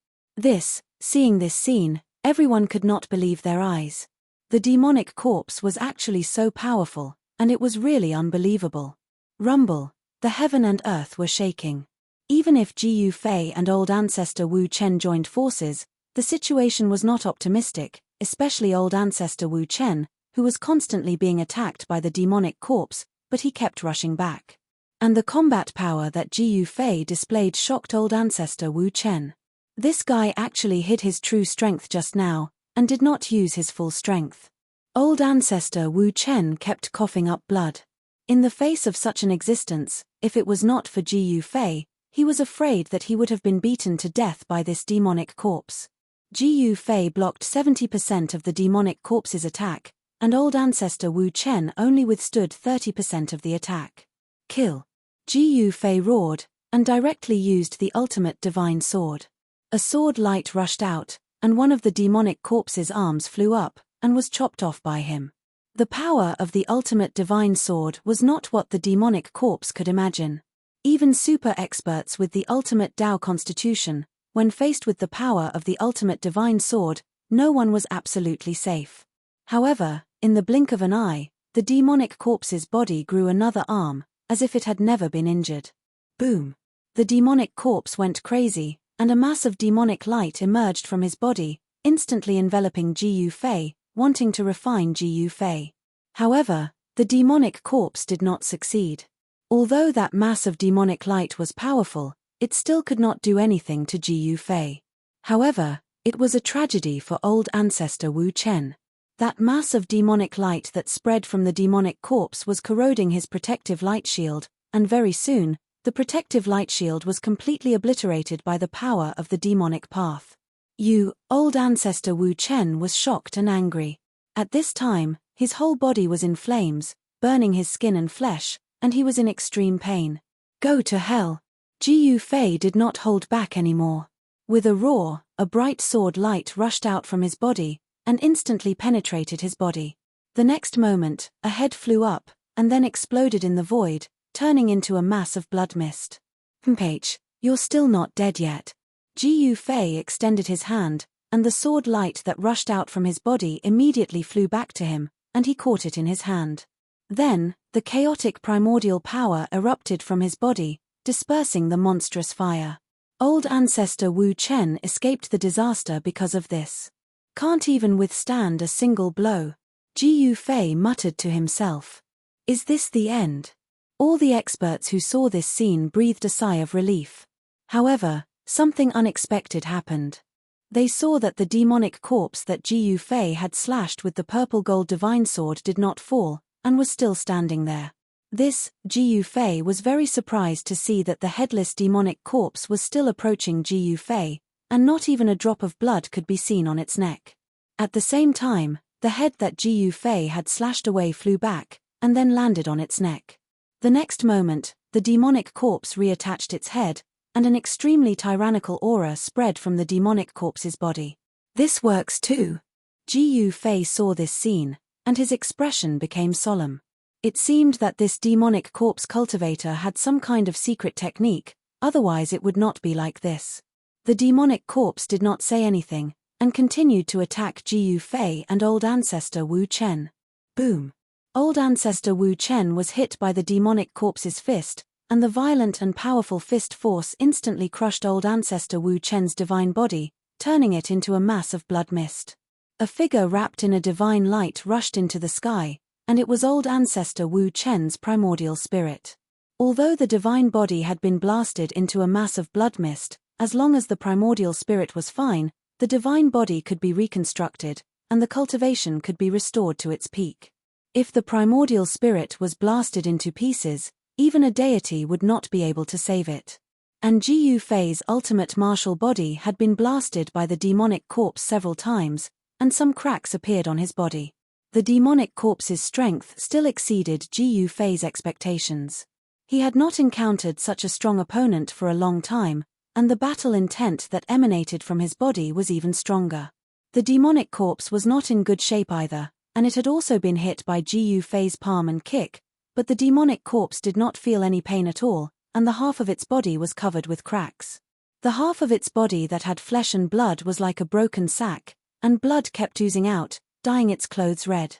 Seeing this scene, everyone could not believe their eyes. The demonic corpse was actually so powerful, and it was really unbelievable. Rumble, the heaven and earth were shaking. Even if Jiyu Fei and old ancestor Wu Chen joined forces, the situation was not optimistic, especially old ancestor Wu Chen, who was constantly being attacked by the demonic corpse, but he kept rushing back. And the combat power that Jiyu Fei displayed shocked old ancestor Wu Chen. This guy actually hid his true strength just now, and did not use his full strength. Old ancestor Wu Chen kept coughing up blood. In the face of such an existence, if it was not for Jiyu Fei, he was afraid that he would have been beaten to death by this demonic corpse. Jiyu Fei blocked 70% of the demonic corpse's attack, and old ancestor Wu Chen only withstood 30% of the attack. Kill! Jiyu Fei roared, and directly used the ultimate divine sword. A sword light rushed out, and one of the demonic corpse's arms flew up, and was chopped off by him. The power of the ultimate divine sword was not what the demonic corpse could imagine. Even super experts with the ultimate Dao constitution, when faced with the power of the ultimate divine sword, no one was absolutely safe. However, in the blink of an eye, the demonic corpse's body grew another arm, as if it had never been injured. Boom! The demonic corpse went crazy, and a mass of demonic light emerged from his body, instantly enveloping Jiyu Fei, wanting to refine Jiyu Fei. However, the demonic corpse did not succeed. Although that mass of demonic light was powerful, it still could not do anything to Jiyu Fei. However, it was a tragedy for old ancestor Wu Chen. That mass of demonic light that spread from the demonic corpse was corroding his protective light shield, and very soon, the protective light shield was completely obliterated by the power of the demonic path. Old ancestor Wu Chen was shocked and angry. At this time, his whole body was in flames, burning his skin and flesh, and he was in extreme pain. Go to hell! Jiyu Fei did not hold back anymore. With a roar, a bright sword light rushed out from his body, and instantly penetrated his body. The next moment, a head flew up, and then exploded in the void, turning into a mass of blood mist. You're still not dead yet. Jiyu Fei extended his hand, and the sword light that rushed out from his body immediately flew back to him, and he caught it in his hand. Then, the chaotic primordial power erupted from his body, dispersing the monstrous fire. Old ancestor Wu Chen escaped the disaster because of this. Can't even withstand a single blow. Jiyu Fei muttered to himself. Is this the end? All the experts who saw this scene breathed a sigh of relief. However, something unexpected happened. They saw that the demonic corpse that Jiyu Fei had slashed with the purple gold divine sword did not fall, and was still standing there. Jiyu Fei was very surprised to see that the headless demonic corpse was still approaching Jiyu Fei, and not even a drop of blood could be seen on its neck. At the same time, the head that Jiyu Fei had slashed away flew back, and then landed on its neck. The next moment, the demonic corpse reattached its head, and an extremely tyrannical aura spread from the demonic corpse's body. This works too. Jiyu Fei saw this scene, and his expression became solemn. It seemed that this demonic corpse cultivator had some kind of secret technique, otherwise it would not be like this. The demonic corpse did not say anything, and continued to attack Jiyu Fei and old ancestor Wu Chen. Boom! Old ancestor Wu Chen was hit by the demonic corpse's fist, and the violent and powerful fist force instantly crushed old ancestor Wu Chen's divine body, turning it into a mass of blood mist. A figure wrapped in a divine light rushed into the sky, and it was old ancestor Wu Chen's primordial spirit. Although the divine body had been blasted into a mass of blood mist, as long as the primordial spirit was fine, the divine body could be reconstructed, and the cultivation could be restored to its peak. If the primordial spirit was blasted into pieces, even a deity would not be able to save it. And Jiyu Fei's ultimate martial body had been blasted by the demonic corpse several times, and some cracks appeared on his body. The demonic corpse's strength still exceeded Jiyu Fei's expectations. He had not encountered such a strong opponent for a long time, and the battle intent that emanated from his body was even stronger. The demonic corpse was not in good shape either, and it had also been hit by Jiu Fei's palm and kick, but the demonic corpse did not feel any pain at all, and the half of its body was covered with cracks. The half of its body that had flesh and blood was like a broken sack, and blood kept oozing out, dyeing its clothes red.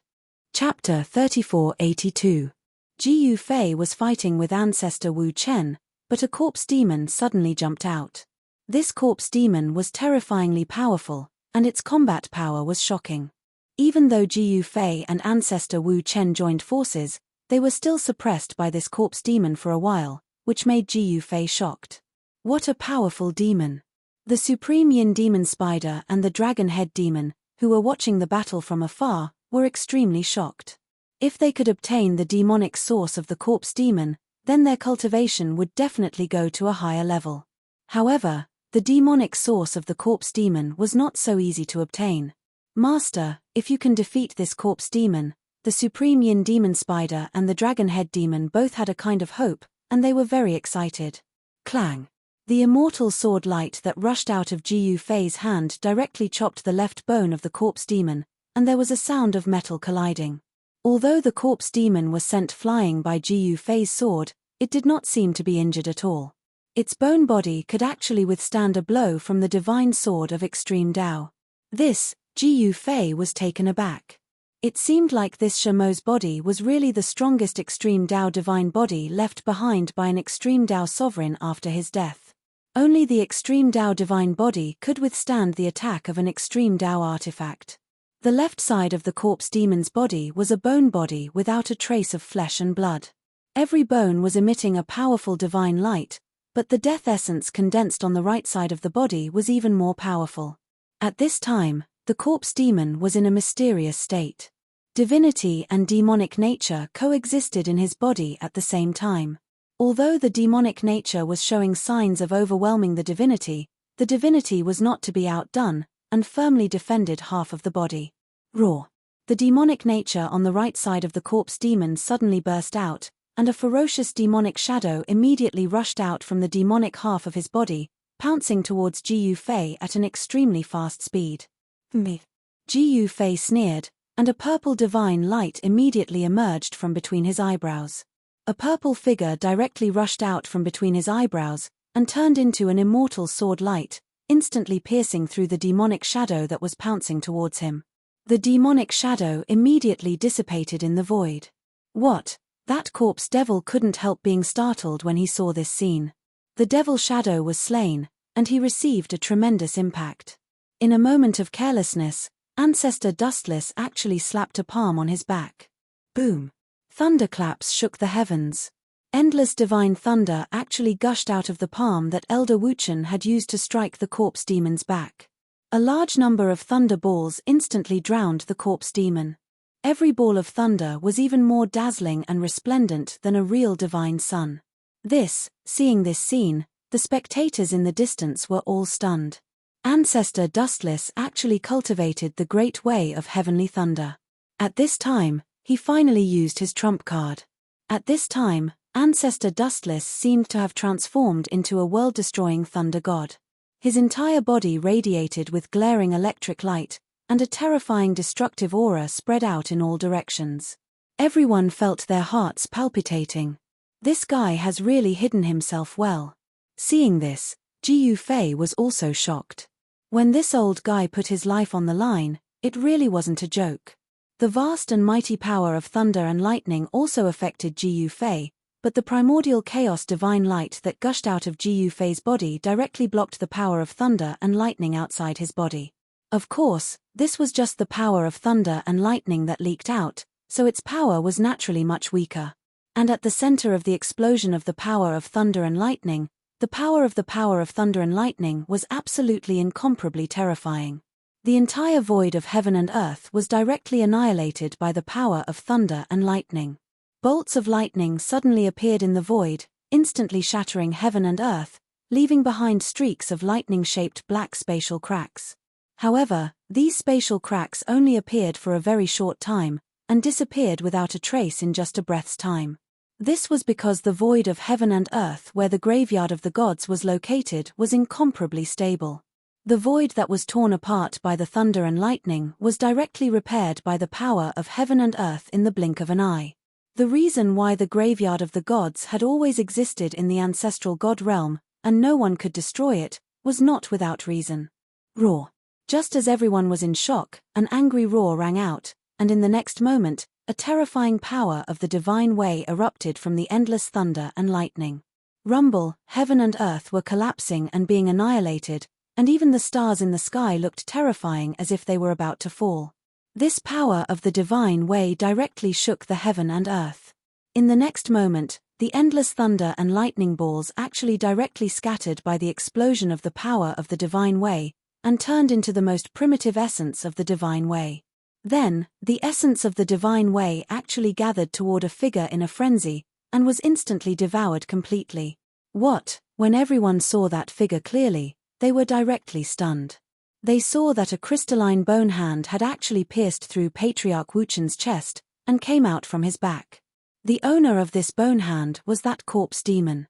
Chapter 3482. Jiu Fei was fighting with ancestor Wu Chen, but a corpse demon suddenly jumped out. This corpse demon was terrifyingly powerful, and its combat power was shocking. Even though Jiu Fei and ancestor Wu Chen joined forces, they were still suppressed by this corpse demon for a while, which made Jiu Fei shocked. What a powerful demon! The Supreme Yin Demon Spider and the Dragon Head Demon, who were watching the battle from afar, were extremely shocked. If they could obtain the demonic source of the corpse demon, then their cultivation would definitely go to a higher level. However, the demonic source of the corpse demon was not so easy to obtain. Master, if you can defeat this corpse demon, the Supreme Yin Demon Spider and the Dragon Head Demon both had a kind of hope, and they were very excited. Clang! The immortal sword light that rushed out of Jiu Fei's hand directly chopped the left bone of the corpse demon, and there was a sound of metal colliding. Although the corpse demon was sent flying by Jiu Fei's sword, it did not seem to be injured at all. Its bone body could actually withstand a blow from the divine sword of extreme Tao. This, Jiu Fei was taken aback. It seemed like this Shamo's body was really the strongest extreme Tao divine body left behind by an extreme Tao sovereign after his death. Only the extreme Tao divine body could withstand the attack of an extreme Tao artifact. The left side of the corpse demon's body was a bone body without a trace of flesh and blood. Every bone was emitting a powerful divine light, but the death essence condensed on the right side of the body was even more powerful. At this time, the corpse demon was in a mysterious state. Divinity and demonic nature coexisted in his body at the same time. Although the demonic nature was showing signs of overwhelming the divinity was not to be outdone, and firmly defended half of the body. Roar! The demonic nature on the right side of the corpse demon suddenly burst out, and a ferocious demonic shadow immediately rushed out from the demonic half of his body, pouncing towards Jiu Fei at an extremely fast speed. Jiu Fei sneered, and a purple divine light immediately emerged from between his eyebrows. A purple figure directly rushed out from between his eyebrows, and turned into an immortal sword light, instantly piercing through the demonic shadow that was pouncing towards him. The demonic shadow immediately dissipated in the void. What? That corpse devil couldn't help being startled when he saw this scene. The devil shadow was slain, and he received a tremendous impact. In a moment of carelessness, Ancestor Dustless actually slapped a palm on his back. Boom! Thunderclaps shook the heavens. Endless divine thunder actually gushed out of the palm that Elder Wuchen had used to strike the corpse demon's back. A large number of thunder balls instantly drowned the corpse demon. Every ball of thunder was even more dazzling and resplendent than a real divine sun. Seeing this scene, the spectators in the distance were all stunned. Ancestor Dustless actually cultivated the great way of heavenly thunder. At this time, he finally used his trump card. At this time, Ancestor Dustless seemed to have transformed into a world-destroying thunder god. His entire body radiated with glaring electric light, and a terrifying destructive aura spread out in all directions. Everyone felt their hearts palpitating. This guy has really hidden himself well. Seeing this, Jiu Fei was also shocked. When this old guy put his life on the line, it really wasn't a joke. The vast and mighty power of thunder and lightning also affected Jiu Fei, but the primordial chaos divine light that gushed out of Jiu Fei's body directly blocked the power of thunder and lightning outside his body. Of course, this was just the power of thunder and lightning that leaked out, so its power was naturally much weaker. And at the center of the explosion of the power of thunder and lightning, the power of thunder and lightning was absolutely incomparably terrifying. The entire void of heaven and earth was directly annihilated by the power of thunder and lightning. Bolts of lightning suddenly appeared in the void, instantly shattering heaven and earth, leaving behind streaks of lightning-shaped black spatial cracks. However, these spatial cracks only appeared for a very short time, and disappeared without a trace in just a breath's time. This was because the void of heaven and earth where the graveyard of the gods was located was incomparably stable. The void that was torn apart by the thunder and lightning was directly repaired by the power of heaven and earth in the blink of an eye. The reason why the graveyard of the gods had always existed in the ancestral god realm, and no one could destroy it, was not without reason. Roar. Just as everyone was in shock, an angry roar rang out, and in the next moment, a terrifying power of the divine way erupted from the endless thunder and lightning. Rumble, heaven and earth were collapsing and being annihilated, and even the stars in the sky looked terrifying as if they were about to fall. This power of the divine way directly shook the heaven and earth. In the next moment, the endless thunder and lightning balls actually directly scattered by the explosion of the power of the divine way, and turned into the most primitive essence of the divine way. Then, the essence of the divine way actually gathered toward a figure in a frenzy, and was instantly devoured completely. When everyone saw that figure clearly, they were directly stunned. They saw that a crystalline bone hand had actually pierced through Patriarch Wuchen's chest, and came out from his back. The owner of this bone hand was that corpse demon.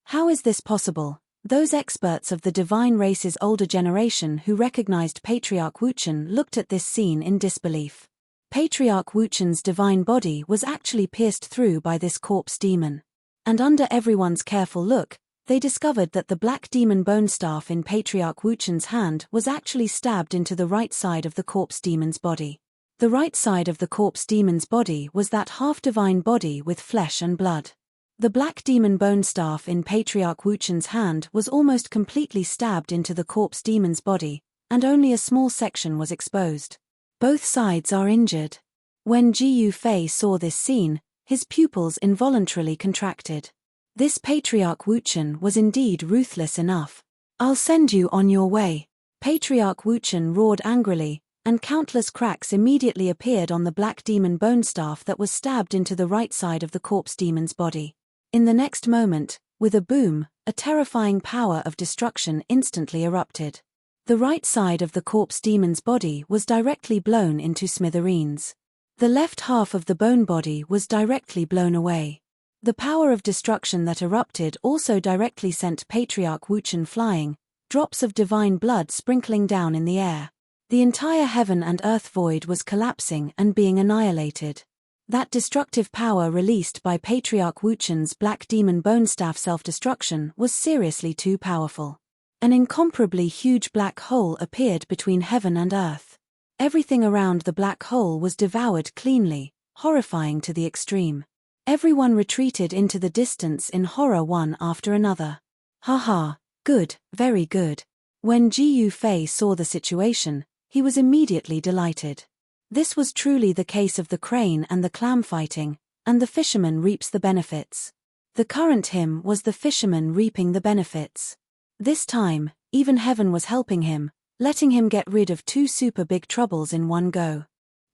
How is this possible? Those experts of the divine race's older generation who recognized Patriarch Wuchen looked at this scene in disbelief. Patriarch Wuchen's divine body was actually pierced through by this corpse demon. And under everyone's careful look, they discovered that the black demon bone staff in Patriarch Wuchen's hand was actually stabbed into the right side of the corpse demon's body. The right side of the corpse demon's body was that half-divine body with flesh and blood. The black demon bone staff in Patriarch Wuchen's hand was almost completely stabbed into the corpse demon's body, and only a small section was exposed. Both sides are injured. When Ji Yufei saw this scene, his pupils involuntarily contracted. This Patriarch Wuchen was indeed ruthless enough. "I'll send you on your way." Patriarch Wuchen roared angrily, and countless cracks immediately appeared on the black demon bone staff that was stabbed into the right side of the corpse demon's body. In the next moment, with a boom, a terrifying power of destruction instantly erupted. The right side of the corpse demon's body was directly blown into smithereens. The left half of the bone body was directly blown away. The power of destruction that erupted also directly sent Patriarch Wuchen flying, drops of divine blood sprinkling down in the air. The entire heaven and earth void was collapsing and being annihilated. That destructive power released by Patriarch Wuchen's black demon bone staff self-destruction was seriously too powerful. An incomparably huge black hole appeared between heaven and earth. Everything around the black hole was devoured cleanly, horrifying to the extreme. Everyone retreated into the distance in horror one after another. "Ha, good, very good." When Ji Yufei saw the situation, he was immediately delighted. This was truly the case of the crane and the clam fighting, and the fisherman reaps the benefits. The current hymn was the fisherman reaping the benefits. This time, even heaven was helping him, letting him get rid of two super big troubles in one go.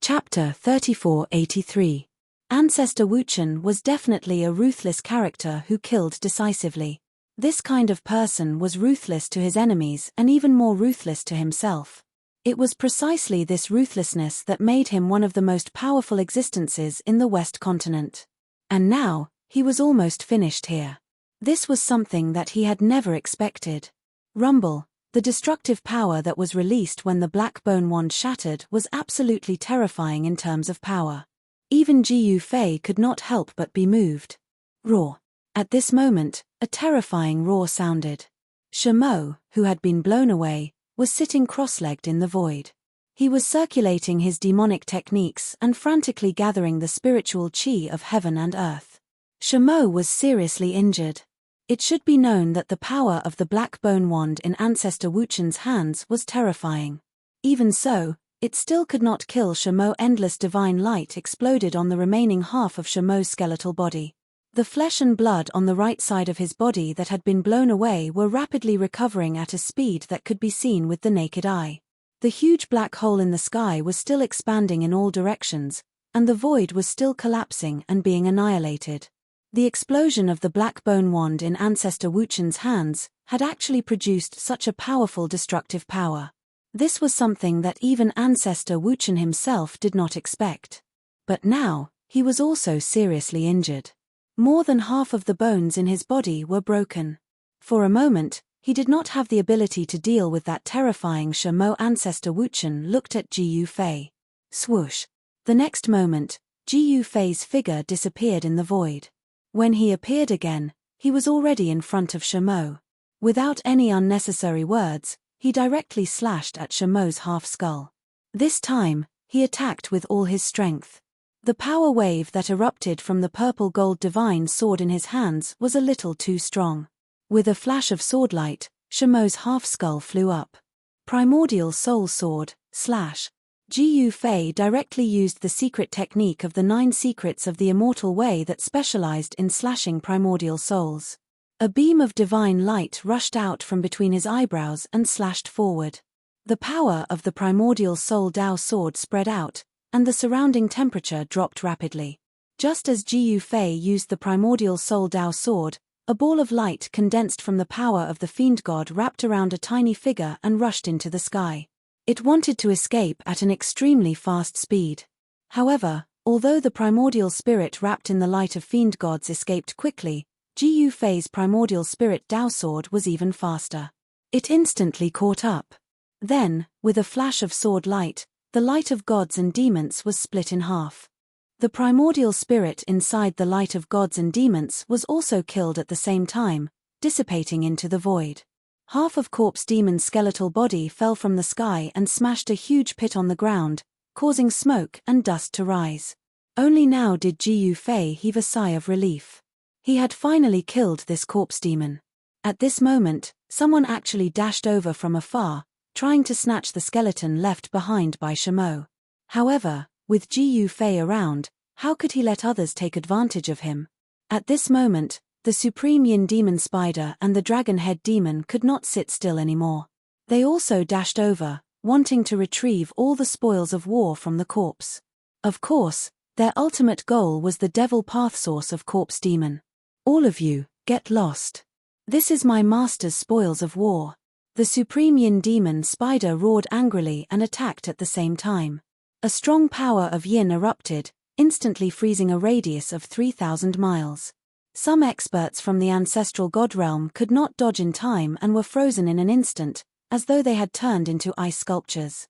Chapter 3483. Ancestor Wuchen was definitely a ruthless character who killed decisively. This kind of person was ruthless to his enemies and even more ruthless to himself. It was precisely this ruthlessness that made him one of the most powerful existences in the West continent. And now, he was almost finished here. This was something that he had never expected. Rumble, the destructive power that was released when the black bone wand shattered, was absolutely terrifying in terms of power. Even Ji Yufei could not help but be moved. Roar. At this moment, a terrifying roar sounded. Shamo, who had been blown away, was sitting cross-legged in the void. He was circulating his demonic techniques and frantically gathering the spiritual chi of heaven and earth. Shamo was seriously injured. It should be known that the power of the black bone wand in Ancestor Wuchen's hands was terrifying. Even so, it still could not kill Shamo. Endless divine light exploded on the remaining half of Shamo's skeletal body. The flesh and blood on the right side of his body that had been blown away were rapidly recovering at a speed that could be seen with the naked eye. The huge black hole in the sky was still expanding in all directions, and the void was still collapsing and being annihilated. The explosion of the black bone wand in Ancestor Wuchen's hands had actually produced such a powerful destructive power. This was something that even Ancestor Wuchen himself did not expect. But now, he was also seriously injured. More than half of the bones in his body were broken. For a moment, he did not have the ability to deal with that terrifying Shamo ancestor. Wuchen looked at Ji Yufei. Swoosh. The next moment, Ji Yufei's figure disappeared in the void. When he appeared again, he was already in front of Shamo. Without any unnecessary words, he directly slashed at Shamo's half-skull. This time, he attacked with all his strength. The power wave that erupted from the purple-gold divine sword in his hands was a little too strong. With a flash of swordlight, Shamo's half-skull flew up. Primordial Soul Sword, slash. Ji Yufei directly used the secret technique of the 9 secrets of the immortal way that specialized in slashing primordial souls. A beam of divine light rushed out from between his eyebrows and slashed forward. The power of the primordial soul Dao sword spread out, and the surrounding temperature dropped rapidly. Just as Ji Yufei used the primordial soul Dao sword, a ball of light condensed from the power of the fiend god wrapped around a tiny figure and rushed into the sky. It wanted to escape at an extremely fast speed. However, although the primordial spirit wrapped in the light of fiend gods escaped quickly, Ji Yufei's primordial spirit Dao sword was even faster. It instantly caught up. Then, with a flash of sword light, the light of gods and demons was split in half. The primordial spirit inside the light of gods and demons was also killed at the same time, dissipating into the void. Half of Corpse Demon's skeletal body fell from the sky and smashed a huge pit on the ground, causing smoke and dust to rise. Only now did Ji Yufei heave a sigh of relief. He had finally killed this Corpse Demon. At this moment, someone actually dashed over from afar, trying to snatch the skeleton left behind by Shamo. However, with Ji Yufei around, how could he let others take advantage of him? At this moment, the Supreme Yin Demon Spider and the Dragon Head Demon could not sit still anymore. They also dashed over, wanting to retrieve all the spoils of war from the corpse. Of course, their ultimate goal was the Devil Path source of Corpse Demon. All of you, get lost. This is my master's spoils of war. The Supreme Yin Demon Spider roared angrily and attacked at the same time. A strong power of yin erupted, instantly freezing a radius of 3,000 miles. Some experts from the ancestral god realm could not dodge in time and were frozen in an instant, as though they had turned into ice sculptures.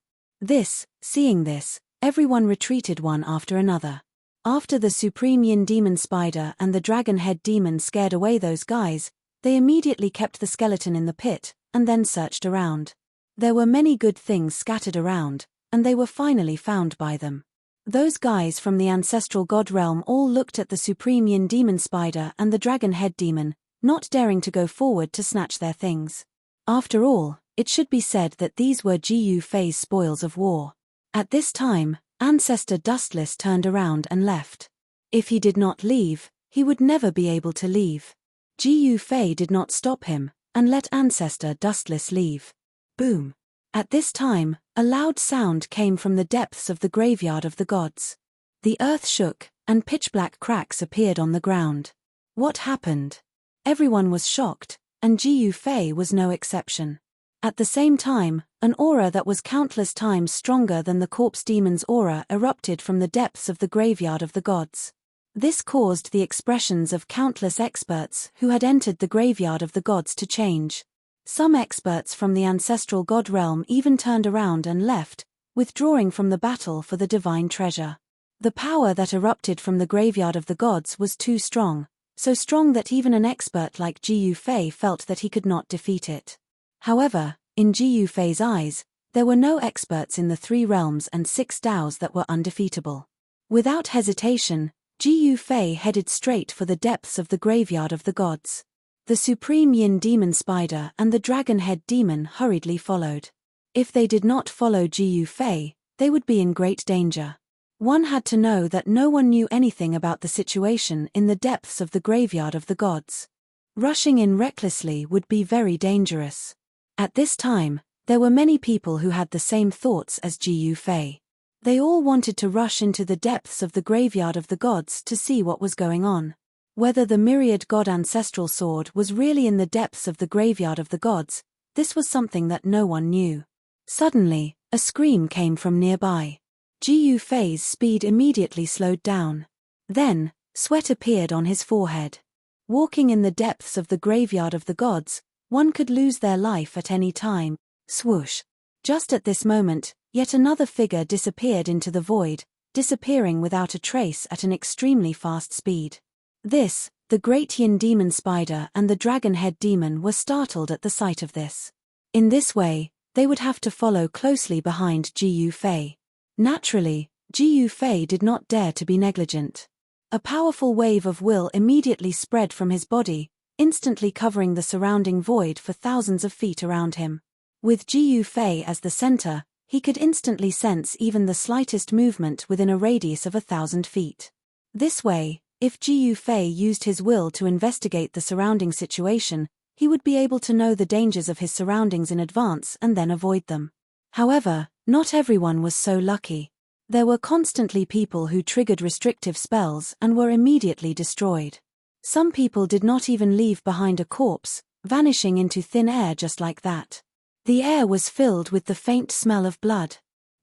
Seeing this, everyone retreated one after another. After the Supreme Yin Demon Spider and the Dragon Head Demon scared away those guys, they immediately kept the skeleton in the pit, and then searched around. There were many good things scattered around, and they were finally found by them. Those guys from the ancestral god realm all looked at the Supreme Yin Demon Spider and the Dragon Head Demon, not daring to go forward to snatch their things. After all, it should be said that these were Ji Yufei's spoils of war. At this time, Ancestor Dustless turned around and left. If he did not leave, he would never be able to leave. Ji Yufei did not stop him, and let Ancestor Dustless leave. Boom. At this time, a loud sound came from the depths of the graveyard of the gods. The earth shook, and pitch-black cracks appeared on the ground. What happened? Everyone was shocked, and Ji Yufei was no exception. At the same time, an aura that was countless times stronger than the corpse demon's aura erupted from the depths of the graveyard of the gods. This caused the expressions of countless experts who had entered the graveyard of the gods to change. Some experts from the ancestral god realm even turned around and left, withdrawing from the battle for the divine treasure. The power that erupted from the graveyard of the gods was too strong, so strong that even an expert like Ji Yufei felt that he could not defeat it. However, in Ji Yufei's eyes, there were no experts in the 3 realms and 6 Daos that were undefeatable. Without hesitation, Ji Yufei headed straight for the depths of the graveyard of the gods. The Supreme Yin Demon Spider and the Dragon Head Demon hurriedly followed. If they did not follow Ji Yufei, they would be in great danger. One had to know that no one knew anything about the situation in the depths of the graveyard of the gods. Rushing in recklessly would be very dangerous. At this time, there were many people who had the same thoughts as Ji Yufei. They all wanted to rush into the depths of the graveyard of the gods to see what was going on. Whether the myriad god ancestral sword was really in the depths of the graveyard of the gods, this was something that no one knew. Suddenly, a scream came from nearby. Ji Yufei's speed immediately slowed down. Then, sweat appeared on his forehead. Walking in the depths of the graveyard of the gods, one could lose their life at any time. Swoosh. Just at this moment, yet another figure disappeared into the void, disappearing without a trace at an extremely fast speed. The great yin demon spider and the dragon-head demon were startled at the sight of this. In this way, they would have to follow closely behind Jiu Fei. Naturally, Jiu Fei did not dare to be negligent. A powerful wave of will immediately spread from his body, instantly covering the surrounding void for thousands of feet around him. With Jiu Fei as the center, he could instantly sense even the slightest movement within a radius of 1,000 feet. This way, if Jiu Fei used his will to investigate the surrounding situation, he would be able to know the dangers of his surroundings in advance and then avoid them. However, not everyone was so lucky. There were constantly people who triggered restrictive spells and were immediately destroyed. Some people did not even leave behind a corpse, vanishing into thin air just like that. The air was filled with the faint smell of blood.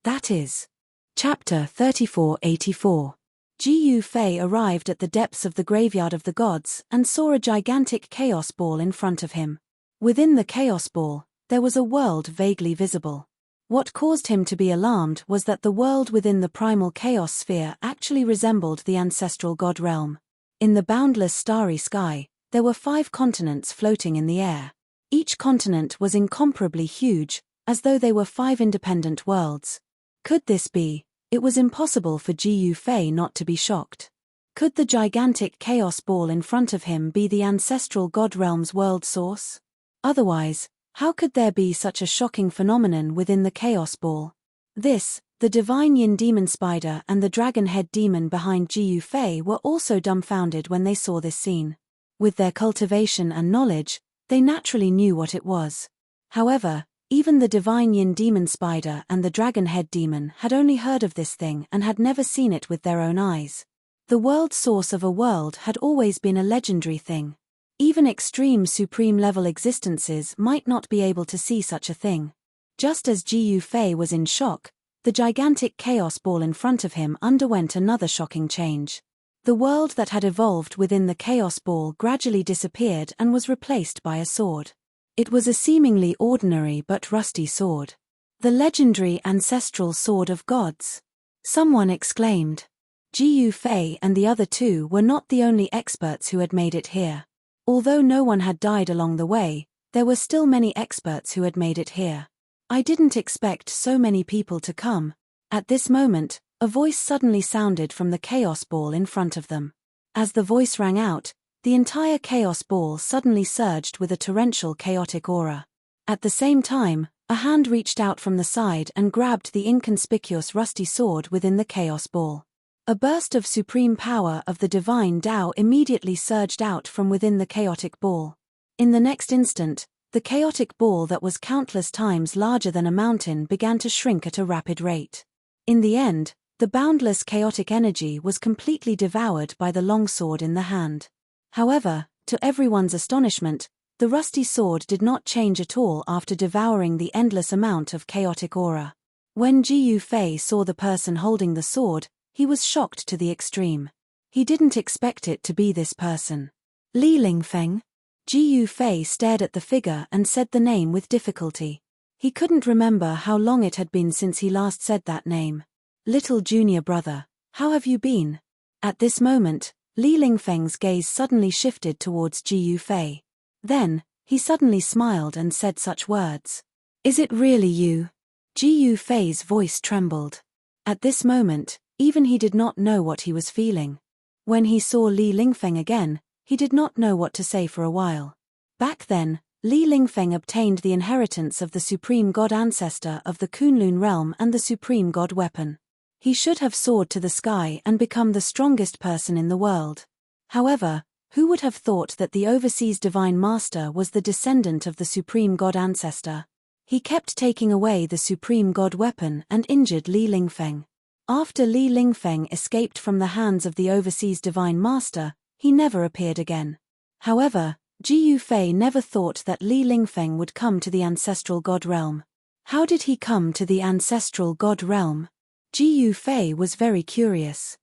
That is. Chapter 3484. Jiu Fei arrived at the depths of the graveyard of the gods and saw a gigantic chaos ball in front of him. Within the chaos ball, there was a world vaguely visible. What caused him to be alarmed was that the world within the primal chaos sphere actually resembled the ancestral god realm. In the boundless starry sky, there were 5 continents floating in the air. Each continent was incomparably huge, as though they were 5 independent worlds. Could this be? It was impossible for Jiu Fei not to be shocked. Could the gigantic chaos ball in front of him be the ancestral god realm's world source? Otherwise, how could there be such a shocking phenomenon within the chaos ball? The divine yin demon spider and the dragon-head demon behind Jiu Fei were also dumbfounded when they saw this scene. With their cultivation and knowledge, they naturally knew what it was. However, even the divine yin demon spider and the dragon-head demon had only heard of this thing and had never seen it with their own eyes. The world source of a world had always been a legendary thing. Even extreme supreme-level existences might not be able to see such a thing. Just as Jiu Fei was in shock, the gigantic chaos ball in front of him underwent another shocking change. The world that had evolved within the chaos ball gradually disappeared and was replaced by a sword. It was a seemingly ordinary but rusty sword. The legendary ancestral sword of gods. Someone exclaimed. Jiu Fei and the other 2 were not the only experts who had made it here. Although no one had died along the way, there were still many experts who had made it here. I didn't expect so many people to come. At this moment, a voice suddenly sounded from the chaos ball in front of them. As the voice rang out, the entire chaos ball suddenly surged with a torrential chaotic aura. At the same time, a hand reached out from the side and grabbed the inconspicuous rusty sword within the chaos ball. A burst of supreme power of the divine Tao immediately surged out from within the chaotic ball. In the next instant, the chaotic ball that was countless times larger than a mountain began to shrink at a rapid rate. In the end, the boundless chaotic energy was completely devoured by the longsword in the hand. However, to everyone's astonishment, the rusty sword did not change at all after devouring the endless amount of chaotic aura. When Jiu Fei saw the person holding the sword, he was shocked to the extreme. He didn't expect it to be this person. Li Lingfeng? Jiu Fei stared at the figure and said the name with difficulty. He couldn't remember how long it had been since he last said that name. Little junior brother, how have you been? At this moment, Li Lingfeng's gaze suddenly shifted towards Jiu Fei. Then, he suddenly smiled and said such words. Is it really you? Jiu Fei's voice trembled. At this moment, even he did not know what he was feeling. When he saw Li Lingfeng again, he did not know what to say for a while. Back then, Li Lingfeng obtained the inheritance of the Supreme God Ancestor of the Kunlun realm and the Supreme God Weapon. He should have soared to the sky and become the strongest person in the world. However, who would have thought that the overseas Divine Master was the descendant of the Supreme God Ancestor? He kept taking away the Supreme God Weapon and injured Li Lingfeng. After Li Lingfeng escaped from the hands of the overseas Divine Master, he never appeared again. However, Jiu Fei never thought that Li Lingfeng would come to the ancestral god realm. How did he come to the ancestral god realm? Jiu Fei was very curious.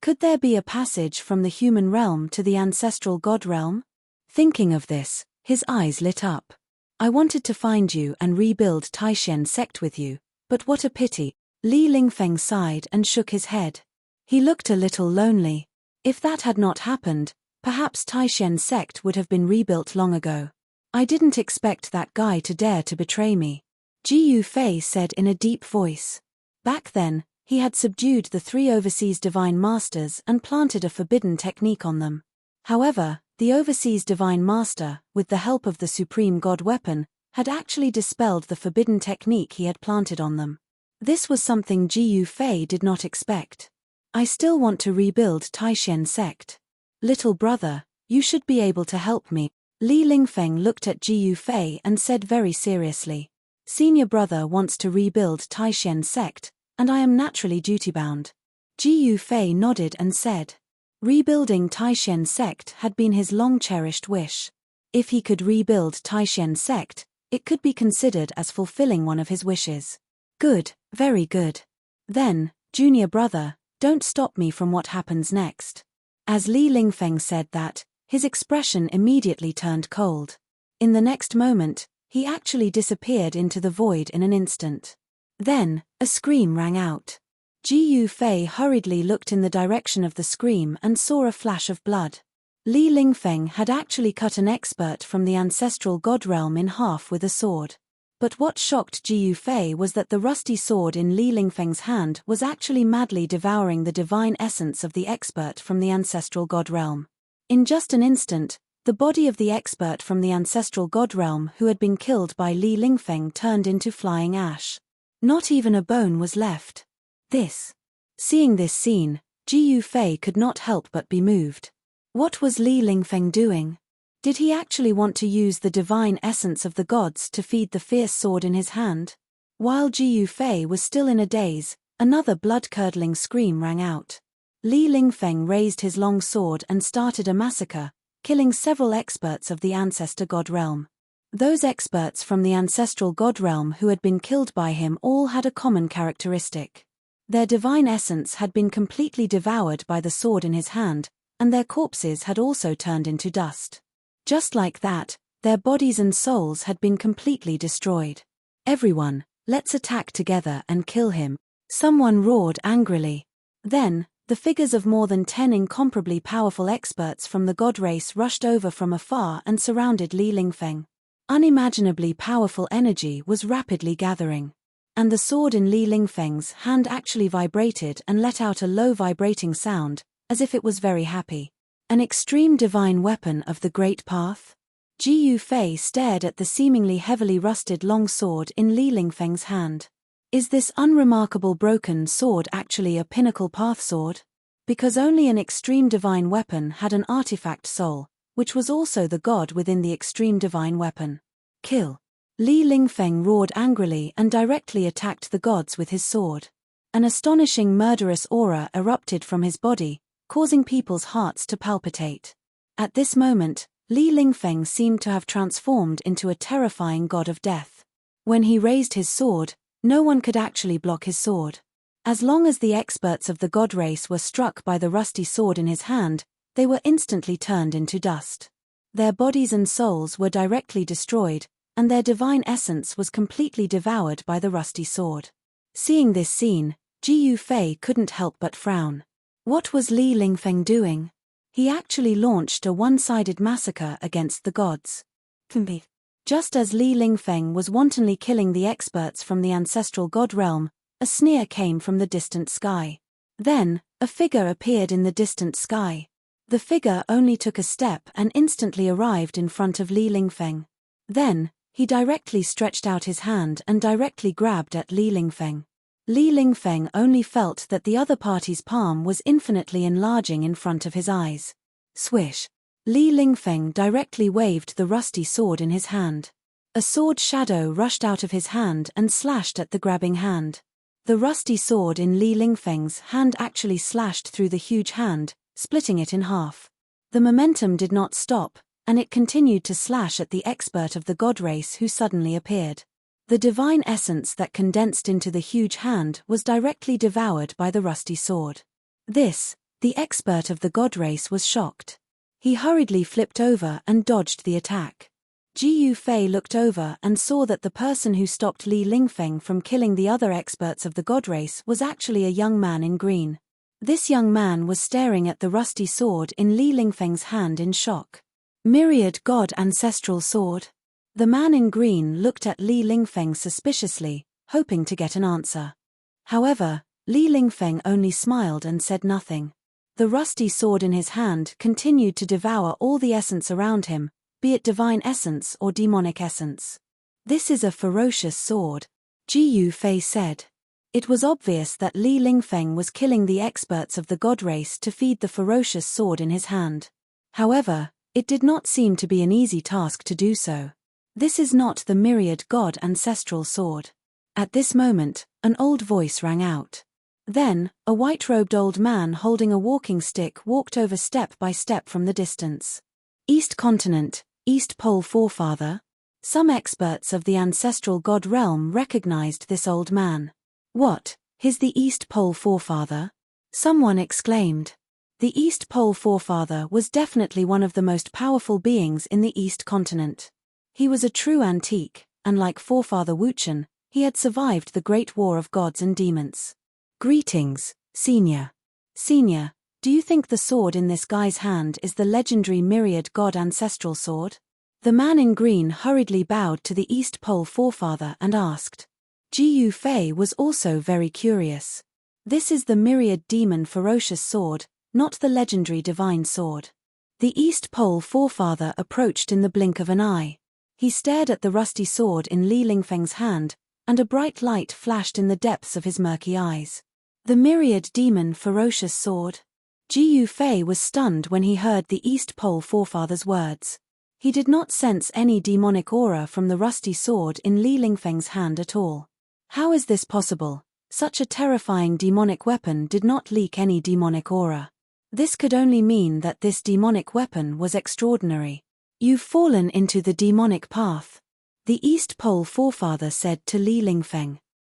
Could there be a passage from the human realm to the ancestral god realm? Thinking of this, his eyes lit up. I wanted to find you and rebuild Taishen sect with you, but what a pity. Li Lingfeng sighed and shook his head. He looked a little lonely. If that had not happened, perhaps Taishen sect would have been rebuilt long ago. I didn't expect that guy to dare to betray me, Ji Yufei said in a deep voice. Back then, he had subdued the 3 overseas divine masters and planted a forbidden technique on them. However, the overseas divine master, with the help of the supreme god weapon, had actually dispelled the forbidden technique he had planted on them. This was something Ji Yufei did not expect. I still want to rebuild Taishen sect. Little brother, you should be able to help me. Li Lingfeng looked at Ji Yufei and said very seriously. Senior brother wants to rebuild Taishen sect, and I am naturally duty-bound. Ji Yufei nodded and said. Rebuilding Taishen sect had been his long-cherished wish. If he could rebuild Taishen sect, it could be considered as fulfilling one of his wishes. Good, very good. Then, junior brother, don't stop me from what happens next. As Li Lingfeng said that, his expression immediately turned cold. In the next moment, he actually disappeared into the void in an instant. Then, a scream rang out. Ji Yufei hurriedly looked in the direction of the scream and saw a flash of blood. Li Lingfeng had actually cut an expert from the ancestral god realm in half with a sword. But what shocked Ji Yufei was that the rusty sword in Li Lingfeng's hand was actually madly devouring the divine essence of the expert from the ancestral god realm. In just an instant, the body of the expert from the ancestral god realm who had been killed by Li Lingfeng turned into flying ash. Not even a bone was left. Seeing this scene, Ji Yufei could not help but be moved. What was Li Lingfeng doing? Did he actually want to use the divine essence of the gods to feed the fierce sword in his hand? While Ji Yufei was still in a daze, another blood-curdling scream rang out. Li Lingfeng raised his long sword and started a massacre, killing several experts of the ancestor god realm. Those experts from the ancestral god realm who had been killed by him all had a common characteristic. Their divine essence had been completely devoured by the sword in his hand, and their corpses had also turned into dust. Just like that, their bodies and souls had been completely destroyed. Everyone, let's attack together and kill him, someone roared angrily. Then, the figures of more than 10 incomparably powerful experts from the god race rushed over from afar and surrounded Li Lingfeng. Unimaginably powerful energy was rapidly gathering. And the sword in Li Lingfeng's hand actually vibrated and let out a low vibrating sound, as if it was very happy. An extreme divine weapon of the Great Path? Ji Yufei stared at the seemingly heavily rusted long sword in Li Lingfeng's hand. Is this unremarkable broken sword actually a pinnacle path sword? Because only an extreme divine weapon had an artifact soul, which was also the god within the extreme divine weapon. Kill. Li Lingfeng roared angrily and directly attacked the gods with his sword. An astonishing murderous aura erupted from his body, causing people's hearts to palpitate. At this moment, Li Lingfeng seemed to have transformed into a terrifying god of death. When he raised his sword, no one could actually block his sword. As long as the experts of the god race were struck by the rusty sword in his hand, they were instantly turned into dust. Their bodies and souls were directly destroyed, and their divine essence was completely devoured by the rusty sword. Seeing this scene, Ji Yufei couldn't help but frown. What was Li Lingfeng doing? He actually launched a one-sided massacre against the gods. Just as Li Lingfeng was wantonly killing the experts from the ancestral god realm, a sneer came from the distant sky. Then, a figure appeared in the distant sky. The figure only took a step and instantly arrived in front of Li Lingfeng. Then, he directly stretched out his hand and directly grabbed at Li Lingfeng. Li Lingfeng only felt that the other party's palm was infinitely enlarging in front of his eyes. Swish. Li Lingfeng directly waved the rusty sword in his hand. A sword shadow rushed out of his hand and slashed at the grabbing hand. The rusty sword in Li Lingfeng's hand actually slashed through the huge hand, splitting it in half. The momentum did not stop, and it continued to slash at the expert of the god race who suddenly appeared. The divine essence that condensed into the huge hand was directly devoured by the rusty sword. This The expert of the god race was shocked. He hurriedly flipped over and dodged the attack. Ji Yufei looked over and saw that the person who stopped Li Lingfeng from killing the other experts of the god race was actually a young man in green. This young man was staring at the rusty sword in Li Lingfeng's hand in shock. Myriad God Ancestral Sword? The man in green looked at Li Lingfeng suspiciously, hoping to get an answer. However, Li Lingfeng only smiled and said nothing. The rusty sword in his hand continued to devour all the essence around him, be it divine essence or demonic essence. This is a ferocious sword, Ji Yufei said. It was obvious that Li Lingfeng was killing the experts of the god race to feed the ferocious sword in his hand. However, it did not seem to be an easy task to do so. This is not the myriad god ancestral sword. At this moment, an old voice rang out. Then, a white-robed old man holding a walking stick walked over step by step from the distance. East Continent, East Pole Forefather? Some experts of the ancestral god realm recognized this old man. What, he's the East Pole Forefather? Someone exclaimed. The East Pole Forefather was definitely one of the most powerful beings in the East Continent. He was a true antique, and like Forefather Wuchen, he had survived the Great War of Gods and Demons. Greetings, Senior. Senior, do you think the sword in this guy's hand is the legendary myriad god ancestral sword? The man in green hurriedly bowed to the East Pole Forefather and asked. Ji Yufei was also very curious. This is the myriad demon ferocious sword, not the legendary divine sword. The East Pole Forefather approached in the blink of an eye. He stared at the rusty sword in Li Lingfeng's hand, and a bright light flashed in the depths of his murky eyes. The myriad demon ferocious sword? Ji Yufei was stunned when he heard the East Pole Forefather's words. He did not sense any demonic aura from the rusty sword in Li Lingfeng's hand at all. How is this possible? Such a terrifying demonic weapon did not leak any demonic aura. This could only mean that this demonic weapon was extraordinary. You've fallen into the demonic path, the East Pole Forefather said to Li Lingfeng.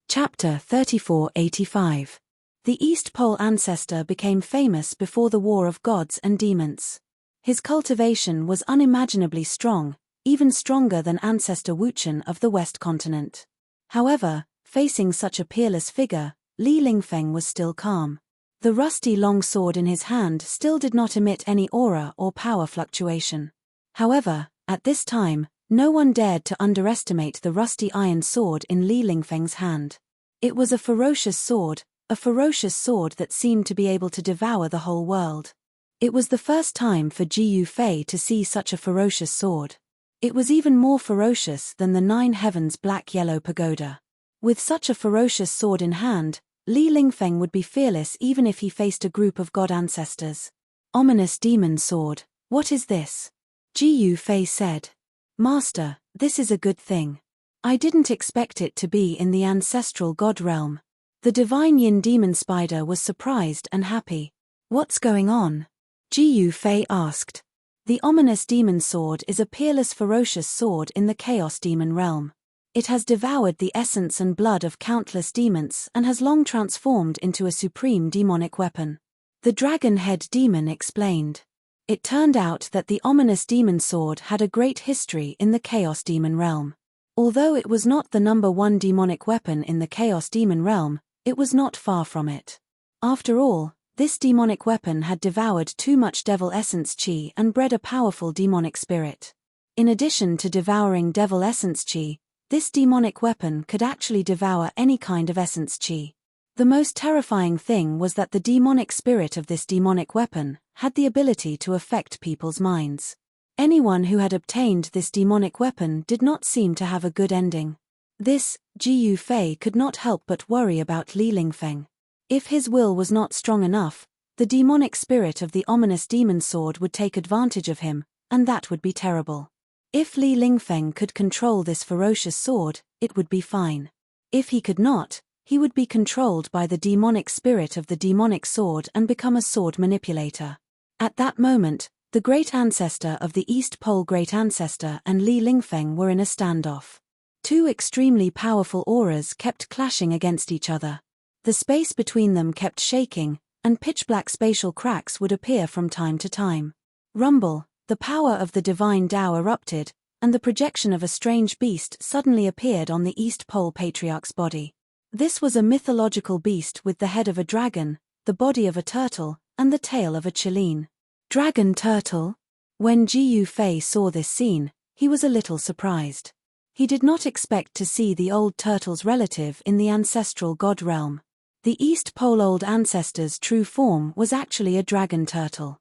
Chapter 3485. The East Pole ancestor became famous before the War of Gods and Demons. His cultivation was unimaginably strong, even stronger than ancestor Wuchen of the West Continent. However, facing such a peerless figure, Li Lingfeng was still calm. The rusty long sword in his hand still did not emit any aura or power fluctuation. However, at this time, no one dared to underestimate the rusty iron sword in Li Lingfeng's hand. It was a ferocious sword that seemed to be able to devour the whole world. It was the first time for Ji Yufei to see such a ferocious sword. It was even more ferocious than the Nine Heavens black-yellow pagoda. With such a ferocious sword in hand, Li Lingfeng would be fearless even if he faced a group of god ancestors. Ominous demon sword, what is this? Ji Yufei said. Master, this is a good thing. I didn't expect it to be in the ancestral god realm. The divine yin demon spider was surprised and happy. What's going on? Ji Yufei asked. The ominous demon sword is a peerless ferocious sword in the chaos demon realm. It has devoured the essence and blood of countless demons and has long transformed into a supreme demonic weapon. The dragon-head demon explained. It turned out that the ominous demon sword had a great history in the chaos demon realm. Although it was not the #1 demonic weapon in the chaos demon realm, it was not far from it. After all, this demonic weapon had devoured too much devil essence chi and bred a powerful demonic spirit. In addition to devouring devil essence chi, this demonic weapon could actually devour any kind of essence chi. The most terrifying thing was that the demonic spirit of this demonic weapon had the ability to affect people's minds. Anyone who had obtained this demonic weapon did not seem to have a good ending. This, Ji Yufei could not help but worry about Li Lingfeng. If his will was not strong enough, the demonic spirit of the ominous demon sword would take advantage of him, and that would be terrible. If Li Lingfeng could control this ferocious sword, it would be fine. If he could not, he would be controlled by the demonic spirit of the demonic sword and become a sword manipulator. At that moment, the great ancestor of the East Pole great ancestor and Li Lingfeng were in a standoff. Two extremely powerful auras kept clashing against each other. The space between them kept shaking, and pitch-black spatial cracks would appear from time to time. Rumble, the power of the divine Tao erupted, and the projection of a strange beast suddenly appeared on the East Pole Patriarch's body. This was a mythological beast with the head of a dragon, the body of a turtle, and the tail of a chileen. Dragon turtle? When Jiyu Fei saw this scene, he was a little surprised. He did not expect to see the old turtle's relative in the ancestral god realm. The East Pole Old Ancestor's true form was actually a dragon turtle.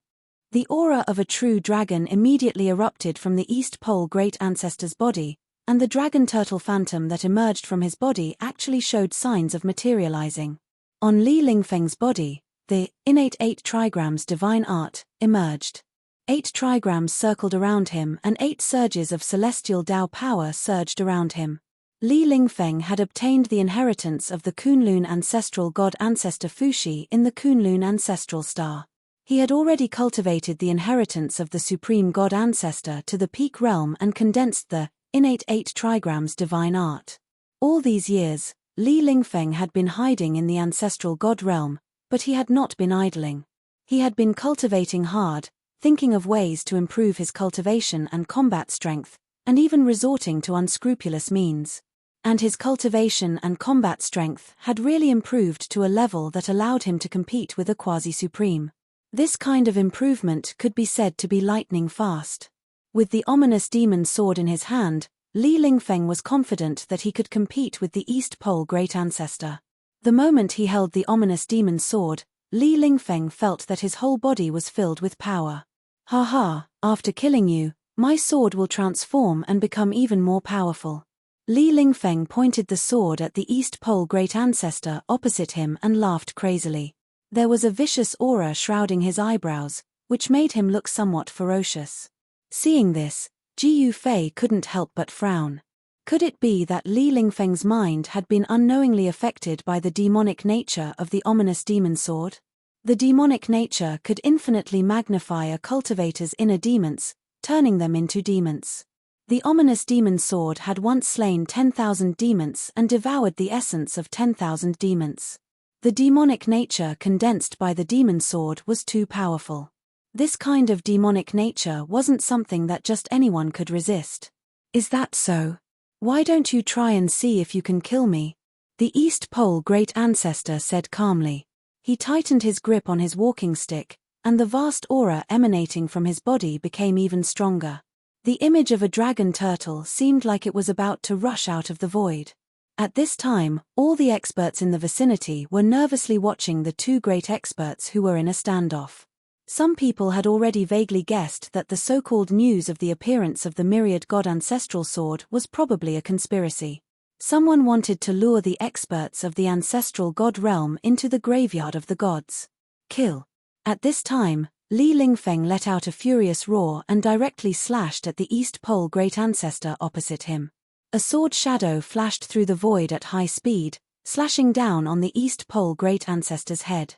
The aura of a true dragon immediately erupted from the East Pole Great Ancestor's body, and the dragon turtle phantom that emerged from his body actually showed signs of materializing. On Li Lingfeng's body, the innate 8 trigrams divine art emerged. 8 trigrams circled around him and 8 surges of celestial Tao power surged around him. Li Lingfeng had obtained the inheritance of the Kunlun ancestral god ancestor Fuxi in the Kunlun ancestral star. He had already cultivated the inheritance of the supreme god ancestor to the peak realm and condensed the innate 8 trigrams divine art. All these years, Li Lingfeng had been hiding in the ancestral god realm, but he had not been idling. He had been cultivating hard, thinking of ways to improve his cultivation and combat strength, and even resorting to unscrupulous means. And his cultivation and combat strength had really improved to a level that allowed him to compete with a quasi-supreme. This kind of improvement could be said to be lightning fast. With the ominous demon sword in his hand, Li Lingfeng was confident that he could compete with the East Pole Great Ancestor. The moment he held the ominous demon sword, Li Lingfeng felt that his whole body was filled with power. Ha ha, after killing you, my sword will transform and become even more powerful. Li Lingfeng pointed the sword at the East Pole Great Ancestor opposite him and laughed crazily. There was a vicious aura shrouding his eyebrows, which made him look somewhat ferocious. Seeing this, Jiyu Fei couldn't help but frown. Could it be that Li Lingfeng's mind had been unknowingly affected by the demonic nature of the ominous demon sword? The demonic nature could infinitely magnify a cultivator's inner demons, turning them into demons. The ominous demon sword had once slain 10,000 demons and devoured the essence of 10,000 demons. The demonic nature condensed by the demon sword was too powerful. This kind of demonic nature wasn't something that just anyone could resist. Is that so? Why don't you try and see if you can kill me? The East Pole Great Ancestor said calmly. He tightened his grip on his walking stick, and the vast aura emanating from his body became even stronger. The image of a dragon turtle seemed like it was about to rush out of the void. At this time, all the experts in the vicinity were nervously watching the two great experts who were in a standoff. Some people had already vaguely guessed that the so-called news of the appearance of the myriad god ancestral sword was probably a conspiracy. Someone wanted to lure the experts of the ancestral god realm into the graveyard of the gods. Kill. At this time, Li Lingfeng let out a furious roar and directly slashed at the East Pole Great Ancestor opposite him. A sword shadow flashed through the void at high speed, slashing down on the East Pole Great Ancestor's head.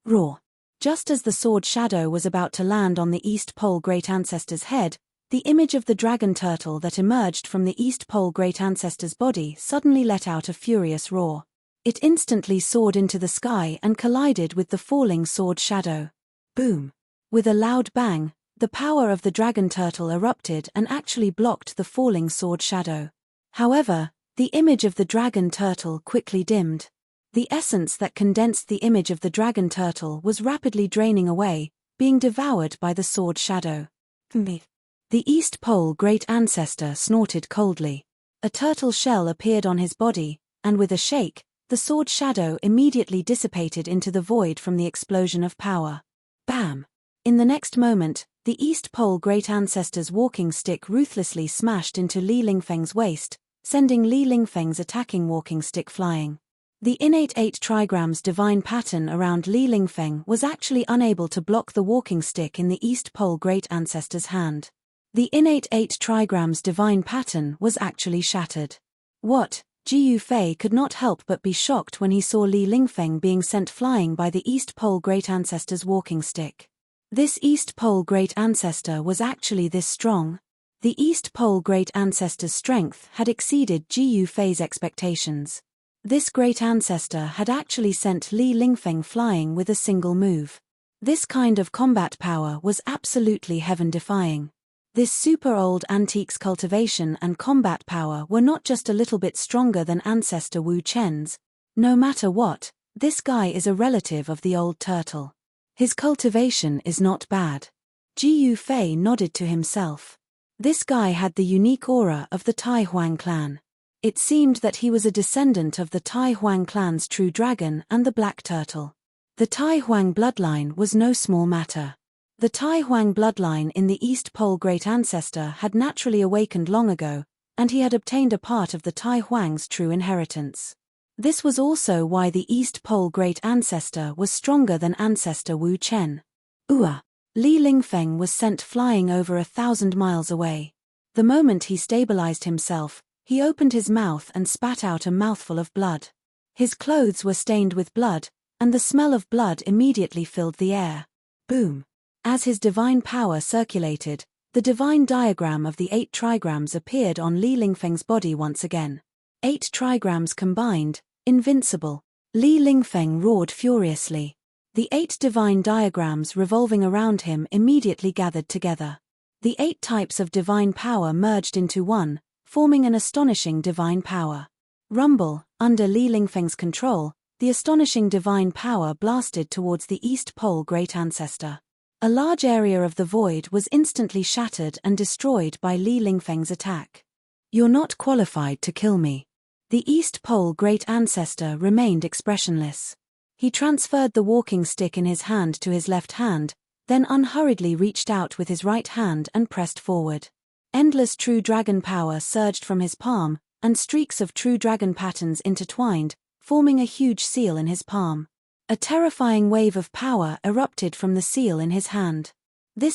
Roar. Just as the sword shadow was about to land on the East Pole Great Ancestor's head, the image of the dragon turtle that emerged from the East Pole Great Ancestor's body suddenly let out a furious roar. It instantly soared into the sky and collided with the falling sword shadow. Boom! With a loud bang, the power of the dragon turtle erupted and actually blocked the falling sword shadow. However, the image of the dragon turtle quickly dimmed. The essence that condensed the image of the dragon turtle was rapidly draining away, being devoured by the sword shadow. The East Pole Great Ancestor snorted coldly. A turtle shell appeared on his body, and with a shake, the sword shadow immediately dissipated into the void from the explosion of power. Bam! In the next moment, the East Pole Great Ancestor's walking stick ruthlessly smashed into Li Lingfeng's waist, sending Li Lingfeng's attacking walking stick flying. The innate 8 trigrams divine pattern around Li Lingfeng was actually unable to block the walking stick in the East Pole Great Ancestor's hand. The innate 8 trigrams divine pattern was actually shattered. What? Jiyu Fei could not help but be shocked when he saw Li Lingfeng being sent flying by the East Pole Great Ancestor's walking stick. This East Pole Great Ancestor was actually this strong. The East Pole Great Ancestor's strength had exceeded Jiyu Fei's expectations. This great ancestor had actually sent Li Lingfeng flying with a single move. This kind of combat power was absolutely heaven-defying. This super-old antique's cultivation and combat power were not just a little bit stronger than ancestor Wu Chen's. No matter what, this guy is a relative of the old turtle. His cultivation is not bad. Ji Yufei nodded to himself. This guy had the unique aura of the Tai Huang clan. It seemed that he was a descendant of the Tai Huang clan's true dragon and the black turtle. The Tai Huang bloodline was no small matter. The Tai Huang bloodline in the East Pole great ancestor had naturally awakened long ago, and he had obtained a part of the Tai Huang's true inheritance. This was also why the East Pole great ancestor was stronger than ancestor Wu Chen. Li Lingfeng was sent flying over 1,000 miles away. The moment he stabilized himself, he opened his mouth and spat out a mouthful of blood. His clothes were stained with blood, and the smell of blood immediately filled the air. Boom! As his divine power circulated, the divine diagram of the 8 trigrams appeared on Li Lingfeng's body once again. 8 trigrams combined, invincible. Li Lingfeng roared furiously. The 8 divine diagrams revolving around him immediately gathered together. The 8 types of divine power merged into one, forming an astonishing divine power. Rumble, under Li Lingfeng's control, the astonishing divine power blasted towards the East Pole great ancestor. A large area of the void was instantly shattered and destroyed by Li Lingfeng's attack. "You're not qualified to kill me." The East Pole great ancestor remained expressionless. He transferred the walking stick in his hand to his left hand, then unhurriedly reached out with his right hand and pressed forward. Endless true dragon power surged from his palm, and streaks of true dragon patterns intertwined, forming a huge seal in his palm. A terrifying wave of power erupted from the seal in his hand. Ji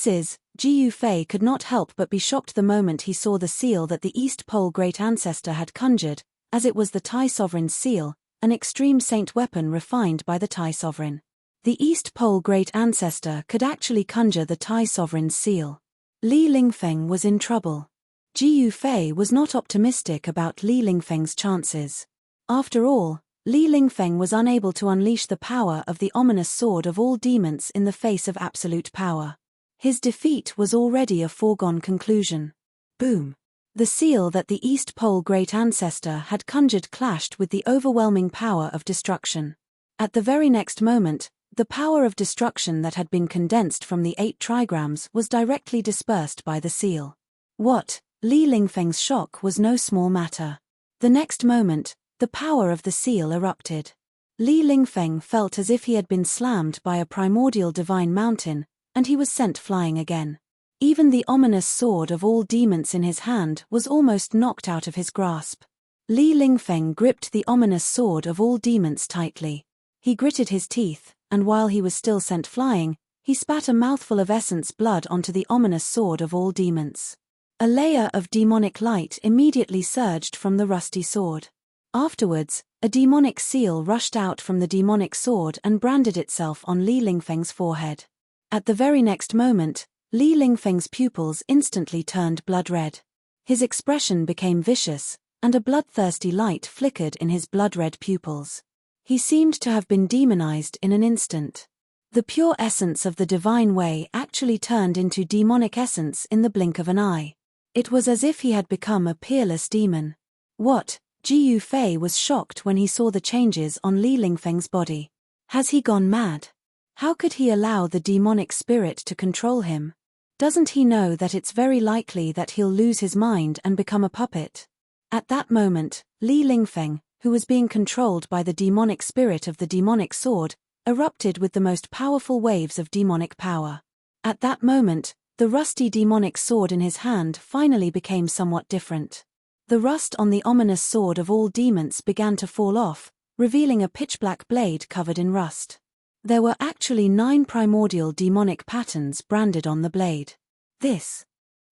Yufei could not help but be shocked the moment he saw the seal that the East Pole great ancestor had conjured, as it was the Tai sovereign's seal, an extreme saint weapon refined by the Tai sovereign. The East Pole great ancestor could actually conjure the Tai sovereign's seal. Li Lingfeng was in trouble. Ji Yufei was not optimistic about Li Lingfeng's chances. After all, Li Lingfeng was unable to unleash the power of the ominous sword of all demons in the face of absolute power. His defeat was already a foregone conclusion. Boom! The seal that the East Pole great ancestor had conjured clashed with the overwhelming power of destruction. At the very next moment, the power of destruction that had been condensed from the 8 trigrams was directly dispersed by the seal. What? Li Lingfeng's shock was no small matter. The next moment, the power of the seal erupted. Li Lingfeng felt as if he had been slammed by a primordial divine mountain, and he was sent flying again. Even the ominous sword of all demons in his hand was almost knocked out of his grasp. Li Lingfeng gripped the ominous sword of all demons tightly. He gritted his teeth, and while he was still sent flying, he spat a mouthful of essence blood onto the ominous sword of all demons. A layer of demonic light immediately surged from the rusty sword. Afterwards, a demonic seal rushed out from the demonic sword and branded itself on Li Lingfeng's forehead. At the very next moment, Li Lingfeng's pupils instantly turned blood red. His expression became vicious, and a bloodthirsty light flickered in his blood-red pupils. He seemed to have been demonized in an instant. The pure essence of the divine way actually turned into demonic essence in the blink of an eye. It was as if he had become a peerless demon. What? Ji Yufei was shocked when he saw the changes on Li Lingfeng's body. Has he gone mad? How could he allow the demonic spirit to control him? Doesn't he know that it's very likely that he'll lose his mind and become a puppet? At that moment, Li Lingfeng, who was being controlled by the demonic spirit of the demonic sword, erupted with the most powerful waves of demonic power. At that moment, the rusty demonic sword in his hand finally became somewhat different. The rust on the ominous sword of all demons began to fall off, revealing a pitch-black blade covered in rust. There were actually 9 primordial demonic patterns branded on the blade. This.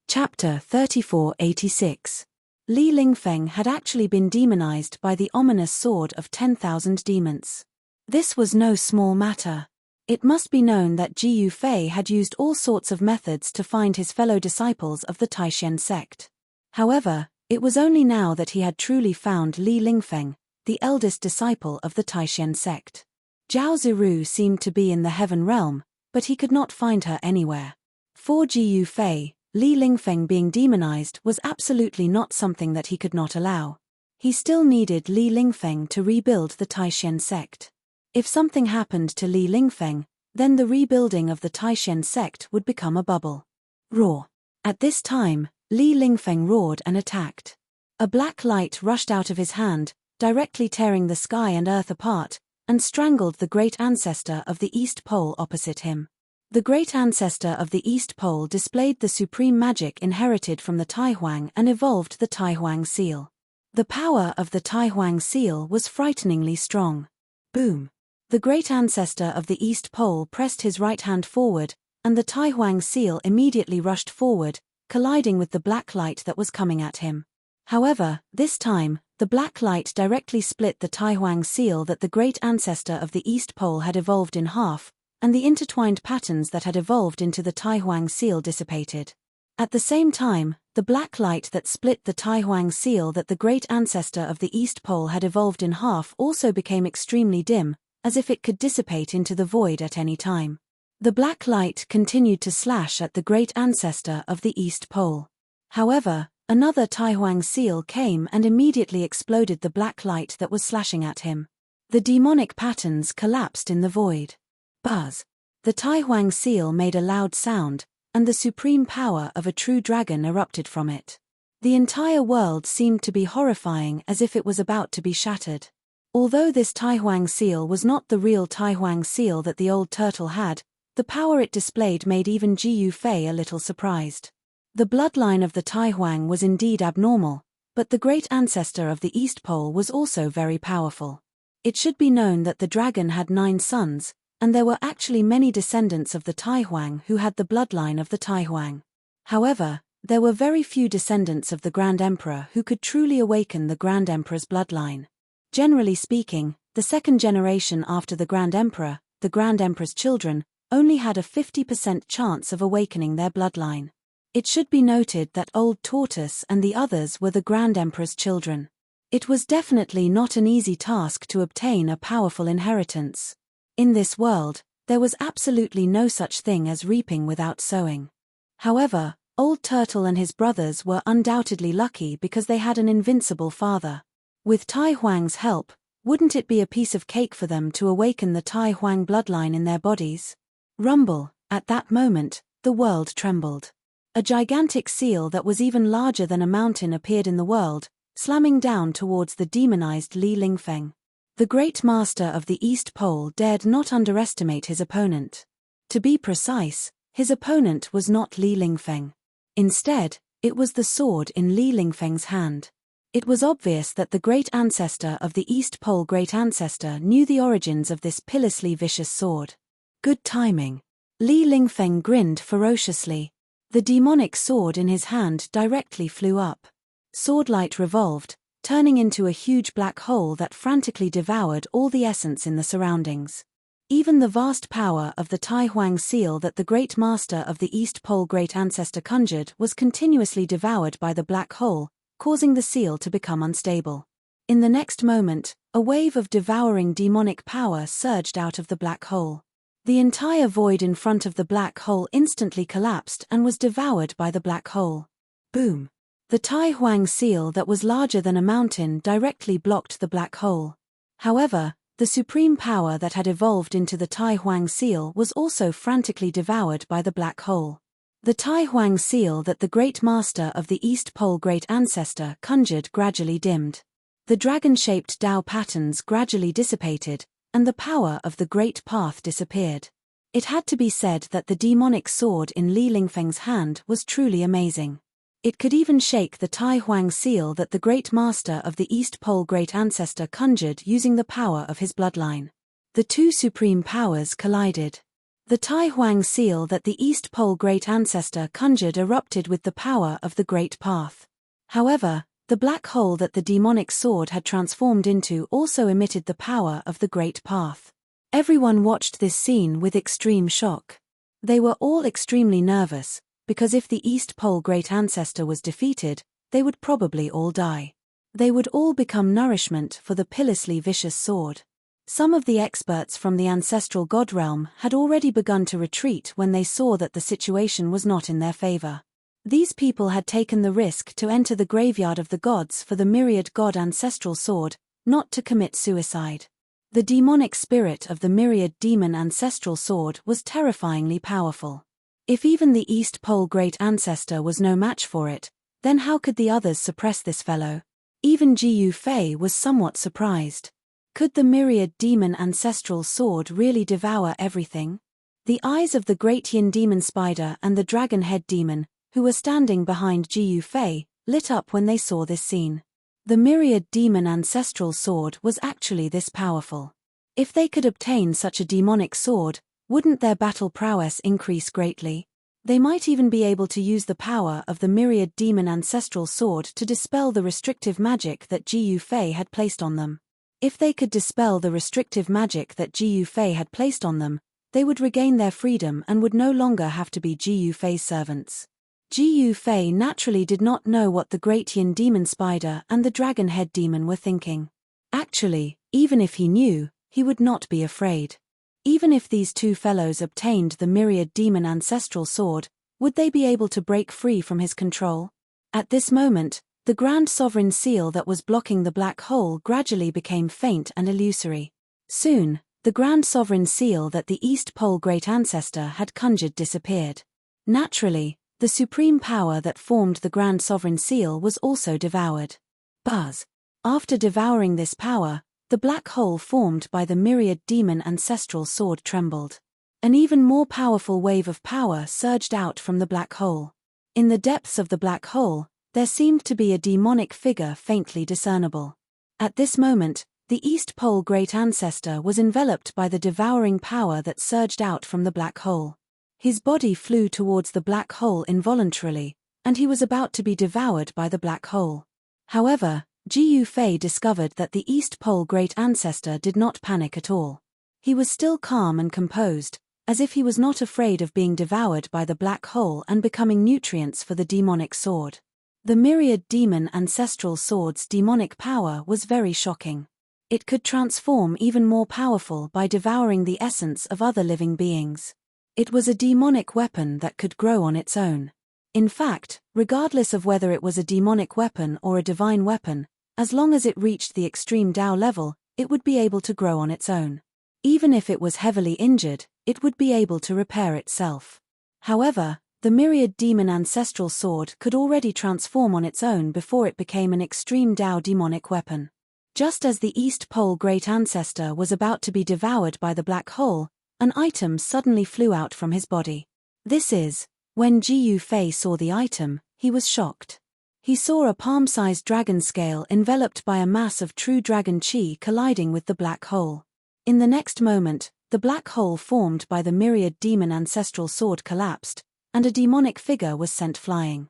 Chapter 3486. Li Lingfeng had actually been demonized by the ominous sword of 10,000 demons. This was no small matter. It must be known that Ji Yufei had used all sorts of methods to find his fellow disciples of the Taishen sect. However, it was only now that he had truly found Li Lingfeng, the eldest disciple of the Taishan sect. Zhao Ziru seemed to be in the heaven realm, but he could not find her anywhere. For Jiu Fei, Li Lingfeng being demonized was absolutely not something that he could not allow. He still needed Li Lingfeng to rebuild the Taishan sect. If something happened to Li Lingfeng, then the rebuilding of the Taishan sect would become a bubble. Roar. At this time, Li Lingfeng roared and attacked. A black light rushed out of his hand, directly tearing the sky and earth apart, and strangled the great ancestor of the East Pole opposite him. The great ancestor of the East Pole displayed the supreme magic inherited from the Taihuang and evolved the Taihuang seal. The power of the Taihuang seal was frighteningly strong. Boom! The great ancestor of the East Pole pressed his right hand forward, and the Taihuang seal immediately rushed forward, colliding with the black light that was coming at him. However, this time, the black light directly split the Taihuang seal that the great ancestor of the East Pole had evolved in half, and the intertwined patterns that had evolved into the Taihuang seal dissipated. At the same time, the black light that split the Taihuang seal that the great ancestor of the East Pole had evolved in half also became extremely dim, as if it could dissipate into the void at any time. The black light continued to slash at the great ancestor of the East Pole. However, another Taihuang seal came and immediately exploded the black light that was slashing at him. The demonic patterns collapsed in the void. Buzz! The Taihuang seal made a loud sound, and the supreme power of a true dragon erupted from it. The entire world seemed to be horrifying, as if it was about to be shattered. Although this Taihuang seal was not the real Taihuang seal that the old turtle had, the power it displayed made even Jiu Fei a little surprised. The bloodline of the Taihuang was indeed abnormal, but the great ancestor of the East Pole was also very powerful. It should be known that the dragon had 9 sons, and there were actually many descendants of the Taihuang who had the bloodline of the Taihuang. However, there were very few descendants of the Grand Emperor who could truly awaken the Grand Emperor's bloodline. Generally speaking, the second generation after the Grand Emperor, the Grand Emperor's children, only had a 50% chance of awakening their bloodline. It should be noted that Old Tortoise and the others were the Grand Emperor's children. It was definitely not an easy task to obtain a powerful inheritance. In this world, there was absolutely no such thing as reaping without sowing. However, Old Turtle and his brothers were undoubtedly lucky because they had an invincible father. With Taihuang's help, wouldn't it be a piece of cake for them to awaken the Taihuang bloodline in their bodies? Rumble! At that moment, the world trembled. A gigantic seal that was even larger than a mountain appeared in the world, slamming down towards the demonized Li Lingfeng. The great master of the East Pole dared not underestimate his opponent. To be precise, his opponent was not Li Lingfeng. Instead, it was the sword in Li Lingfeng's hand. It was obvious that the great ancestor of the East Pole great ancestor knew the origins of this pitilessly vicious sword. Good timing. Li Lingfeng grinned ferociously. The demonic sword in his hand directly flew up. Swordlight revolved, turning into a huge black hole that frantically devoured all the essence in the surroundings. Even the vast power of the Taihuang seal that the great master of the East Pole great ancestor conjured was continuously devoured by the black hole, causing the seal to become unstable. In the next moment, a wave of devouring demonic power surged out of the black hole. The entire void in front of the black hole instantly collapsed and was devoured by the black hole. Boom! The Taihuang seal that was larger than a mountain directly blocked the black hole. However, the supreme power that had evolved into the Taihuang seal was also frantically devoured by the black hole. The Taihuang seal that the great master of the East Pole great ancestor conjured gradually dimmed. The dragon-shaped Tao patterns gradually dissipated, and the power of the great path disappeared. It had to be said that the demonic sword in Li Lingfeng's hand was truly amazing. It could even shake the Taihuang seal that the great master of the East Pole great ancestor conjured using the power of his bloodline. The two supreme powers collided. The Taihuang seal that the East Pole great ancestor conjured erupted with the power of the great path. However, the black hole that the demonic sword had transformed into also emitted the power of the great path. Everyone watched this scene with extreme shock. They were all extremely nervous, because if the East Pole great ancestor was defeated, they would probably all die. They would all become nourishment for the pitilessly vicious sword. Some of the experts from the ancestral god realm had already begun to retreat when they saw that the situation was not in their favor. These people had taken the risk to enter the graveyard of the gods for the myriad god ancestral sword, not to commit suicide. The demonic spirit of the myriad demon ancestral sword was terrifyingly powerful. If even the East Pole Great Ancestor was no match for it, then how could the others suppress this fellow? Even Jiyu Fei was somewhat surprised. Could the myriad demon ancestral sword really devour everything? The eyes of the great yin demon spider and the dragon head demon, who were standing behind Jiyu Fei, lit up when they saw this scene. The myriad demon ancestral sword was actually this powerful. If they could obtain such a demonic sword, wouldn't their battle prowess increase greatly? They might even be able to use the power of the myriad demon ancestral sword to dispel the restrictive magic that Jiyu Fei had placed on them. If they could dispel the restrictive magic that Jiyu Fei had placed on them, they would regain their freedom and would no longer have to be Jiyu Fei's servants. Jiyu Fei naturally did not know what the great yin demon spider and the dragon head demon were thinking. Actually, even if he knew, he would not be afraid. Even if these two fellows obtained the myriad demon ancestral sword, would they be able to break free from his control? At this moment, the grand sovereign seal that was blocking the black hole gradually became faint and illusory. Soon, the grand sovereign seal that the East Pole Great Ancestor had conjured disappeared. Naturally, the supreme power that formed the grand sovereign seal was also devoured. Buzz. After devouring this power, the black hole formed by the myriad demon ancestral sword trembled. An even more powerful wave of power surged out from the black hole. In the depths of the black hole, there seemed to be a demonic figure faintly discernible. At this moment, the East Pole Great Ancestor was enveloped by the devouring power that surged out from the black hole. His body flew towards the black hole involuntarily, and he was about to be devoured by the black hole. However, Jiyu Fei discovered that the East Pole Great Ancestor did not panic at all. He was still calm and composed, as if he was not afraid of being devoured by the black hole and becoming nutrients for the demonic sword. The myriad demon ancestral sword's demonic power was very shocking. It could transform even more powerful by devouring the essence of other living beings. It was a demonic weapon that could grow on its own. In fact, regardless of whether it was a demonic weapon or a divine weapon, as long as it reached the extreme Tao level, it would be able to grow on its own. Even if it was heavily injured, it would be able to repair itself. However, the myriad demon ancestral sword could already transform on its own before it became an extreme Tao demonic weapon. Just as the East Pole Great Ancestor was about to be devoured by the black hole, an item suddenly flew out from his body. When Jiyu Fei saw the item, he was shocked. He saw a palm-sized dragon scale enveloped by a mass of true dragon chi colliding with the black hole. In the next moment, the black hole formed by the myriad demon ancestral sword collapsed, and a demonic figure was sent flying.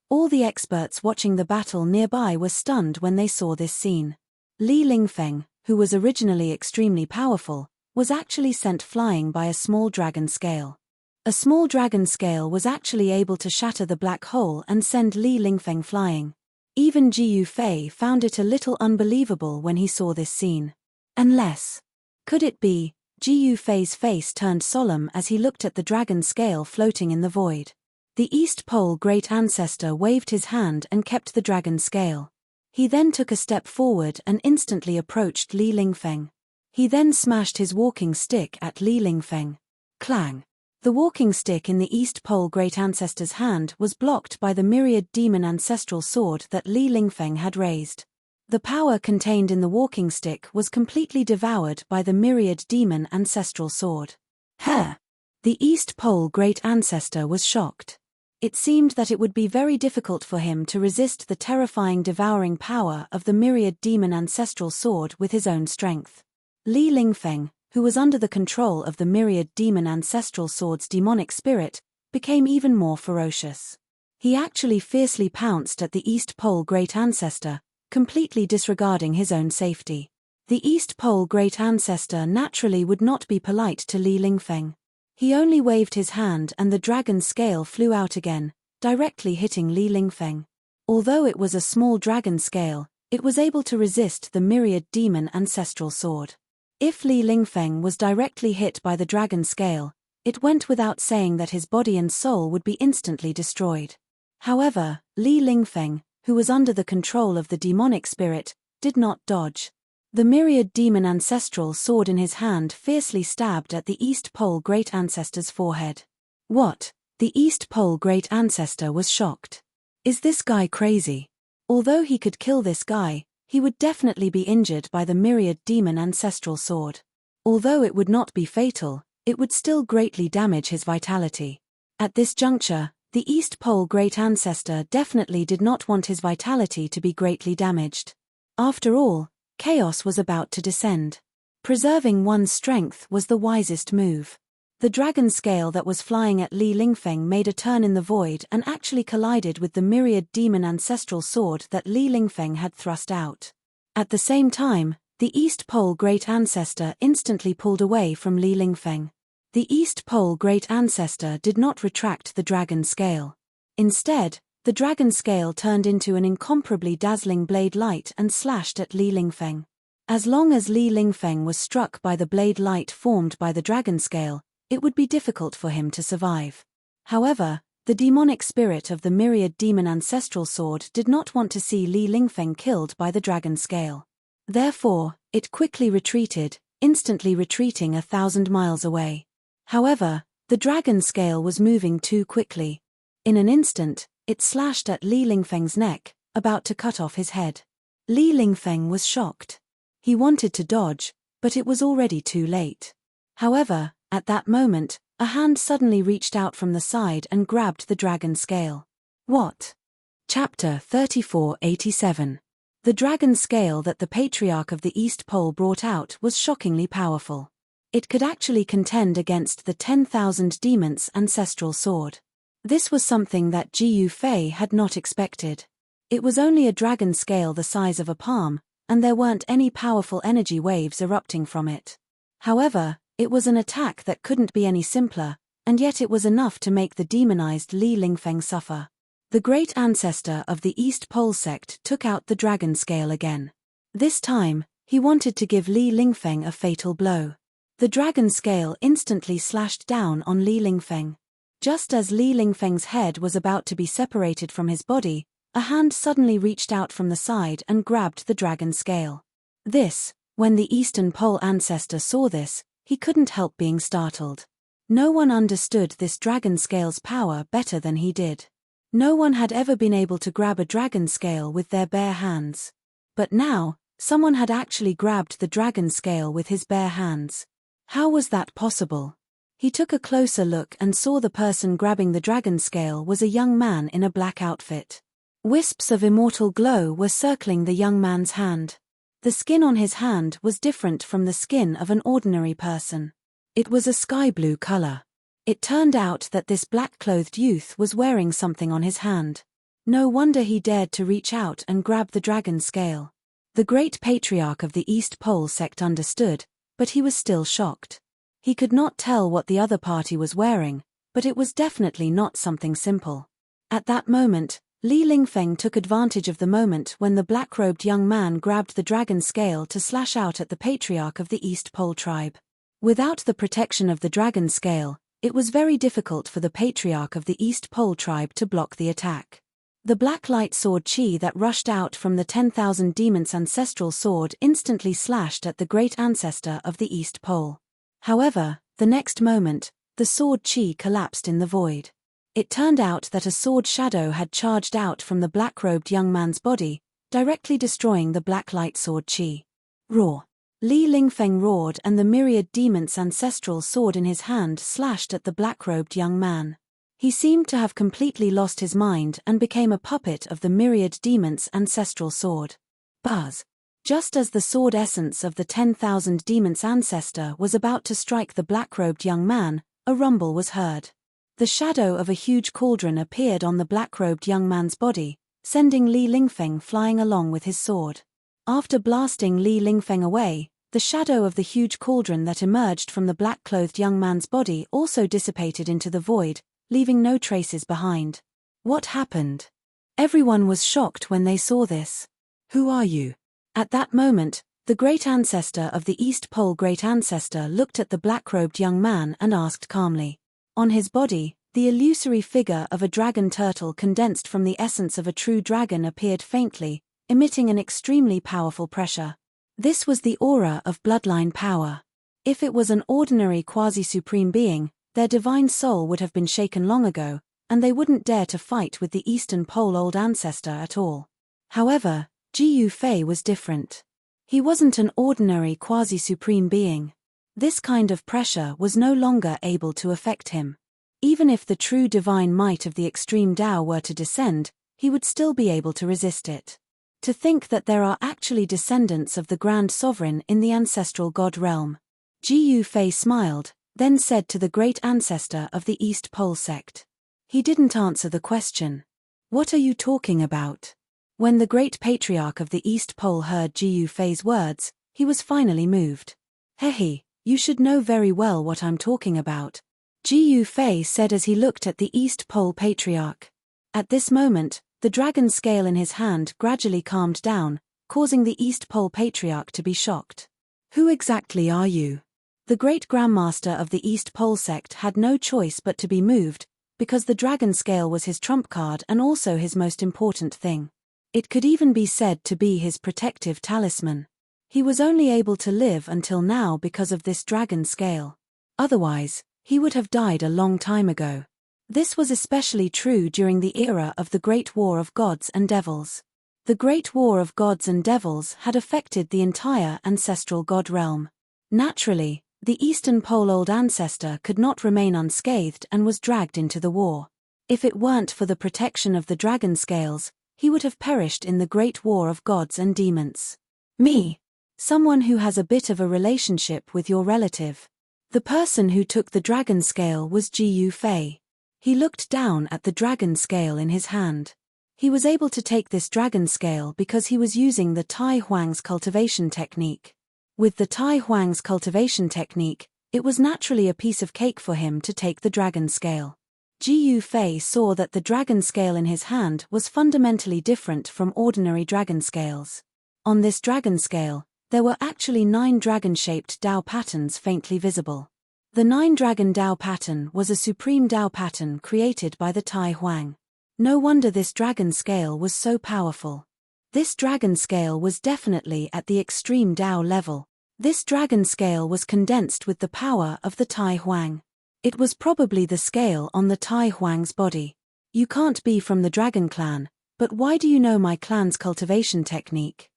All the experts watching the battle nearby were stunned when they saw this scene. Li Lingfeng, who was originally extremely powerful, was actually sent flying by a small dragon scale. A small dragon scale was actually able to shatter the black hole and send Li Lingfeng flying. Even Jiyu Fei found it a little unbelievable when he saw this scene. Could it be? Jiyu Fei's face turned solemn as he looked at the dragon scale floating in the void. The East Pole Great Ancestor waved his hand and kept the dragon scale. He then took a step forward and instantly approached Li Lingfeng. He then smashed his walking stick at Li Lingfeng. Clang! The walking stick in the East Pole Great Ancestor's hand was blocked by the myriad demon ancestral sword that Li Lingfeng had raised. The power contained in the walking stick was completely devoured by the myriad demon ancestral sword. The East Pole Great Ancestor was shocked. It seemed that it would be very difficult for him to resist the terrifying devouring power of the myriad demon ancestral sword with his own strength. Li Lingfeng, who was under the control of the myriad demon ancestral sword's demonic spirit, became even more ferocious. He actually fiercely pounced at the East Pole Great Ancestor, completely disregarding his own safety. The East Pole Great Ancestor naturally would not be polite to Li Lingfeng. He only waved his hand and the dragon scale flew out again, directly hitting Li Lingfeng. Although it was a small dragon scale, it was able to resist the myriad demon ancestral sword. If Li Lingfeng was directly hit by the dragon scale, it went without saying that his body and soul would be instantly destroyed. However, Li Lingfeng, who was under the control of the demonic spirit, did not dodge. The myriad demon ancestral sword in his hand fiercely stabbed at the East Pole Great Ancestor's forehead. What? The East Pole Great Ancestor was shocked. Is this guy crazy? Although he could kill this guy, he would definitely be injured by the myriad demon ancestral sword. Although it would not be fatal, it would still greatly damage his vitality. At this juncture, the East Pole Great Ancestor definitely did not want his vitality to be greatly damaged. After all, chaos was about to descend. Preserving one's strength was the wisest move. The dragon scale that was flying at Li Lingfeng made a turn in the void and actually collided with the myriad demon ancestral sword that Li Lingfeng had thrust out. At the same time, the East Pole Great Ancestor instantly pulled away from Li Lingfeng. The East Pole Great Ancestor did not retract the dragon scale. Instead, the dragon scale turned into an incomparably dazzling blade light and slashed at Li Lingfeng. As long as Li Lingfeng was struck by the blade light formed by the dragon scale, it would be difficult for him to survive. However, the demonic spirit of the myriad demon ancestral sword did not want to see Li Lingfeng killed by the dragon scale. Therefore, it quickly retreated, instantly retreating 1,000 miles away. However, the dragon scale was moving too quickly. In an instant, it slashed at Li Lingfeng's neck, about to cut off his head. Li Lingfeng was shocked. He wanted to dodge, but it was already too late. However, at that moment, a hand suddenly reached out from the side and grabbed the dragon scale. What? Chapter 3487. The dragon scale that the Patriarch of the East Pole brought out was shockingly powerful. It could actually contend against the 10,000 demons' ancestral sword. This was something that Ji Yufei had not expected. It was only a dragon scale the size of a palm, and there weren't any powerful energy waves erupting from it. However, it was an attack that couldn't be any simpler, and yet it was enough to make the demonized Li Lingfeng suffer. The great ancestor of the East Pole sect took out the dragon scale again. This time, he wanted to give Li Lingfeng a fatal blow. The dragon scale instantly slashed down on Li Lingfeng. Just as Li Lingfeng's head was about to be separated from his body, a hand suddenly reached out from the side and grabbed the dragon scale. When the Eastern Pole ancestor saw this, he couldn't help being startled. No one understood this dragon scale's power better than he did. No one had ever been able to grab a dragon scale with their bare hands. But now, someone had actually grabbed the dragon scale with his bare hands. How was that possible? He took a closer look and saw the person grabbing the dragon scale was a young man in a black outfit. Wisps of immortal glow were circling the young man's hand. The skin on his hand was different from the skin of an ordinary person. It was a sky blue color. It turned out that this black-clothed youth was wearing something on his hand. No wonder he dared to reach out and grab the dragon scale. The great patriarch of the East Pole sect understood, but he was still shocked. He could not tell what the other party was wearing, but it was definitely not something simple. At that moment, Li Lingfeng took advantage of the moment when the black-robed young man grabbed the dragon scale to slash out at the patriarch of the East Pole tribe. Without the protection of the dragon scale, it was very difficult for the patriarch of the East Pole tribe to block the attack. The black light sword chi that rushed out from the 10,000 demons' ancestral sword instantly slashed at the great ancestor of the East Pole. However, the next moment, the sword chi collapsed in the void. It turned out that a sword shadow had charged out from the black-robed young man's body, directly destroying the black light sword chi. Roar! Li Lingfeng roared and the myriad demons' ancestral sword in his hand slashed at the black-robed young man. He seemed to have completely lost his mind and became a puppet of the myriad demons' ancestral sword. Buzz! Just as the sword essence of the 10,000 demons' ancestor was about to strike the black-robed young man, a rumble was heard. The shadow of a huge cauldron appeared on the black-robed young man's body, sending Li Lingfeng flying along with his sword. After blasting Li Lingfeng away, the shadow of the huge cauldron that emerged from the black-clothed young man's body also dissipated into the void, leaving no traces behind. What happened? Everyone was shocked when they saw this. "Who are you?" At that moment, the great ancestor of the East Pole great ancestor looked at the black-robed young man and asked calmly. On his body, the illusory figure of a dragon turtle condensed from the essence of a true dragon appeared faintly, emitting an extremely powerful pressure. This was the aura of bloodline power. If it was an ordinary quasi-supreme being, their divine soul would have been shaken long ago, and they wouldn't dare to fight with the Eastern Pole old ancestor at all. However, Jiyu Fei was different. He wasn't an ordinary quasi-supreme being. This kind of pressure was no longer able to affect him. Even if the true divine might of the extreme Tao were to descend, he would still be able to resist it. To think that there are actually descendants of the Grand Sovereign in the ancestral god realm. Jiyu Fei smiled, then said to the great ancestor of the East Pole sect. He didn't answer the question. "What are you talking about?" When the great patriarch of the East Pole heard Jiyu Fei's words, he was finally moved. "Hehe, you should know very well what I'm talking about," Jiyu Fei said as he looked at the East Pole patriarch. At this moment, the dragon scale in his hand gradually calmed down, causing the East Pole patriarch to be shocked. "Who exactly are you?" The great grandmaster of the East Pole sect had no choice but to be moved, because the dragon scale was his trump card and also his most important thing. It could even be said to be his protective talisman. He was only able to live until now because of this dragon scale. Otherwise, he would have died a long time ago. This was especially true during the era of the Great War of Gods and Devils. The Great War of Gods and Devils had affected the entire ancestral god realm. Naturally, the Eastern Pole old ancestor could not remain unscathed and was dragged into the war. If it weren't for the protection of the dragon scales, he would have perished in the Great War of Gods and Demons. "Me? Someone who has a bit of a relationship with your relative." The person who took the dragon scale was Jiyu Fei. He looked down at the dragon scale in his hand. He was able to take this dragon scale because he was using the Tai Huang's cultivation technique. With the Tai Huang's cultivation technique, it was naturally a piece of cake for him to take the dragon scale. Jiyu Fei saw that the dragon scale in his hand was fundamentally different from ordinary dragon scales. On this dragon scale, there were actually 9 dragon-shaped Dao patterns faintly visible. The 9-dragon Dao pattern was a supreme Dao pattern created by the Tai Huang. No wonder this dragon scale was so powerful. This dragon scale was definitely at the extreme Dao level. This dragon scale was condensed with the power of the Tai Huang. It was probably the scale on the Tai Huang's body. "You can't be from the dragon clan, but why do you know my clan's cultivation technique?"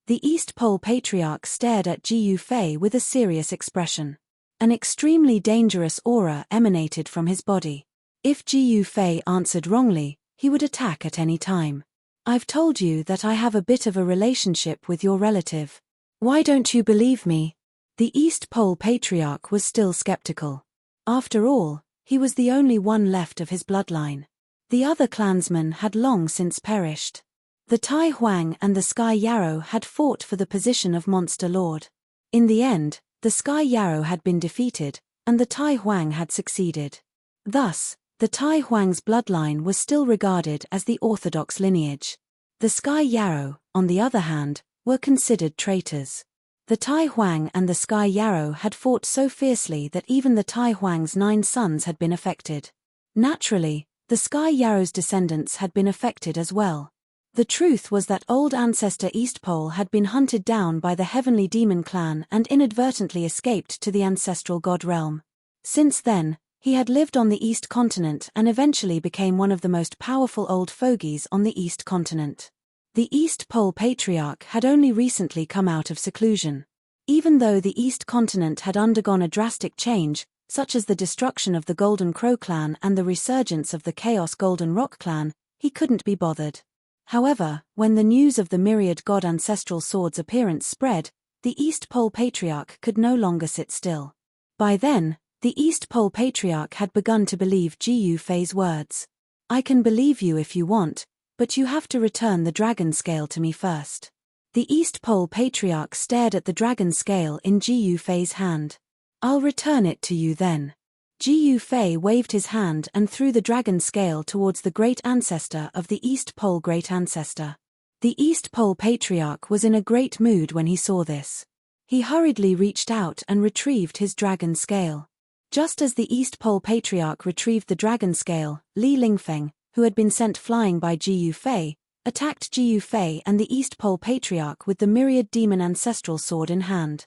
The East Pole patriarch stared at Jiyu Fei with a serious expression. An extremely dangerous aura emanated from his body. If Jiyu Fei answered wrongly, he would attack at any time. "I've told you that I have a bit of a relationship with your relative. Why don't you believe me?" The East Pole patriarch was still skeptical. After all, he was the only one left of his bloodline. The other clansmen had long since perished. The Tai Huang and the Sky Yarrow had fought for the position of Monster Lord. In the end, the Sky Yarrow had been defeated, and the Tai Huang had succeeded. Thus, the Tai Huang's bloodline was still regarded as the orthodox lineage. The Sky Yarrow, on the other hand, were considered traitors. The Tai Huang and the Sky Yarrow had fought so fiercely that even the Tai Huang's 9 sons had been affected. Naturally, the Sky Yarrow's descendants had been affected as well. The truth was that old ancestor East Pole had been hunted down by the Heavenly Demon clan and inadvertently escaped to the ancestral god realm. Since then, he had lived on the East continent and eventually became one of the most powerful old fogies on the East continent. The East Pole patriarch had only recently come out of seclusion. Even though the East continent had undergone a drastic change, such as the destruction of the Golden Crow clan and the resurgence of the Chaos Golden Rock clan, he couldn't be bothered. However, when the news of the myriad god ancestral swords' appearance spread, the East Pole patriarch could no longer sit still. By then, the East Pole patriarch had begun to believe Jiyu Fei's words. "I can believe you if you want, but you have to return the dragon scale to me first." The East Pole patriarch stared at the dragon scale in Jiyu Fei's hand. "I'll return it to you then." Ji Fei waved his hand and threw the dragon scale towards the great ancestor of the East Pole great ancestor. The East Pole Patriarch was in a great mood when he saw this. He hurriedly reached out and retrieved his dragon scale. Just as the East Pole Patriarch retrieved the dragon scale, Li Lingfeng, who had been sent flying by Ji Fei, attacked Ji Fei and the East Pole Patriarch with the myriad demon ancestral sword in hand.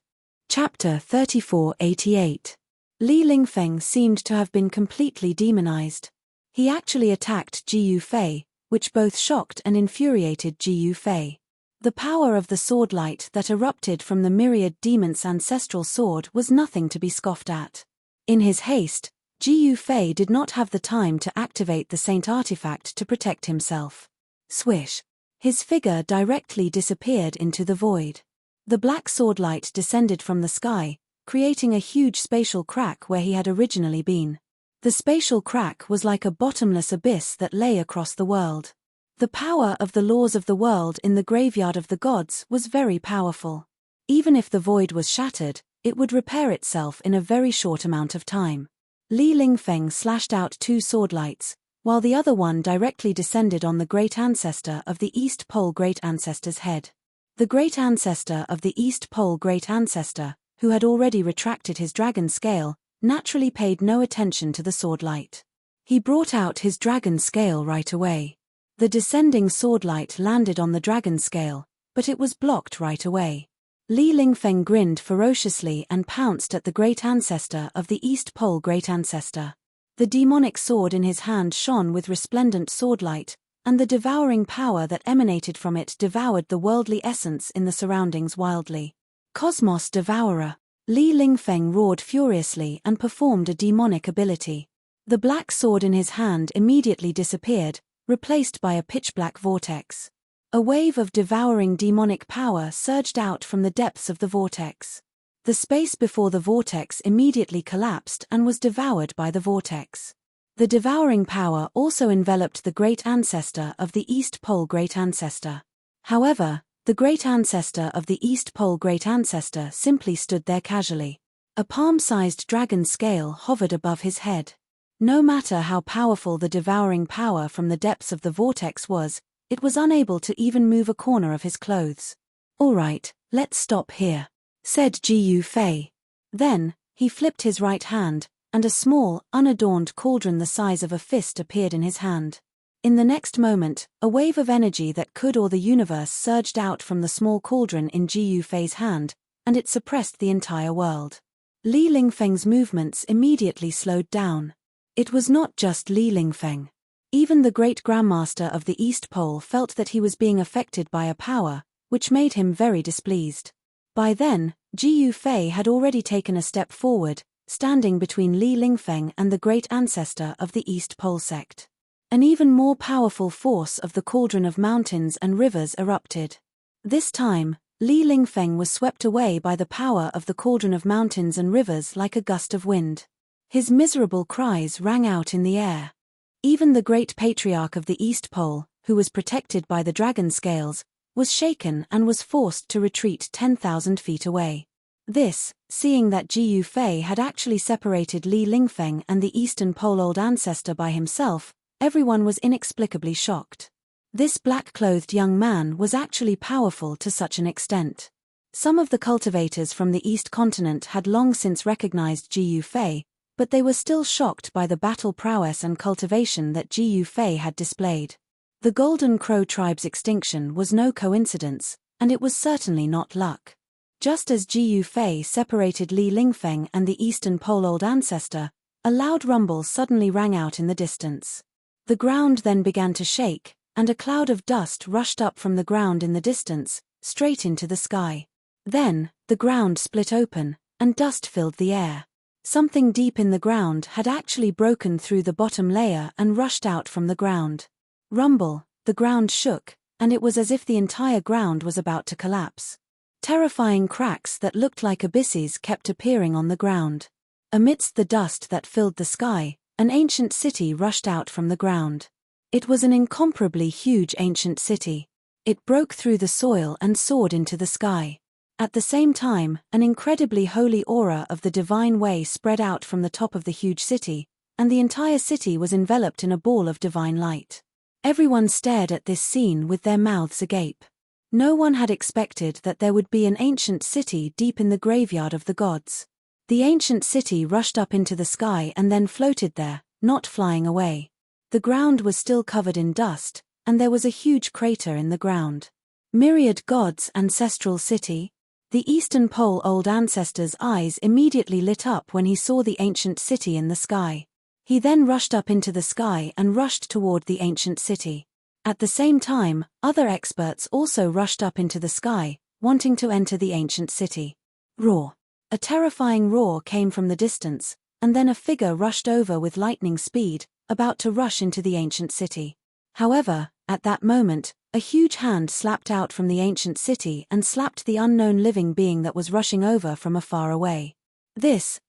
Chapter 3488. Li Lingfeng seemed to have been completely demonized. He actually attacked Ji Fei, which both shocked and infuriated Ji Fei. The power of the sword light that erupted from the myriad demon's ancestral sword was nothing to be scoffed at. In his haste, Ji Fei did not have the time to activate the saint artifact to protect himself. Swish! His figure directly disappeared into the void. The black sword light descended from the sky, creating a huge spatial crack where he had originally been. The spatial crack was like a bottomless abyss that lay across the world. The power of the laws of the world in the graveyard of the gods was very powerful. Even if the void was shattered, it would repair itself in a very short amount of time. Li Lingfeng slashed out two sword lights, while the other one directly descended on the great ancestor of the East Pole great ancestor's head. The great ancestor of the East Pole great ancestor, who had already retracted his dragon scale, naturally paid no attention to the sword light. He brought out his dragon scale right away. The descending sword light landed on the dragon scale, but it was blocked right away. Li Lingfeng grinned ferociously and pounced at the great ancestor of the East Pole great ancestor. The demonic sword in his hand shone with resplendent sword light, and the devouring power that emanated from it devoured the worldly essence in the surroundings wildly. Cosmos Devourer! Li Lingfeng roared furiously and performed a demonic ability. The black sword in his hand immediately disappeared, replaced by a pitch-black vortex. A wave of devouring demonic power surged out from the depths of the vortex. The space before the vortex immediately collapsed and was devoured by the vortex. The devouring power also enveloped the great ancestor of the East Pole great ancestor. However, the great ancestor of the East Pole great ancestor simply stood there casually. A palm-sized dragon scale hovered above his head. No matter how powerful the devouring power from the depths of the vortex was, it was unable to even move a corner of his clothes. "All right, let's stop here," said Ji Fei. Then, he flipped his right hand, and a small, unadorned cauldron the size of a fist appeared in his hand. In the next moment, a wave of energy that could awe the universe surged out from the small cauldron in Ji Fei's hand, and it suppressed the entire world. Li Lingfeng's movements immediately slowed down. It was not just Li Lingfeng. Even the great grandmaster of the East Pole felt that he was being affected by a power, which made him very displeased. By then, Ji Fei had already taken a step forward, standing between Li Lingfeng and the great ancestor of the East Pole sect. An even more powerful force of the cauldron of mountains and rivers erupted. This time, Li Lingfeng was swept away by the power of the cauldron of mountains and rivers like a gust of wind. His miserable cries rang out in the air. Even the great patriarch of the East Pole, who was protected by the dragon scales, was shaken and was forced to retreat 10,000 feet away. This, seeing that Ji Fei had actually separated Li Lingfeng and the Eastern Pole old ancestor by himself, everyone was inexplicably shocked. This black-clothed young man was actually powerful to such an extent. Some of the cultivators from the East continent had long since recognized Ji Fei, but they were still shocked by the battle prowess and cultivation that Ji Fei had displayed. The Golden Crow tribe's extinction was no coincidence, and it was certainly not luck. Just as Ji Fei separated Li Lingfeng and the Eastern Pole old ancestor, a loud rumble suddenly rang out in the distance. The ground then began to shake, and a cloud of dust rushed up from the ground in the distance, straight into the sky. Then, the ground split open, and dust filled the air. Something deep in the ground had actually broken through the bottom layer and rushed out from the ground. Rumble, the ground shook, and it was as if the entire ground was about to collapse. Terrifying cracks that looked like abysses kept appearing on the ground. Amidst the dust that filled the sky, an ancient city rushed out from the ground. It was an incomparably huge ancient city. It broke through the soil and soared into the sky. At the same time, an incredibly holy aura of the divine way spread out from the top of the huge city, and the entire city was enveloped in a ball of divine light. Everyone stared at this scene with their mouths agape. No one had expected that there would be an ancient city deep in the graveyard of the gods. The ancient city rushed up into the sky and then floated there, not flying away. The ground was still covered in dust, and there was a huge crater in the ground. Myriad gods, ancestral city. The Eastern Pole old ancestor's eyes immediately lit up when he saw the ancient city in the sky. He then rushed up into the sky and rushed toward the ancient city. At the same time, other experts also rushed up into the sky, wanting to enter the ancient city. Roar. A terrifying roar came from the distance, and then a figure rushed over with lightning speed, about to rush into the ancient city. However, at that moment, a huge hand slapped out from the ancient city and slapped the unknown living being that was rushing over from afar away.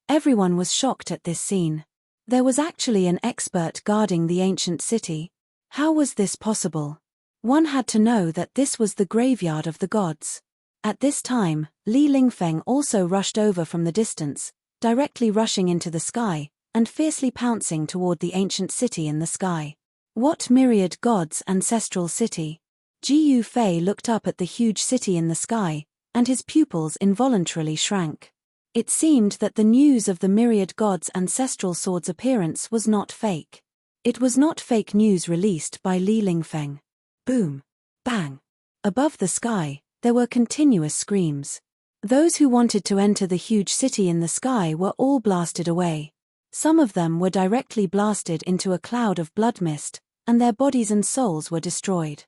Everyone was shocked at this scene. There was actually an expert guarding the ancient city. How was this possible? One had to know that this was the graveyard of the gods. At this time, Li Lingfeng also rushed over from the distance, directly rushing into the sky, and fiercely pouncing toward the ancient city in the sky. What myriad gods, ancestral city? Ji Yufei looked up at the huge city in the sky, and his pupils involuntarily shrank. It seemed that the news of the myriad gods' ancestral sword's appearance was not fake. It was not fake news released by Li Lingfeng. Boom. Bang. Above the sky, there were continuous screams. Those who wanted to enter the huge city in the sky were all blasted away. Some of them were directly blasted into a cloud of blood mist, and their bodies and souls were destroyed.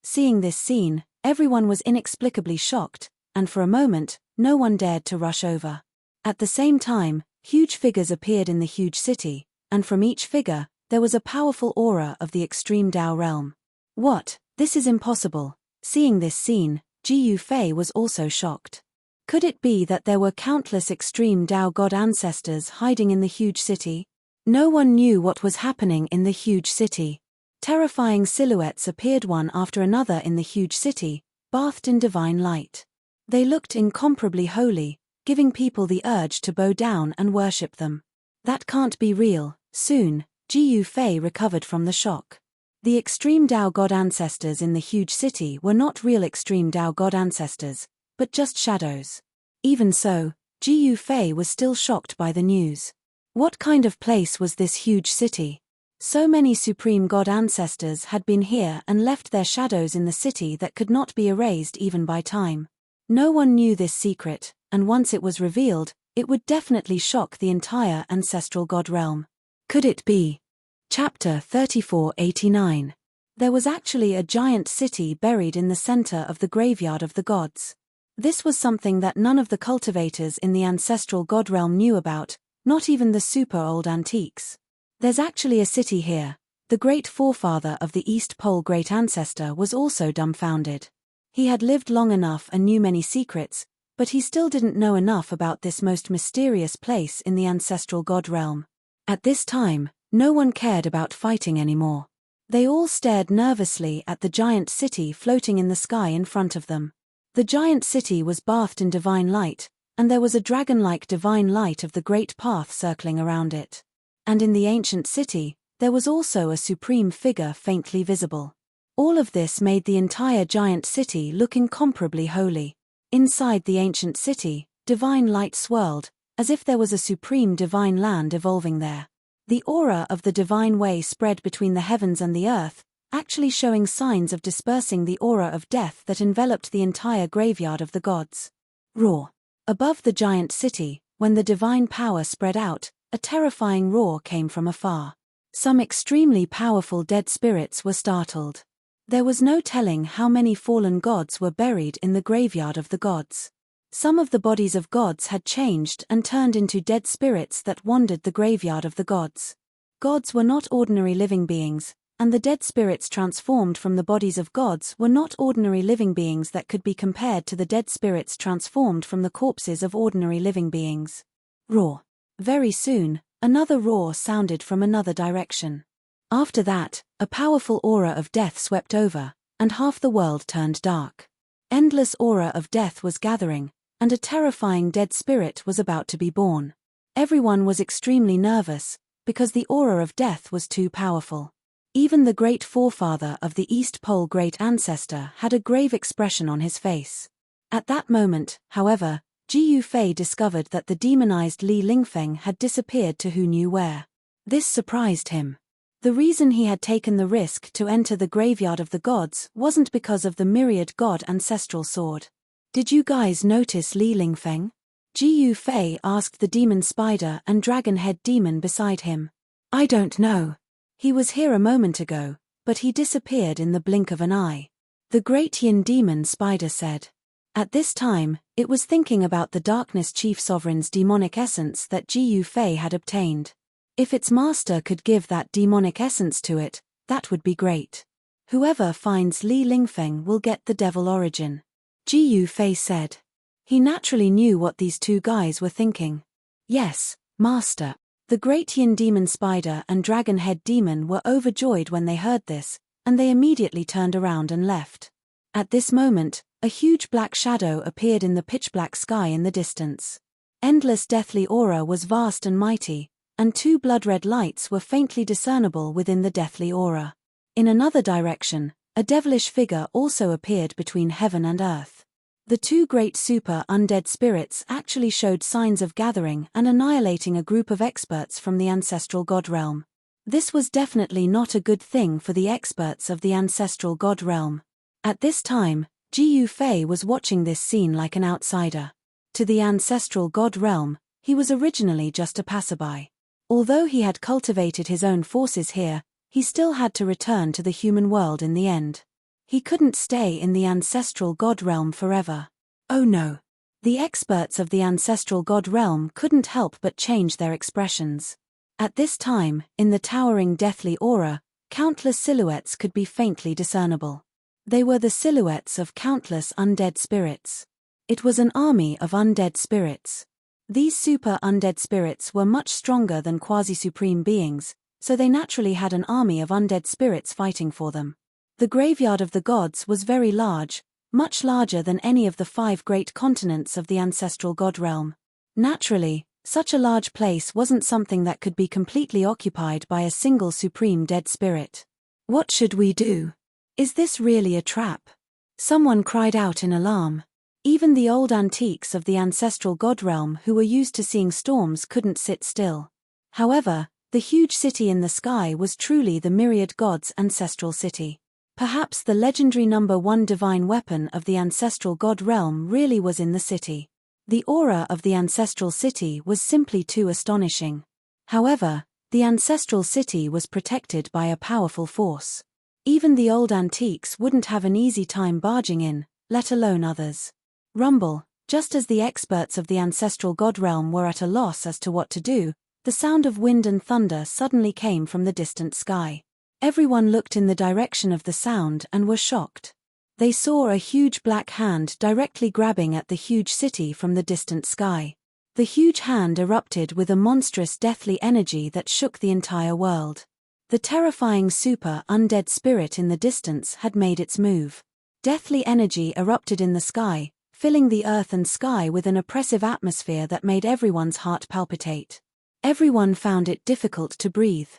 Seeing this scene, everyone was inexplicably shocked, and for a moment, no one dared to rush over. At the same time, huge figures appeared in the huge city, and from each figure, there was a powerful aura of the extreme Tao realm. What? This is impossible. Seeing this scene, Ji Yufei was also shocked. Could it be that there were countless extreme Tao god ancestors hiding in the huge city? No one knew what was happening in the huge city. Terrifying silhouettes appeared one after another in the huge city, bathed in divine light. They looked incomparably holy, giving people the urge to bow down and worship them. That can't be real. Soon, Ji Yufei recovered from the shock. The extreme Tao god ancestors in the huge city were not real extreme Tao god ancestors, but just shadows. Even so, Ji Yufei was still shocked by the news. What kind of place was this huge city? So many supreme god ancestors had been here and left their shadows in the city that could not be erased even by time. No one knew this secret, and once it was revealed, it would definitely shock the entire ancestral god realm. Could it be? Chapter 3489. There was actually a giant city buried in the center of the graveyard of the gods. This was something that none of the cultivators in the ancestral god realm knew about, not even the super old antiques. There's actually a city here. The great forefather of the East Pole great ancestor was also dumbfounded. He had lived long enough and knew many secrets, but he still didn't know enough about this most mysterious place in the ancestral god realm. At this time, no one cared about fighting anymore. They all stared nervously at the giant city floating in the sky in front of them. The giant city was bathed in divine light, and there was a dragon-like divine light of the great path circling around it. And in the ancient city, there was also a supreme figure faintly visible. All of this made the entire giant city look incomparably holy. Inside the ancient city, divine light swirled, as if there was a supreme divine land evolving there. The aura of the divine way spread between the heavens and the earth, actually showing signs of dispersing the aura of death that enveloped the entire graveyard of the gods. Roar. Above the giant city, when the divine power spread out, a terrifying roar came from afar. Some extremely powerful dead spirits were startled. There was no telling how many fallen gods were buried in the graveyard of the gods. Some of the bodies of gods had changed and turned into dead spirits that wandered the graveyard of the gods. Gods were not ordinary living beings, and the dead spirits transformed from the bodies of gods were not ordinary living beings that could be compared to the dead spirits transformed from the corpses of ordinary living beings. Roar. Very soon, another roar sounded from another direction. After that, a powerful aura of death swept over, and half the world turned dark. Endless aura of death was gathering, and a terrifying dead spirit was about to be born. Everyone was extremely nervous, because the aura of death was too powerful. Even the great forefather of the East Pole great ancestor had a grave expression on his face. At that moment, however, Jiu Fei discovered that the demonized Li Lingfeng had disappeared to who knew where. This surprised him. The reason he had taken the risk to enter the graveyard of the gods wasn't because of the myriad god ancestral sword. Did you guys notice Li Lingfeng? Jiu Fei asked the demon spider and dragon-head demon beside him. I don't know. He was here a moment ago, but he disappeared in the blink of an eye. The great yin demon spider said. At this time, it was thinking about the darkness chief sovereign's demonic essence that Jiu Fei had obtained. If its master could give that demonic essence to it, that would be great. Whoever finds Li Lingfeng will get the devil origin. Jiu Fei said. He naturally knew what these two guys were thinking. Yes, master. The great yin demon spider and dragon-head demon were overjoyed when they heard this, and they immediately turned around and left. At this moment, a huge black shadow appeared in the pitch-black sky in the distance. Endless deathly aura was vast and mighty, and two blood-red lights were faintly discernible within the deathly aura. In another direction, a devilish figure also appeared between heaven and earth. The two great super-undead spirits actually showed signs of gathering and annihilating a group of experts from the ancestral god realm. This was definitely not a good thing for the experts of the ancestral god realm. At this time, Jiu Fei was watching this scene like an outsider. To the ancestral god realm, he was originally just a passerby. Although he had cultivated his own forces here, he still had to return to the human world in the end. He couldn't stay in the ancestral god realm forever. Oh no. The experts of the ancestral god realm couldn't help but change their expressions. At this time, in the towering deathly aura, countless silhouettes could be faintly discernible. They were the silhouettes of countless undead spirits. It was an army of undead spirits. These super-undead spirits were much stronger than quasi-supreme beings, so they naturally had an army of undead spirits fighting for them. The graveyard of the gods was very large, much larger than any of the 5 great continents of the ancestral god realm. Naturally, such a large place wasn't something that could be completely occupied by a single supreme dead spirit. What should we do? Is this really a trap? Someone cried out in alarm. Even the old antiques of the ancestral god realm who were used to seeing storms couldn't sit still. However, the huge city in the sky was truly the myriad gods' ancestral city. Perhaps the legendary number 1 divine weapon of the ancestral god realm really was in the city. The aura of the ancestral city was simply too astonishing. However, the ancestral city was protected by a powerful force. Even the old antiques wouldn't have an easy time barging in, let alone others. Rumble, just as the experts of the ancestral god realm were at a loss as to what to do, the sound of wind and thunder suddenly came from the distant sky. Everyone looked in the direction of the sound and were shocked. They saw a huge black hand directly grabbing at the huge city from the distant sky. The huge hand erupted with a monstrous deathly energy that shook the entire world. The terrifying super-undead spirit in the distance had made its move. Deathly energy erupted in the sky, filling the earth and sky with an oppressive atmosphere that made everyone's heart palpitate. Everyone found it difficult to breathe.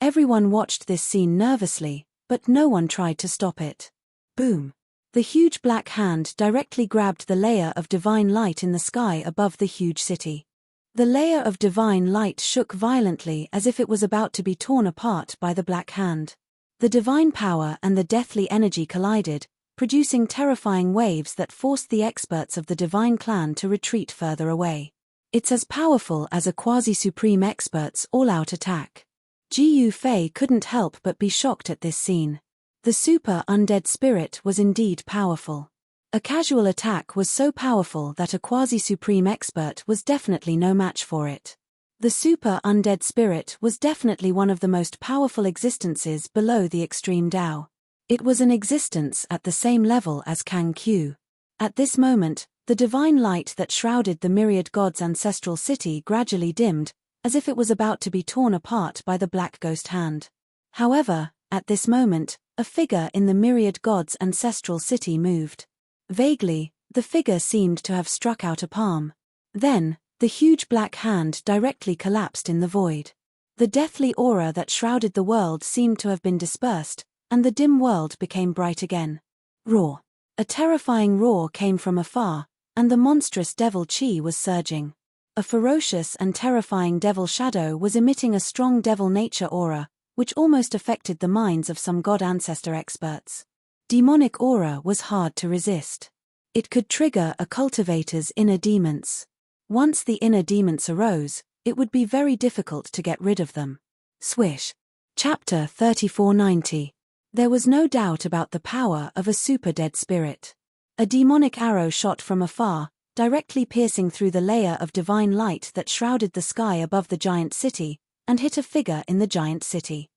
Everyone watched this scene nervously, but no one tried to stop it. Boom! The huge black hand directly grabbed the layer of divine light in the sky above the huge city. The layer of divine light shook violently as if it was about to be torn apart by the black hand. The divine power and the deathly energy collided, producing terrifying waves that forced the experts of the divine clan to retreat further away. It's as powerful as a quasi-supreme expert's all-out attack. Jiu Fei couldn't help but be shocked at this scene. The super-undead spirit was indeed powerful. A casual attack was so powerful that a quasi-supreme expert was definitely no match for it. The super-undead spirit was definitely one of the most powerful existences below the extreme Tao. It was an existence at the same level as Kang Q. At this moment, the divine light that shrouded the myriad gods' ancestral city gradually dimmed, as if it was about to be torn apart by the black ghost hand. However, at this moment, a figure in the myriad gods' ancestral city moved. Vaguely, the figure seemed to have struck out a palm. Then, the huge black hand directly collapsed in the void. The deathly aura that shrouded the world seemed to have been dispersed, and the dim world became bright again. Roar! A terrifying roar came from afar, and the monstrous devil chi was surging. A ferocious and terrifying devil shadow was emitting a strong devil nature aura, which almost affected the minds of some god ancestor experts. Demonic aura was hard to resist. It could trigger a cultivator's inner demons. Once the inner demons arose, it would be very difficult to get rid of them. Swish. Chapter 3490. There was no doubt about the power of a super dead spirit. A demonic arrow shot from afar, directly piercing through the layer of divine light that shrouded the sky above the giant city, and hit a figure in the giant city.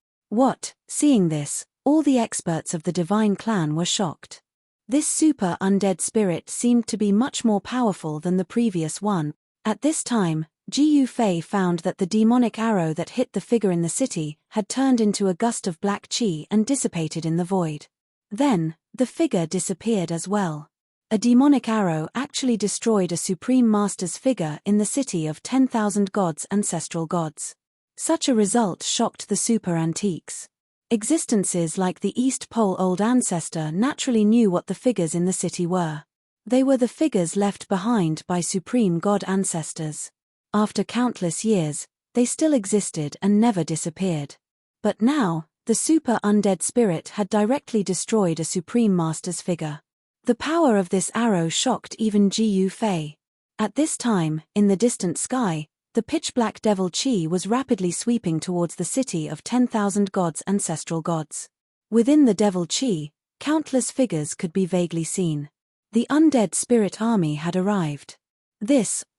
Seeing this, all the experts of the divine clan were shocked. This super undead spirit seemed to be much more powerful than the previous one. At this time, Jiu Fei found that the demonic arrow that hit the figure in the city had turned into a gust of black chi and dissipated in the void. Then, the figure disappeared as well. A demonic arrow actually destroyed a supreme master's figure in the city of 10,000 gods, ancestral gods. Such a result shocked the super antiques. Existences like the East Pole Old Ancestor naturally knew what the figures in the city were. They were the figures left behind by supreme god ancestors. After countless years, they still existed and never disappeared. But now, the super undead spirit had directly destroyed a supreme master's figure. The power of this arrow shocked even Jiu Fei. At this time, in the distant sky, the pitch-black devil chi was rapidly sweeping towards the city of 10,000 gods, ancestral gods. Within the devil chi, countless figures could be vaguely seen. The undead spirit army had arrived.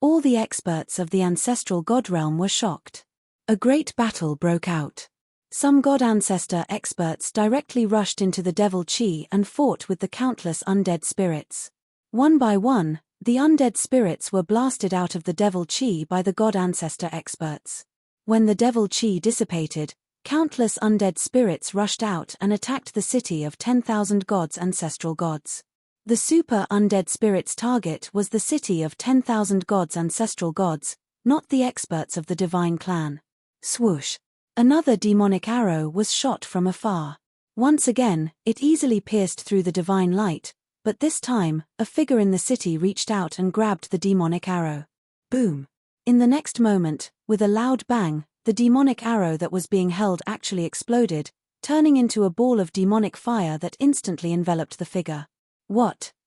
All the experts of the ancestral god realm were shocked. A great battle broke out. Some god ancestor experts directly rushed into the devil chi and fought with the countless undead spirits. One by one, the undead spirits were blasted out of the devil chi by the god ancestor experts. When the devil chi dissipated, countless undead spirits rushed out and attacked the city of 10,000 gods, ancestral gods. The super undead spirit's target was the city of 10,000 gods, ancestral gods, not the experts of the divine clan. Swoosh! Another demonic arrow was shot from afar. Once again, it easily pierced through the divine light, but this time, a figure in the city reached out and grabbed the demonic arrow. Boom! In the next moment, with a loud bang, the demonic arrow that was being held actually exploded, turning into a ball of demonic fire that instantly enveloped the figure.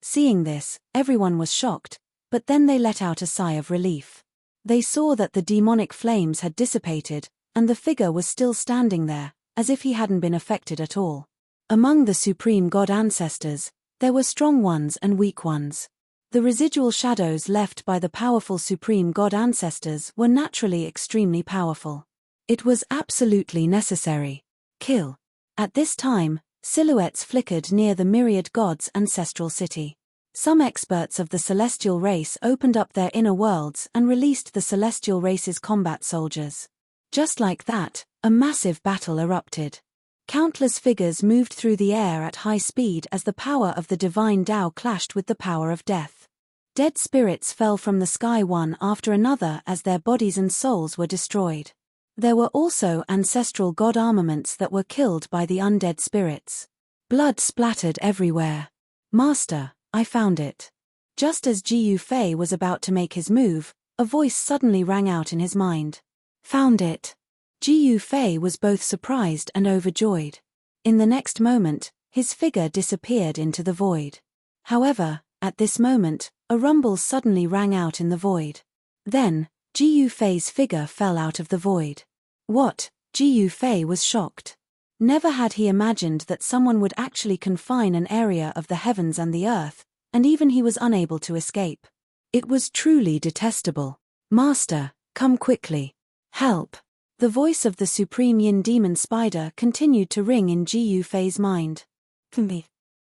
Seeing this, everyone was shocked, but then they let out a sigh of relief. They saw that the demonic flames had dissipated, and the figure was still standing there, as if he hadn't been affected at all. Among the supreme god ancestors, there were strong ones and weak ones. The residual shadows left by the powerful supreme god ancestors were naturally extremely powerful. It was absolutely necessary. Kill. At this time, silhouettes flickered near the myriad gods' ancestral city. Some experts of the celestial race opened up their inner worlds and released the celestial race's combat soldiers. Just like that, a massive battle erupted. Countless figures moved through the air at high speed as the power of the divine Tao clashed with the power of death. Dead spirits fell from the sky one after another as their bodies and souls were destroyed. There were also ancestral god armaments that were killed by the undead spirits. Blood splattered everywhere. Master, I found it. Just as Jiu Fei was about to make his move, a voice suddenly rang out in his mind. Found it. Jiu Fei was both surprised and overjoyed. In the next moment, his figure disappeared into the void. However, at this moment, a rumble suddenly rang out in the void. Then, Jiu Fei's figure fell out of the void. Jiu Fei was shocked. Never had he imagined that someone would actually confine an area of the heavens and the earth, and even he was unable to escape. It was truly detestable. Master, come quickly. Help. The voice of the supreme yin demon spider continued to ring in Jiu Fei's mind.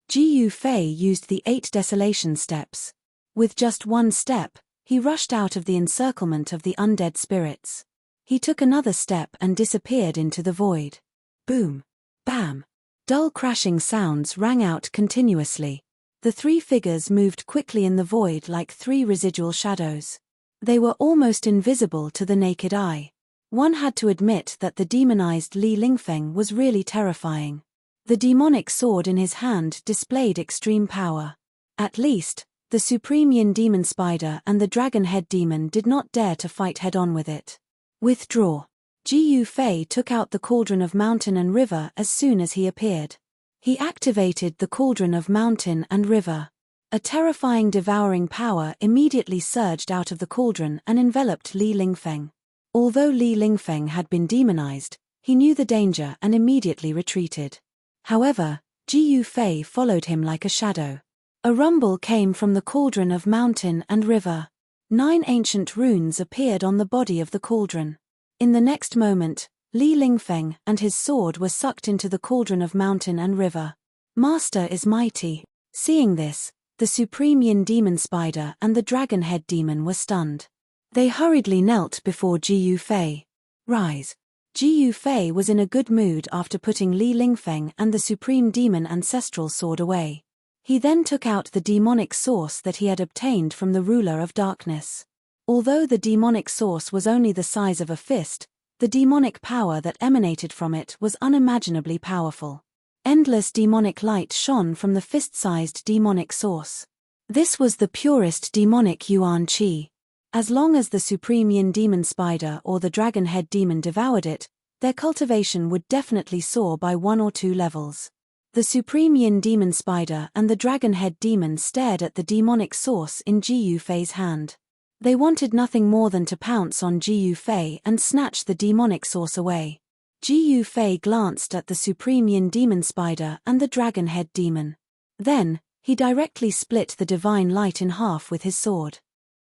Jiu Fei used the 8 desolation steps. With just one step, he rushed out of the encirclement of the undead spirits. He took another step and disappeared into the void. Boom. Bam. Dull crashing sounds rang out continuously. The three figures moved quickly in the void like three residual shadows. They were almost invisible to the naked eye. One had to admit that the demonized Li Lingfeng was really terrifying. The demonic sword in his hand displayed extreme power. At least, the Supreme Yin Demon Spider and the Dragon Head Demon did not dare to fight head-on with it. Withdraw. Ji Yufei took out the Cauldron of Mountain and River as soon as he appeared. He activated the Cauldron of Mountain and River. A terrifying devouring power immediately surged out of the cauldron and enveloped Li Lingfeng. Although Li Lingfeng had been demonized, he knew the danger and immediately retreated. However, Ji Yufei followed him like a shadow. A rumble came from the Cauldron of Mountain and River. 9 ancient runes appeared on the body of the cauldron. In the next moment, Li Lingfeng and his sword were sucked into the Cauldron of Mountain and River. Master is mighty. Seeing this, the Supreme Yin Demon Spider and the Dragon Head Demon were stunned. They hurriedly knelt before Ji Yufei. Rise. Ji Yufei was in a good mood after putting Li Lingfeng and the Supreme Demon Ancestral Sword away. He then took out the demonic source that he had obtained from the Ruler of Darkness. Although the demonic source was only the size of a fist, the demonic power that emanated from it was unimaginably powerful. Endless demonic light shone from the fist-sized demonic source. This was the purest demonic Yuan Qi. As long as the Supreme Yin Demon Spider or the Dragon Head Demon devoured it, their cultivation would definitely soar by 1 or 2 levels. The Supreme Yin Demon Spider and the Dragon Head Demon stared at the demonic source in Ji Yufei's hand. They wanted nothing more than to pounce on Ji Yufei and snatch the demonic source away. Ji Yufei glanced at the Supreme Yin Demon Spider and the Dragon Head Demon. Then, he directly split the divine light in half with his sword.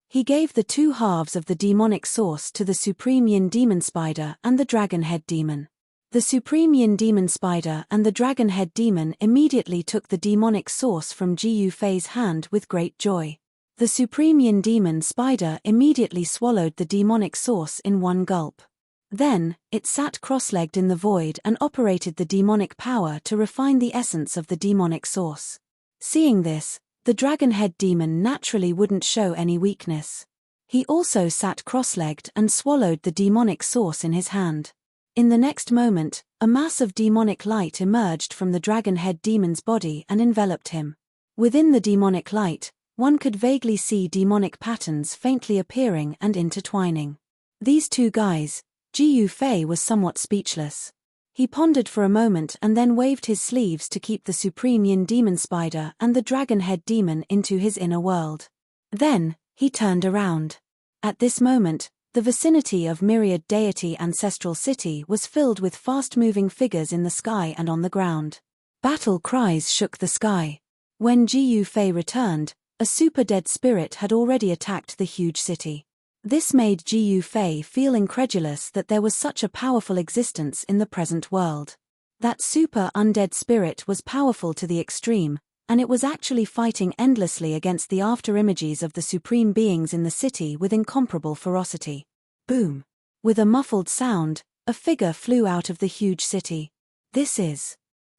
He gave the 2 halves of the demonic source to the Supreme Yin Demon Spider and the Dragon Head Demon. The Supreme Yin Demon Spider and the Dragon Head Demon immediately took the demonic source from Ji Yufei's hand with great joy. The Supreme Yin Demon Spider immediately swallowed the demonic source in one gulp. Then, it sat cross-legged in the void and operated the demonic power to refine the essence of the demonic source. Seeing this, the Dragon Head Demon naturally wouldn't show any weakness. He also sat cross-legged and swallowed the demonic source in his hand. In the next moment, a mass of demonic light emerged from the Dragon Head Demon's body and enveloped him. Within the demonic light, one could vaguely see demonic patterns faintly appearing and intertwining. These 2 guys, Ji Yufei was somewhat speechless. He pondered for a moment and then waved his sleeves to keep the Supreme Yin Demon Spider and the Dragon Head Demon into his inner world. Then, he turned around. At this moment, the vicinity of Myriad Deity Ancestral City was filled with fast-moving figures in the sky and on the ground. Battle cries shook the sky. When Ji Yufei returned, a super-dead spirit had already attacked the huge city. This made Ji Yufei feel incredulous that there was such a powerful existence in the present world. That super-undead spirit was powerful to the extreme, and it was actually fighting endlessly against the after-images of the supreme beings in the city with incomparable ferocity. Boom! With a muffled sound, a figure flew out of the huge city. This is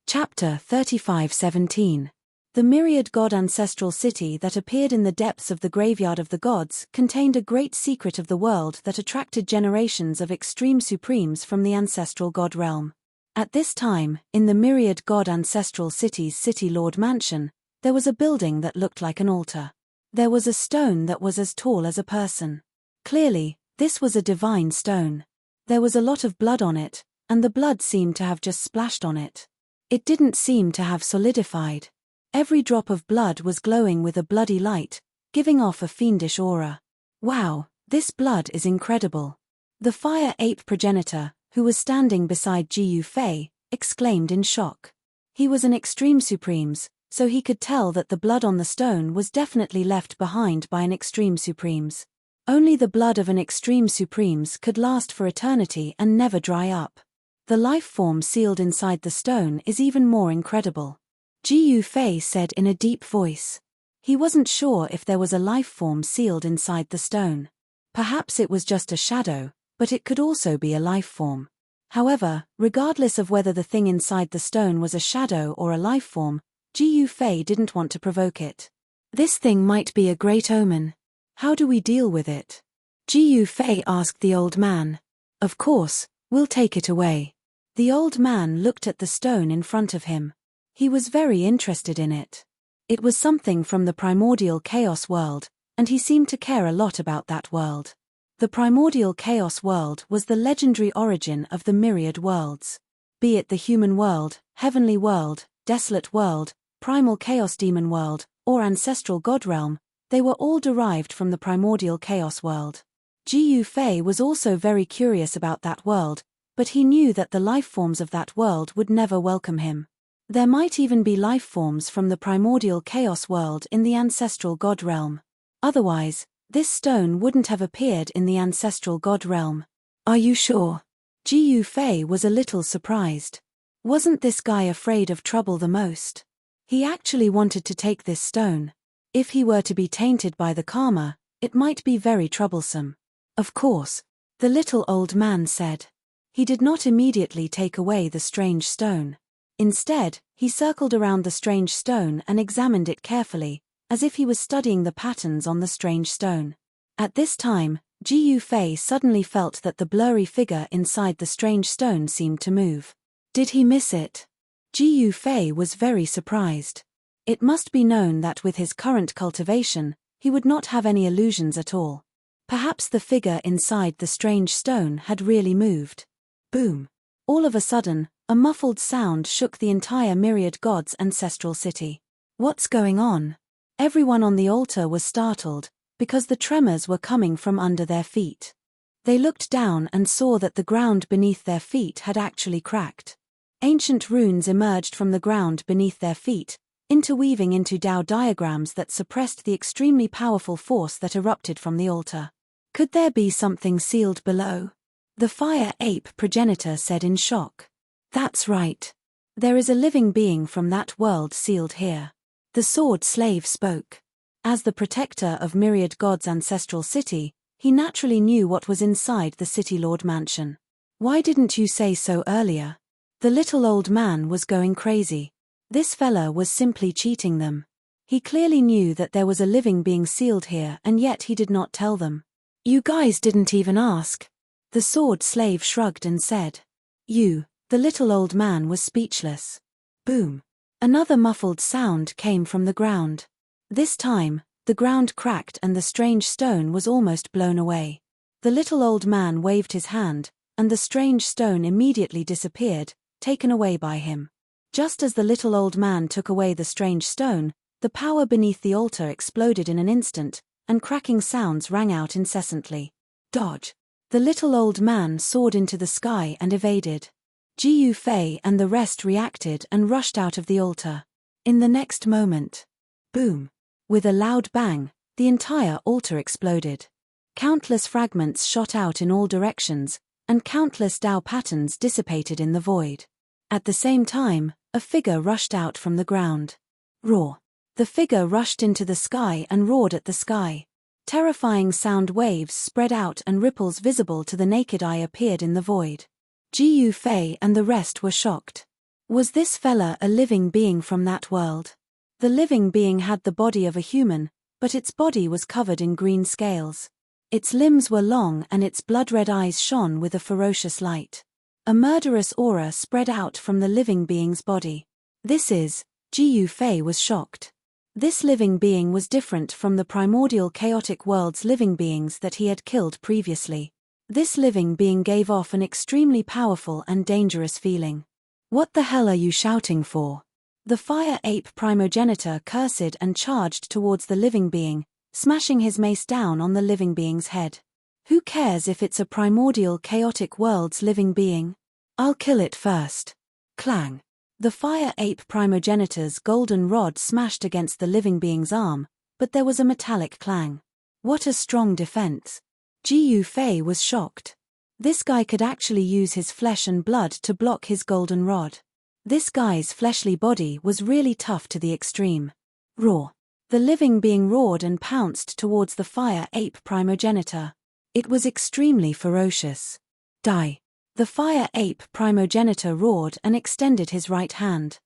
Chapter 35:17. The myriad god ancestral city that appeared in the depths of the graveyard of the gods contained a great secret of the world that attracted generations of extreme supremes from the ancestral god realm. At this time, in the myriad god ancestral city's city lord mansion, there was a building that looked like an altar. There was a stone that was as tall as a person. Clearly, this was a divine stone. There was a lot of blood on it, and the blood seemed to have just splashed on it. It didn't seem to have solidified. Every drop of blood was glowing with a bloody light, giving off a fiendish aura. Wow, this blood is incredible. The fire ape progenitor, who was standing beside Ji Yufei, exclaimed in shock. He was an extreme supremes, so he could tell that the blood on the stone was definitely left behind by an extreme supremes. Only the blood of an extreme supremes could last for eternity and never dry up. The life form sealed inside the stone is even more incredible. Ji Yufei said in a deep voice. He wasn't sure if there was a life form sealed inside the stone. Perhaps it was just a shadow, but it could also be a life form. However, regardless of whether the thing inside the stone was a shadow or a life form, Ji Fei didn't want to provoke it. This thing might be a great omen. How do we deal with it? Ji Fei asked the old man. Of course, we'll take it away. The old man looked at the stone in front of him. He was very interested in it. It was something from the primordial chaos world, and he seemed to care a lot about that world. The primordial chaos world was the legendary origin of the myriad worlds. Be it the human world, heavenly world, desolate world, primal chaos demon world, or ancestral god realm, they were all derived from the primordial chaos world. Ji Fei was also very curious about that world, but he knew that the life forms of that world would never welcome him. There might even be life forms from the primordial chaos world in the ancestral god realm. Otherwise, this stone wouldn't have appeared in the ancestral god realm. Are you sure? Ji Fei was a little surprised. Wasn't this guy afraid of trouble the most? He actually wanted to take this stone. If he were to be tainted by the karma, it might be very troublesome. Of course, the little old man said. He did not immediately take away the strange stone. Instead, he circled around the strange stone and examined it carefully, as if he was studying the patterns on the strange stone. At this time, Ji Fei suddenly felt that the blurry figure inside the strange stone seemed to move. Did he miss it? Ji Fei was very surprised. It must be known that with his current cultivation, he would not have any illusions at all. Perhaps the figure inside the strange stone had really moved. Boom! All of a sudden, a muffled sound shook the entire myriad god's ancestral city. What's going on? Everyone on the altar was startled, because the tremors were coming from under their feet. They looked down and saw that the ground beneath their feet had actually cracked. Ancient runes emerged from the ground beneath their feet, interweaving into Tao diagrams that suppressed the extremely powerful force that erupted from the altar. Could there be something sealed below? The fire ape progenitor said in shock. That's right. There is a living being from that world sealed here. The sword slave spoke. As the protector of myriad gods' ancestral city, he naturally knew what was inside the city lord mansion. Why didn't you say so earlier? The little old man was going crazy. This fella was simply cheating them. He clearly knew that there was a living being sealed here, and yet he did not tell them. You guys didn't even ask. The sword slave shrugged and said. The little old man was speechless. Boom. Another muffled sound came from the ground. This time, the ground cracked and the strange stone was almost blown away. The little old man waved his hand, and the strange stone immediately disappeared, taken away by him. Just as the little old man took away the strange stone, the power beneath the altar exploded in an instant, and cracking sounds rang out incessantly. Dodge! The little old man soared into the sky and evaded. Ji Fei and the rest reacted and rushed out of the altar. In the next moment, boom! With a loud bang, the entire altar exploded. Countless fragments shot out in all directions, and countless Tao patterns dissipated in the void. At the same time, a figure rushed out from the ground. Roar! The figure rushed into the sky and roared at the sky. Terrifying sound waves spread out and ripples visible to the naked eye appeared in the void. Ji Fei and the rest were shocked. Was this fella a living being from that world? The living being had the body of a human, but its body was covered in green scales. Its limbs were long and its blood-red eyes shone with a ferocious light. A murderous aura spread out from the living being's body. Ji Fei was shocked. This living being was different from the primordial chaotic world's living beings that he had killed previously. This living being gave off an extremely powerful and dangerous feeling. What the hell are you shouting for? The fire ape primogenitor cursed and charged towards the living being, smashing his mace down on the living being's head. Who cares if it's a primordial chaotic world's living being? I'll kill it first. Clang. The fire ape primogenitor's golden rod smashed against the living being's arm, but there was a metallic clang. What a strong defense. Ji Fei was shocked. This guy could actually use his flesh and blood to block his golden rod. This guy's fleshly body was really tough to the extreme. Roar. The living being roared and pounced towards the fire ape primogenitor. It was extremely ferocious. Die. The fire ape primogenitor roared and extended his right hand.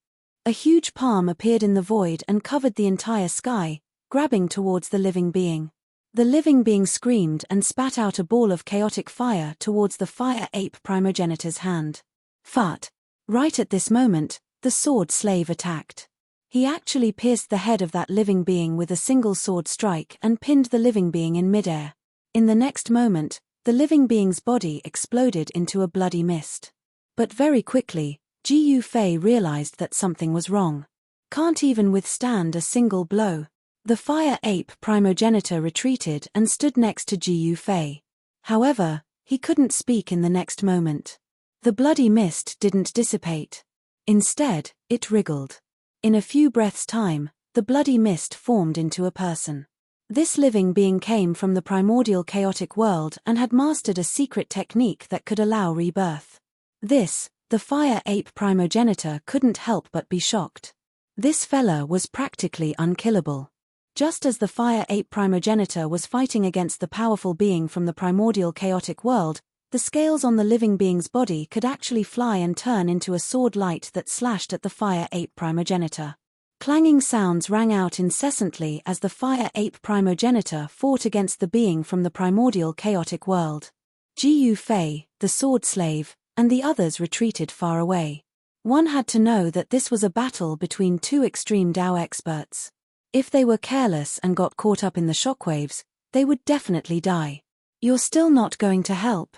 A huge palm appeared in the void and covered the entire sky, grabbing towards the living being. The living being screamed and spat out a ball of chaotic fire towards the fire ape primogenitor's hand. Fut! Right at this moment, the sword slave attacked. He actually pierced the head of that living being with a single sword strike and pinned the living being in midair. In the next moment, the living being's body exploded into a bloody mist. But very quickly, Ji Yufei realized that something was wrong. Can't even withstand a single blow. The fire ape primogenitor retreated and stood next to Ji Yufei. However, he couldn't speak in the next moment. The bloody mist didn't dissipate. Instead, it wriggled. In a few breaths' time, the bloody mist formed into a person. This living being came from the primordial chaotic world and had mastered a secret technique that could allow rebirth. This, the fire ape primogenitor couldn't help but be shocked. This fella was practically unkillable. Just as the fire ape primogenitor was fighting against the powerful being from the primordial chaotic world, the scales on the living being's body could actually fly and turn into a sword light that slashed at the fire ape primogenitor. Clanging sounds rang out incessantly as the fire ape primogenitor fought against the being from the primordial chaotic world. Ji Yufei, the sword slave, and the others retreated far away. One had to know that this was a battle between two extreme Dao experts. If they were careless and got caught up in the shockwaves, they would definitely die. "You're still not going to help?"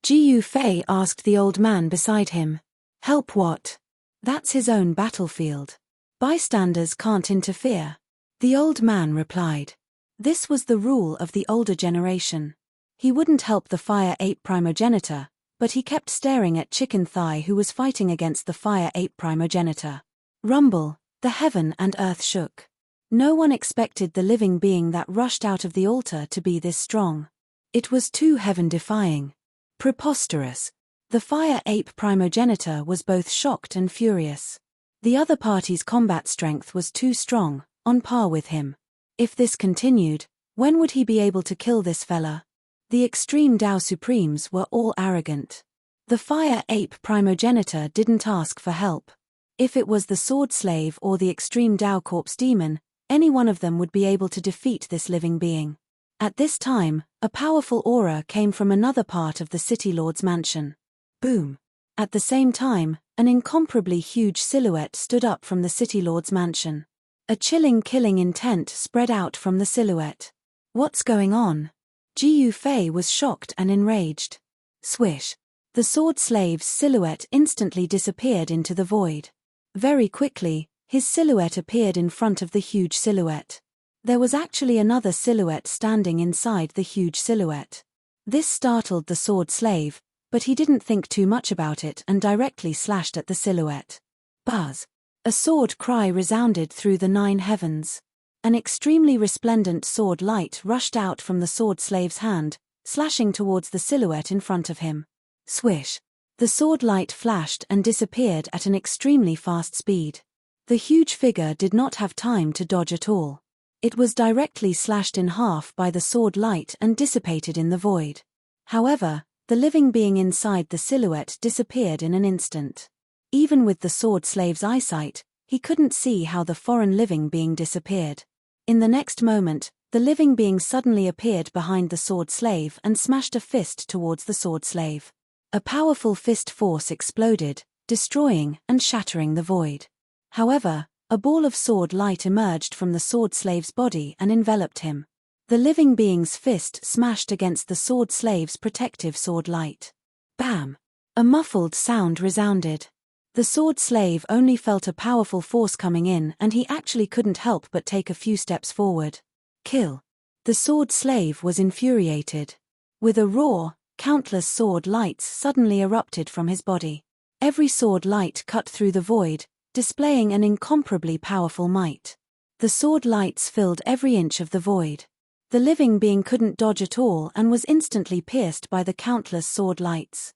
Ji Yufei asked the old man beside him. "Help what? That's his own battlefield. Bystanders can't interfere." The old man replied. This was the rule of the older generation. He wouldn't help the fire ape primogenitor, but he kept staring at Chicken Thigh, who was fighting against the fire ape primogenitor. Rumble, the heaven and earth shook. No one expected the living being that rushed out of the altar to be this strong. It was too heaven-defying. Preposterous. The fire ape primogenitor was both shocked and furious. The other party's combat strength was too strong, on par with him. If this continued, when would he be able to kill this fella? The extreme Dao Supremes were all arrogant. The fire ape primogenitor didn't ask for help. If it was the sword slave or the extreme Dao corpse demon, any one of them would be able to defeat this living being. At this time, a powerful aura came from another part of the City Lord's mansion. Boom! At the same time, an incomparably huge silhouette stood up from the City Lord's mansion. A chilling killing intent spread out from the silhouette. What's going on? Ji Yufei was shocked and enraged. Swish! The sword slave's silhouette instantly disappeared into the void. Very quickly, his silhouette appeared in front of the huge silhouette. There was actually another silhouette standing inside the huge silhouette. This startled the sword slave, but he didn't think too much about it and directly slashed at the silhouette. Buzz! A sword cry resounded through the 9 heavens. An extremely resplendent sword light rushed out from the sword slave's hand, slashing towards the silhouette in front of him. Swish! The sword light flashed and disappeared at an extremely fast speed. The huge figure did not have time to dodge at all. It was directly slashed in half by the sword light and dissipated in the void. However, the living being inside the silhouette disappeared in an instant. Even with the sword slave's eyesight, he couldn't see how the foreign living being disappeared. In the next moment, the living being suddenly appeared behind the sword slave and smashed a fist towards the sword slave. A powerful fist force exploded, destroying and shattering the void. However, a ball of sword light emerged from the sword slave's body and enveloped him. The living being's fist smashed against the sword slave's protective sword light. Bam! A muffled sound resounded. The sword slave only felt a powerful force coming in and he actually couldn't help but take a few steps forward. Kill! The sword slave was infuriated. With a roar, countless sword lights suddenly erupted from his body. Every sword light cut through the void, displaying an incomparably powerful might. The sword lights filled every inch of the void. The living being couldn't dodge at all and was instantly pierced by the countless sword lights.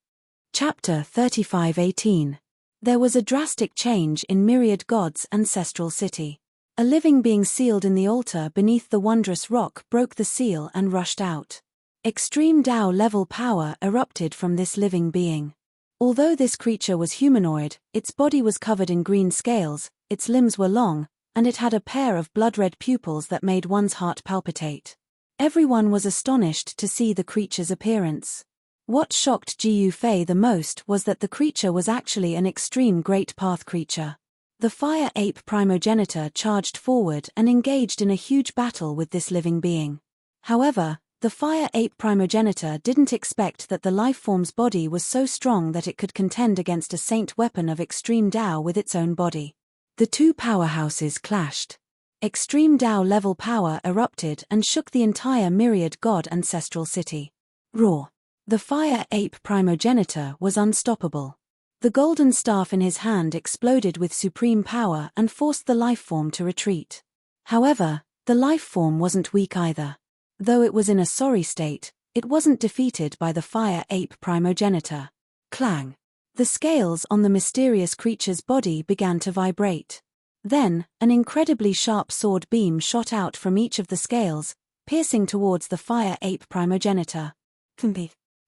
Chapter 35:18. There was a drastic change in Myriad God's ancestral city. A living being sealed in the altar beneath the wondrous rock broke the seal and rushed out. Extreme Dao-level power erupted from this living being. Although this creature was humanoid, its body was covered in green scales, its limbs were long, and it had a pair of blood-red pupils that made one's heart palpitate. Everyone was astonished to see the creature's appearance. What shocked Jiu Fei the most was that the creature was actually an extreme Great Path creature. The fire ape primogenitor charged forward and engaged in a huge battle with this living being. However, the fire ape primogenitor didn't expect that the lifeform's body was so strong that it could contend against a saint weapon of extreme Tao with its own body. The two powerhouses clashed. Extreme Tao level power erupted and shook the entire myriad god ancestral city. Roar. The fire ape primogenitor was unstoppable. The golden staff in his hand exploded with supreme power and forced the lifeform to retreat. However, the lifeform wasn't weak either. Though it was in a sorry state, it wasn't defeated by the fire ape primogenitor. Clang. The scales on the mysterious creature's body began to vibrate. Then, an incredibly sharp sword beam shot out from each of the scales, piercing towards the fire ape primogenitor.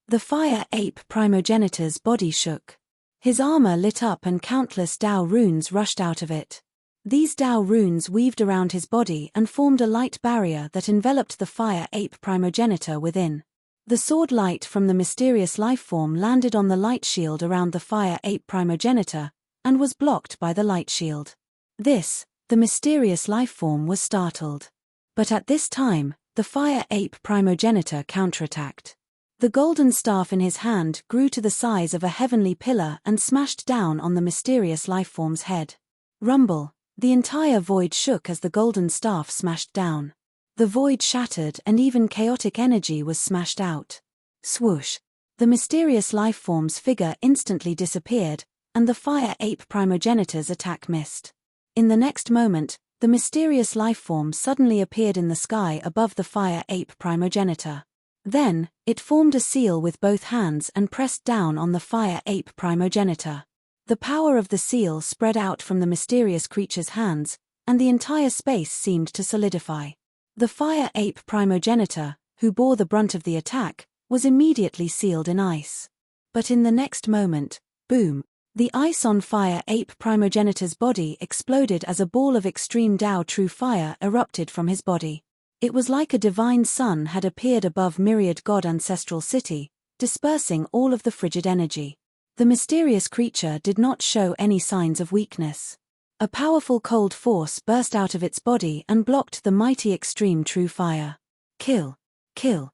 The fire ape primogenitor's body shook. His armor lit up and countless Tao runes rushed out of it. These Tao runes weaved around his body and formed a light barrier that enveloped the fire ape primogenitor within. The sword light from the mysterious lifeform landed on the light shield around the fire ape primogenitor, and was blocked by the light shield. The mysterious lifeform was startled. But at this time, the fire ape primogenitor counterattacked. The golden staff in his hand grew to the size of a heavenly pillar and smashed down on the mysterious lifeform's head. Rumble. The entire void shook as the golden staff smashed down. The void shattered and even chaotic energy was smashed out. Swoosh. The mysterious lifeform's figure instantly disappeared, and the fire ape primogenitor's attack missed. In the next moment, the mysterious lifeform suddenly appeared in the sky above the fire ape primogenitor. Then, it formed a seal with both hands and pressed down on the fire ape primogenitor. The power of the seal spread out from the mysterious creature's hands, and the entire space seemed to solidify. The fire ape primogenitor, who bore the brunt of the attack, was immediately sealed in ice. But in the next moment, boom, the ice on fire ape primogenitor's body exploded as a ball of extreme Tao true fire erupted from his body. It was like a divine sun had appeared above myriad god ancestral city, dispersing all of the frigid energy. The mysterious creature did not show any signs of weakness. A powerful cold force burst out of its body and blocked the mighty extreme true fire. Kill. Kill.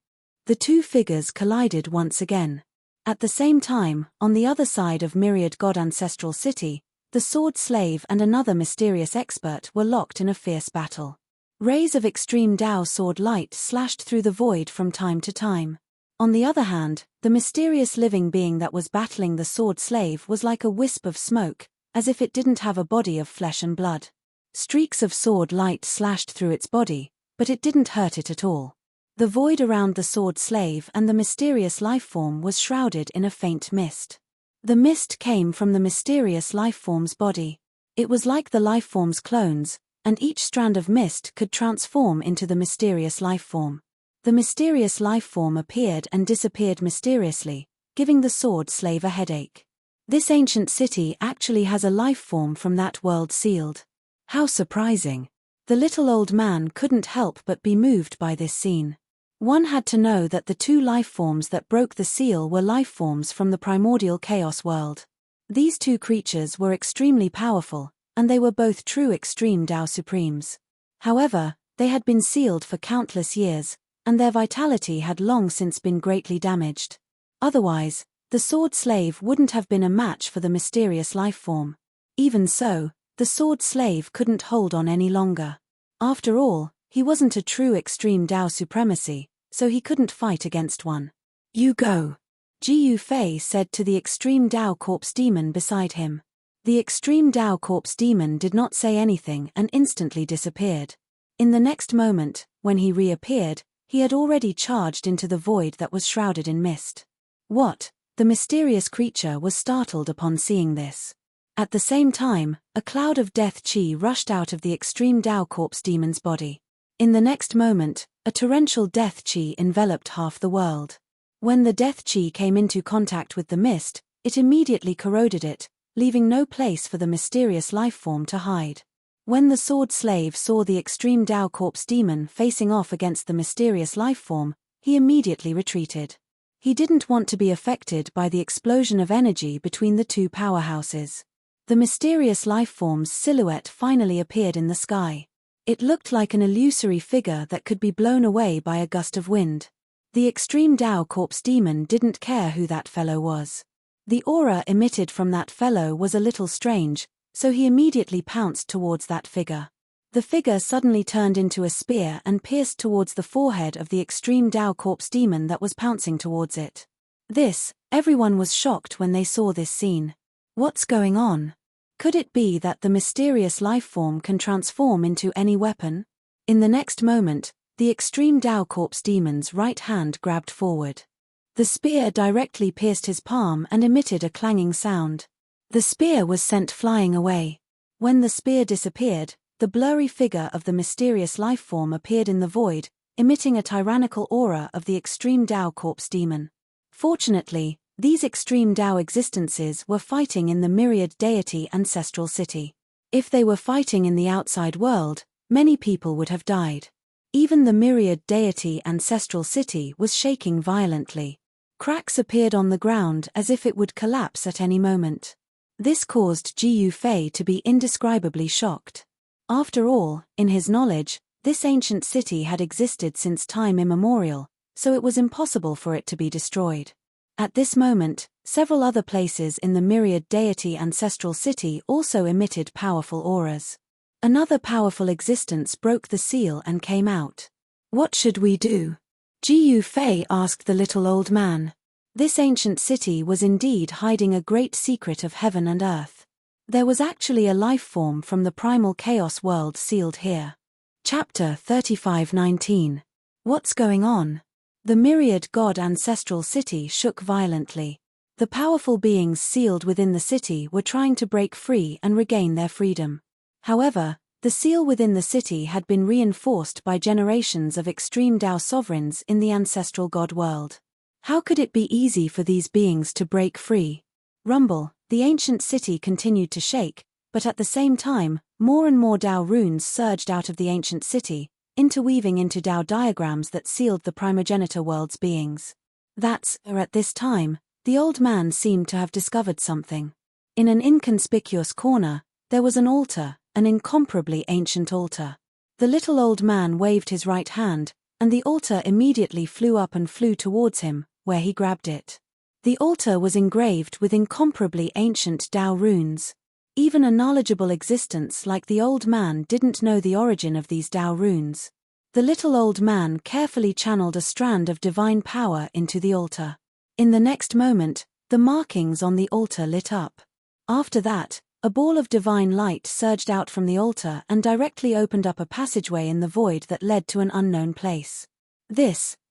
The two figures collided once again. At the same time, on the other side of myriad god ancestral city, the sword slave and another mysterious expert were locked in a fierce battle. Rays of extreme Tao sword light slashed through the void from time to time. On the other hand, the mysterious living being that was battling the sword slave was like a wisp of smoke, as if it didn't have a body of flesh and blood. Streaks of sword light slashed through its body, but it didn't hurt it at all. The void around the sword slave and the mysterious lifeform was shrouded in a faint mist. The mist came from the mysterious lifeform's body. It was like the lifeform's clones, and each strand of mist could transform into the mysterious lifeform. The mysterious lifeform appeared and disappeared mysteriously, giving the sword slave a headache. This ancient city actually has a lifeform from that world sealed. How surprising. The little old man couldn't help but be moved by this scene. One had to know that the two lifeforms that broke the seal were lifeforms from the primordial chaos world. These two creatures were extremely powerful, and they were both true extreme Tao Supremes. However, they had been sealed for countless years, and their vitality had long since been greatly damaged. Otherwise, the sword slave wouldn't have been a match for the mysterious lifeform. Even so, the sword slave couldn't hold on any longer. After all, he wasn't a true extreme Tao supremacy, so he couldn't fight against one. You go. Jiu Fei said to the extreme Tao corpse demon beside him. The extreme Tao corpse demon did not say anything and instantly disappeared. In the next moment, when he reappeared, he had already charged into the void that was shrouded in mist. What? The mysterious creature was startled upon seeing this. At the same time, a cloud of death chi rushed out of the extreme Tao corpse demon's body. In the next moment, a torrential death chi enveloped half the world. When the death chi came into contact with the mist, it immediately corroded it, leaving no place for the mysterious lifeform to hide. When the sword slave saw the extreme Tao corpse demon facing off against the mysterious lifeform, he immediately retreated. He didn't want to be affected by the explosion of energy between the two powerhouses. The mysterious lifeform's silhouette finally appeared in the sky. It looked like an illusory figure that could be blown away by a gust of wind. The extreme Tao corpse demon didn't care who that fellow was. The aura emitted from that fellow was a little strange, so he immediately pounced towards that figure. The figure suddenly turned into a spear and pierced towards the forehead of the extreme Tao corpse demon that was pouncing towards it. Everyone was shocked when they saw this scene. What's going on? Could it be that the mysterious lifeform can transform into any weapon? In the next moment, the extreme Tao corpse demon's right hand grabbed forward. The spear directly pierced his palm and emitted a clanging sound. The spear was sent flying away. When the spear disappeared, the blurry figure of the mysterious lifeform appeared in the void, emitting a tyrannical aura of the extreme Tao corpse demon. Fortunately, these extreme Tao existences were fighting in the myriad deity ancestral city. If they were fighting in the outside world, many people would have died. Even the myriad deity ancestral city was shaking violently. Cracks appeared on the ground as if it would collapse at any moment. This caused Ji Yufei to be indescribably shocked. After all, in his knowledge, this ancient city had existed since time immemorial, so it was impossible for it to be destroyed. At this moment, several other places in the myriad deity ancestral city also emitted powerful auras. Another powerful existence broke the seal and came out. What should we do? Ji Yufei asked the little old man. This ancient city was indeed hiding a great secret of heaven and earth. There was actually a life form from the primal chaos world sealed here. Chapter 35:19. What's going on? The myriad god ancestral city shook violently. The powerful beings sealed within the city were trying to break free and regain their freedom. However, the seal within the city had been reinforced by generations of extreme Tao sovereigns in the ancestral god world. How could it be easy for these beings to break free? Rumble, the ancient city continued to shake, but at the same time, more and more Tao runes surged out of the ancient city, interweaving into Tao diagrams that sealed the primogenitor world's beings. At this time, the old man seemed to have discovered something. In an inconspicuous corner, there was an altar, an incomparably ancient altar. The little old man waved his right hand, and the altar immediately flew up and flew towards him, where he grabbed it. The altar was engraved with incomparably ancient Tao runes. Even a knowledgeable existence like the old man didn't know the origin of these Tao runes. The little old man carefully channeled a strand of divine power into the altar. In the next moment, the markings on the altar lit up. After that, a ball of divine light surged out from the altar and directly opened up a passageway in the void that led to an unknown place.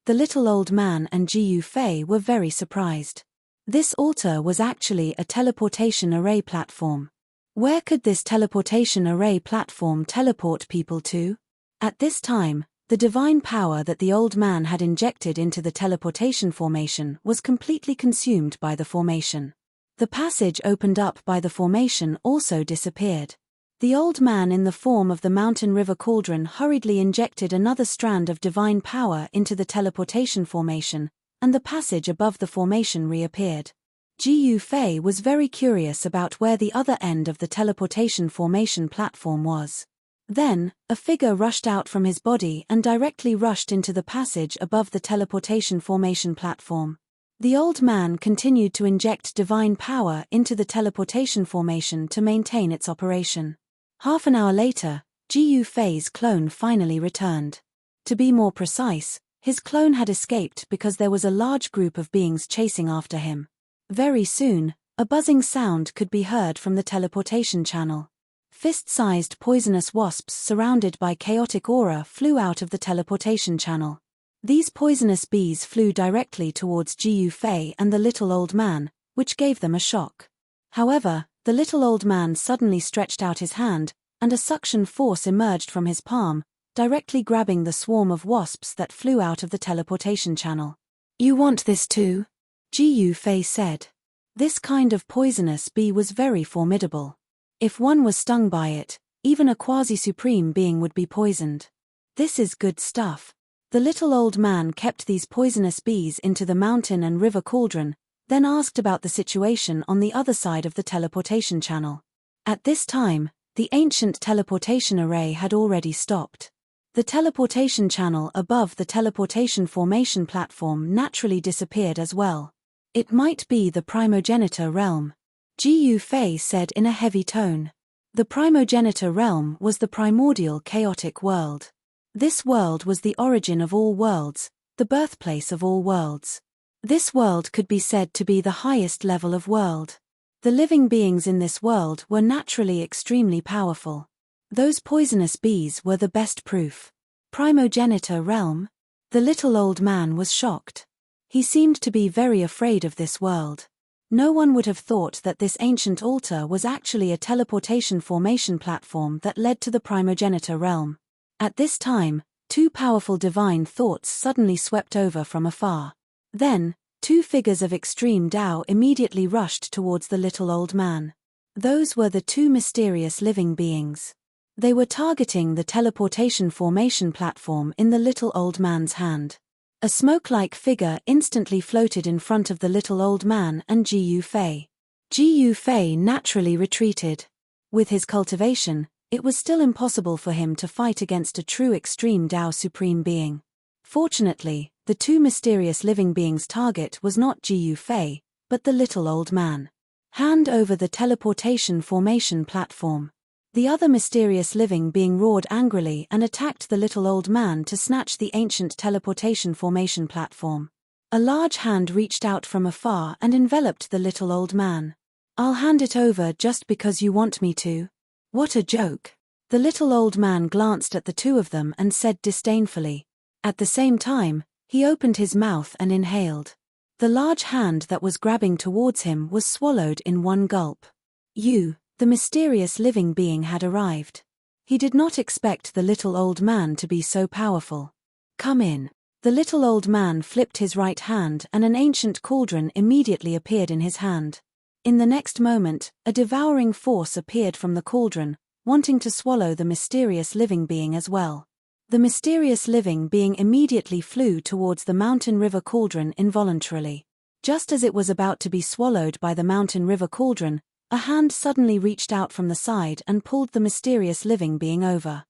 The little old man and Ji Yufei were very surprised. This altar was actually a teleportation array platform. Where could this teleportation array platform teleport people to? At this time, the divine power that the old man had injected into the teleportation formation was completely consumed by the formation. The passage opened up by the formation also disappeared. The old man in the form of the mountain river cauldron hurriedly injected another strand of divine power into the teleportation formation, and the passage above the formation reappeared. Ji Yufei was very curious about where the other end of the teleportation formation platform was. Then, a figure rushed out from his body and directly rushed into the passage above the teleportation formation platform. The old man continued to inject divine power into the teleportation formation to maintain its operation. Half an hour later, Ji Yufei's clone finally returned. To be more precise, his clone had escaped because there was a large group of beings chasing after him. Very soon, a buzzing sound could be heard from the teleportation channel. Fist-sized poisonous wasps surrounded by chaotic aura flew out of the teleportation channel. These poisonous bees flew directly towards Ji Yufei and the little old man, which gave them a shock. However, the little old man suddenly stretched out his hand, and a suction force emerged from his palm, directly grabbing the swarm of wasps that flew out of the teleportation channel. "You want this too?" Ji Yufei said. This kind of poisonous bee was very formidable. If one was stung by it, even a quasi-supreme being would be poisoned. This is good stuff. The little old man kept these poisonous bees into the mountain and river cauldron, then asked about the situation on the other side of the teleportation channel. At this time, the ancient teleportation array had already stopped. The teleportation channel above the teleportation formation platform naturally disappeared as well. It might be the primogenitor realm, Gu Fei said in a heavy tone. The primogenitor realm was the primordial chaotic world. This world was the origin of all worlds, the birthplace of all worlds. This world could be said to be the highest level of world. The living beings in this world were naturally extremely powerful. Those poisonous bees were the best proof. Primogenitor realm? The little old man was shocked. He seemed to be very afraid of this world. No one would have thought that this ancient altar was actually a teleportation formation platform that led to the primogenitor realm. At this time, two powerful divine thoughts suddenly swept over from afar. Then, two figures of extreme Tao immediately rushed towards the little old man. Those were the two mysterious living beings. They were targeting the teleportation formation platform in the little old man's hand. A smoke-like figure instantly floated in front of the little old man and Gu Fei. Gu Fei naturally retreated. With his cultivation, it was still impossible for him to fight against a true extreme Tao supreme being. Fortunately, the two mysterious living beings' target was not Gu Fei, but the little old man. Hand over the teleportation formation platform. The other mysterious living being roared angrily and attacked the little old man to snatch the ancient teleportation formation platform. A large hand reached out from afar and enveloped the little old man. "I'll hand it over just because you want me to." What a joke. The little old man glanced at the two of them and said disdainfully. At the same time, he opened his mouth and inhaled. The large hand that was grabbing towards him was swallowed in one gulp. The mysterious living being had arrived. He did not expect the little old man to be so powerful. "Come in." The little old man flipped his right hand and an ancient cauldron immediately appeared in his hand. In the next moment, a devouring force appeared from the cauldron, wanting to swallow the mysterious living being as well. The mysterious living being immediately flew towards the mountain river cauldron involuntarily. Just as it was about to be swallowed by the mountain river cauldron, a hand suddenly reached out from the side and pulled the mysterious living being over.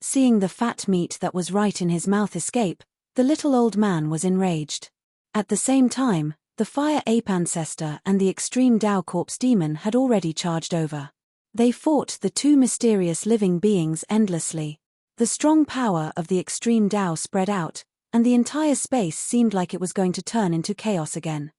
Seeing the fat meat that was right in his mouth escape, the little old man was enraged. At the same time, the fire ape ancestor and the extreme Tao corpse demon had already charged over. They fought the two mysterious living beings endlessly. The strong power of the extreme Tao spread out, and the entire space seemed like it was going to turn into chaos again.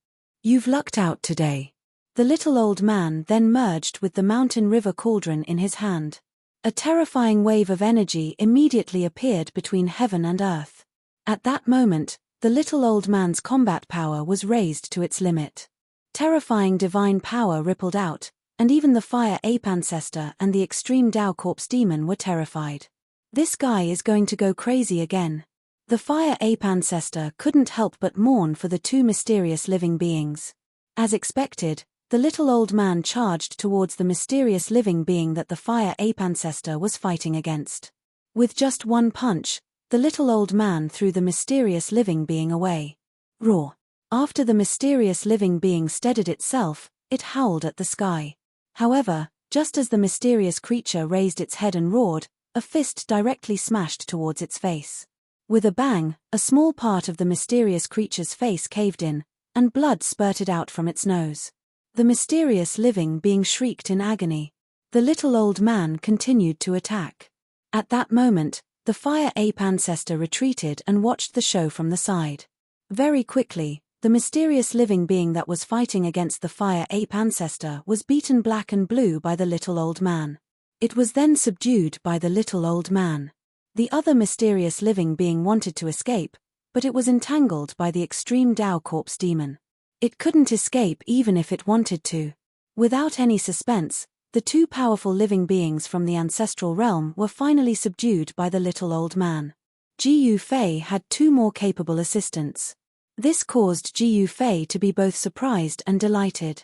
"You've lucked out today." The little old man then merged with the mountain river cauldron in his hand. A terrifying wave of energy immediately appeared between heaven and earth. At that moment, the little old man's combat power was raised to its limit. Terrifying divine power rippled out, and even the fire ape ancestor and the extreme Tao corpse demon were terrified. This guy is going to go crazy again. The fire ape ancestor couldn't help but mourn for the two mysterious living beings. As expected, the little old man charged towards the mysterious living being that the fire ape ancestor was fighting against. With just one punch, the little old man threw the mysterious living being away. Roar! After the mysterious living being steadied itself, it howled at the sky. However, just as the mysterious creature raised its head and roared, a fist directly smashed towards its face. With a bang, a small part of the mysterious creature's face caved in, and blood spurted out from its nose. The mysterious living being shrieked in agony. The little old man continued to attack. At that moment, the fire ape ancestor retreated and watched the show from the side. Very quickly, the mysterious living being that was fighting against the fire ape ancestor was beaten black and blue by the little old man. It was then subdued by the little old man. The other mysterious living being wanted to escape, but it was entangled by the extreme Tao corpse demon. It couldn't escape even if it wanted to. Without any suspense, the two powerful living beings from the ancestral realm were finally subdued by the little old man. Gu Fei had two more capable assistants. This caused Jiu Fei to be both surprised and delighted.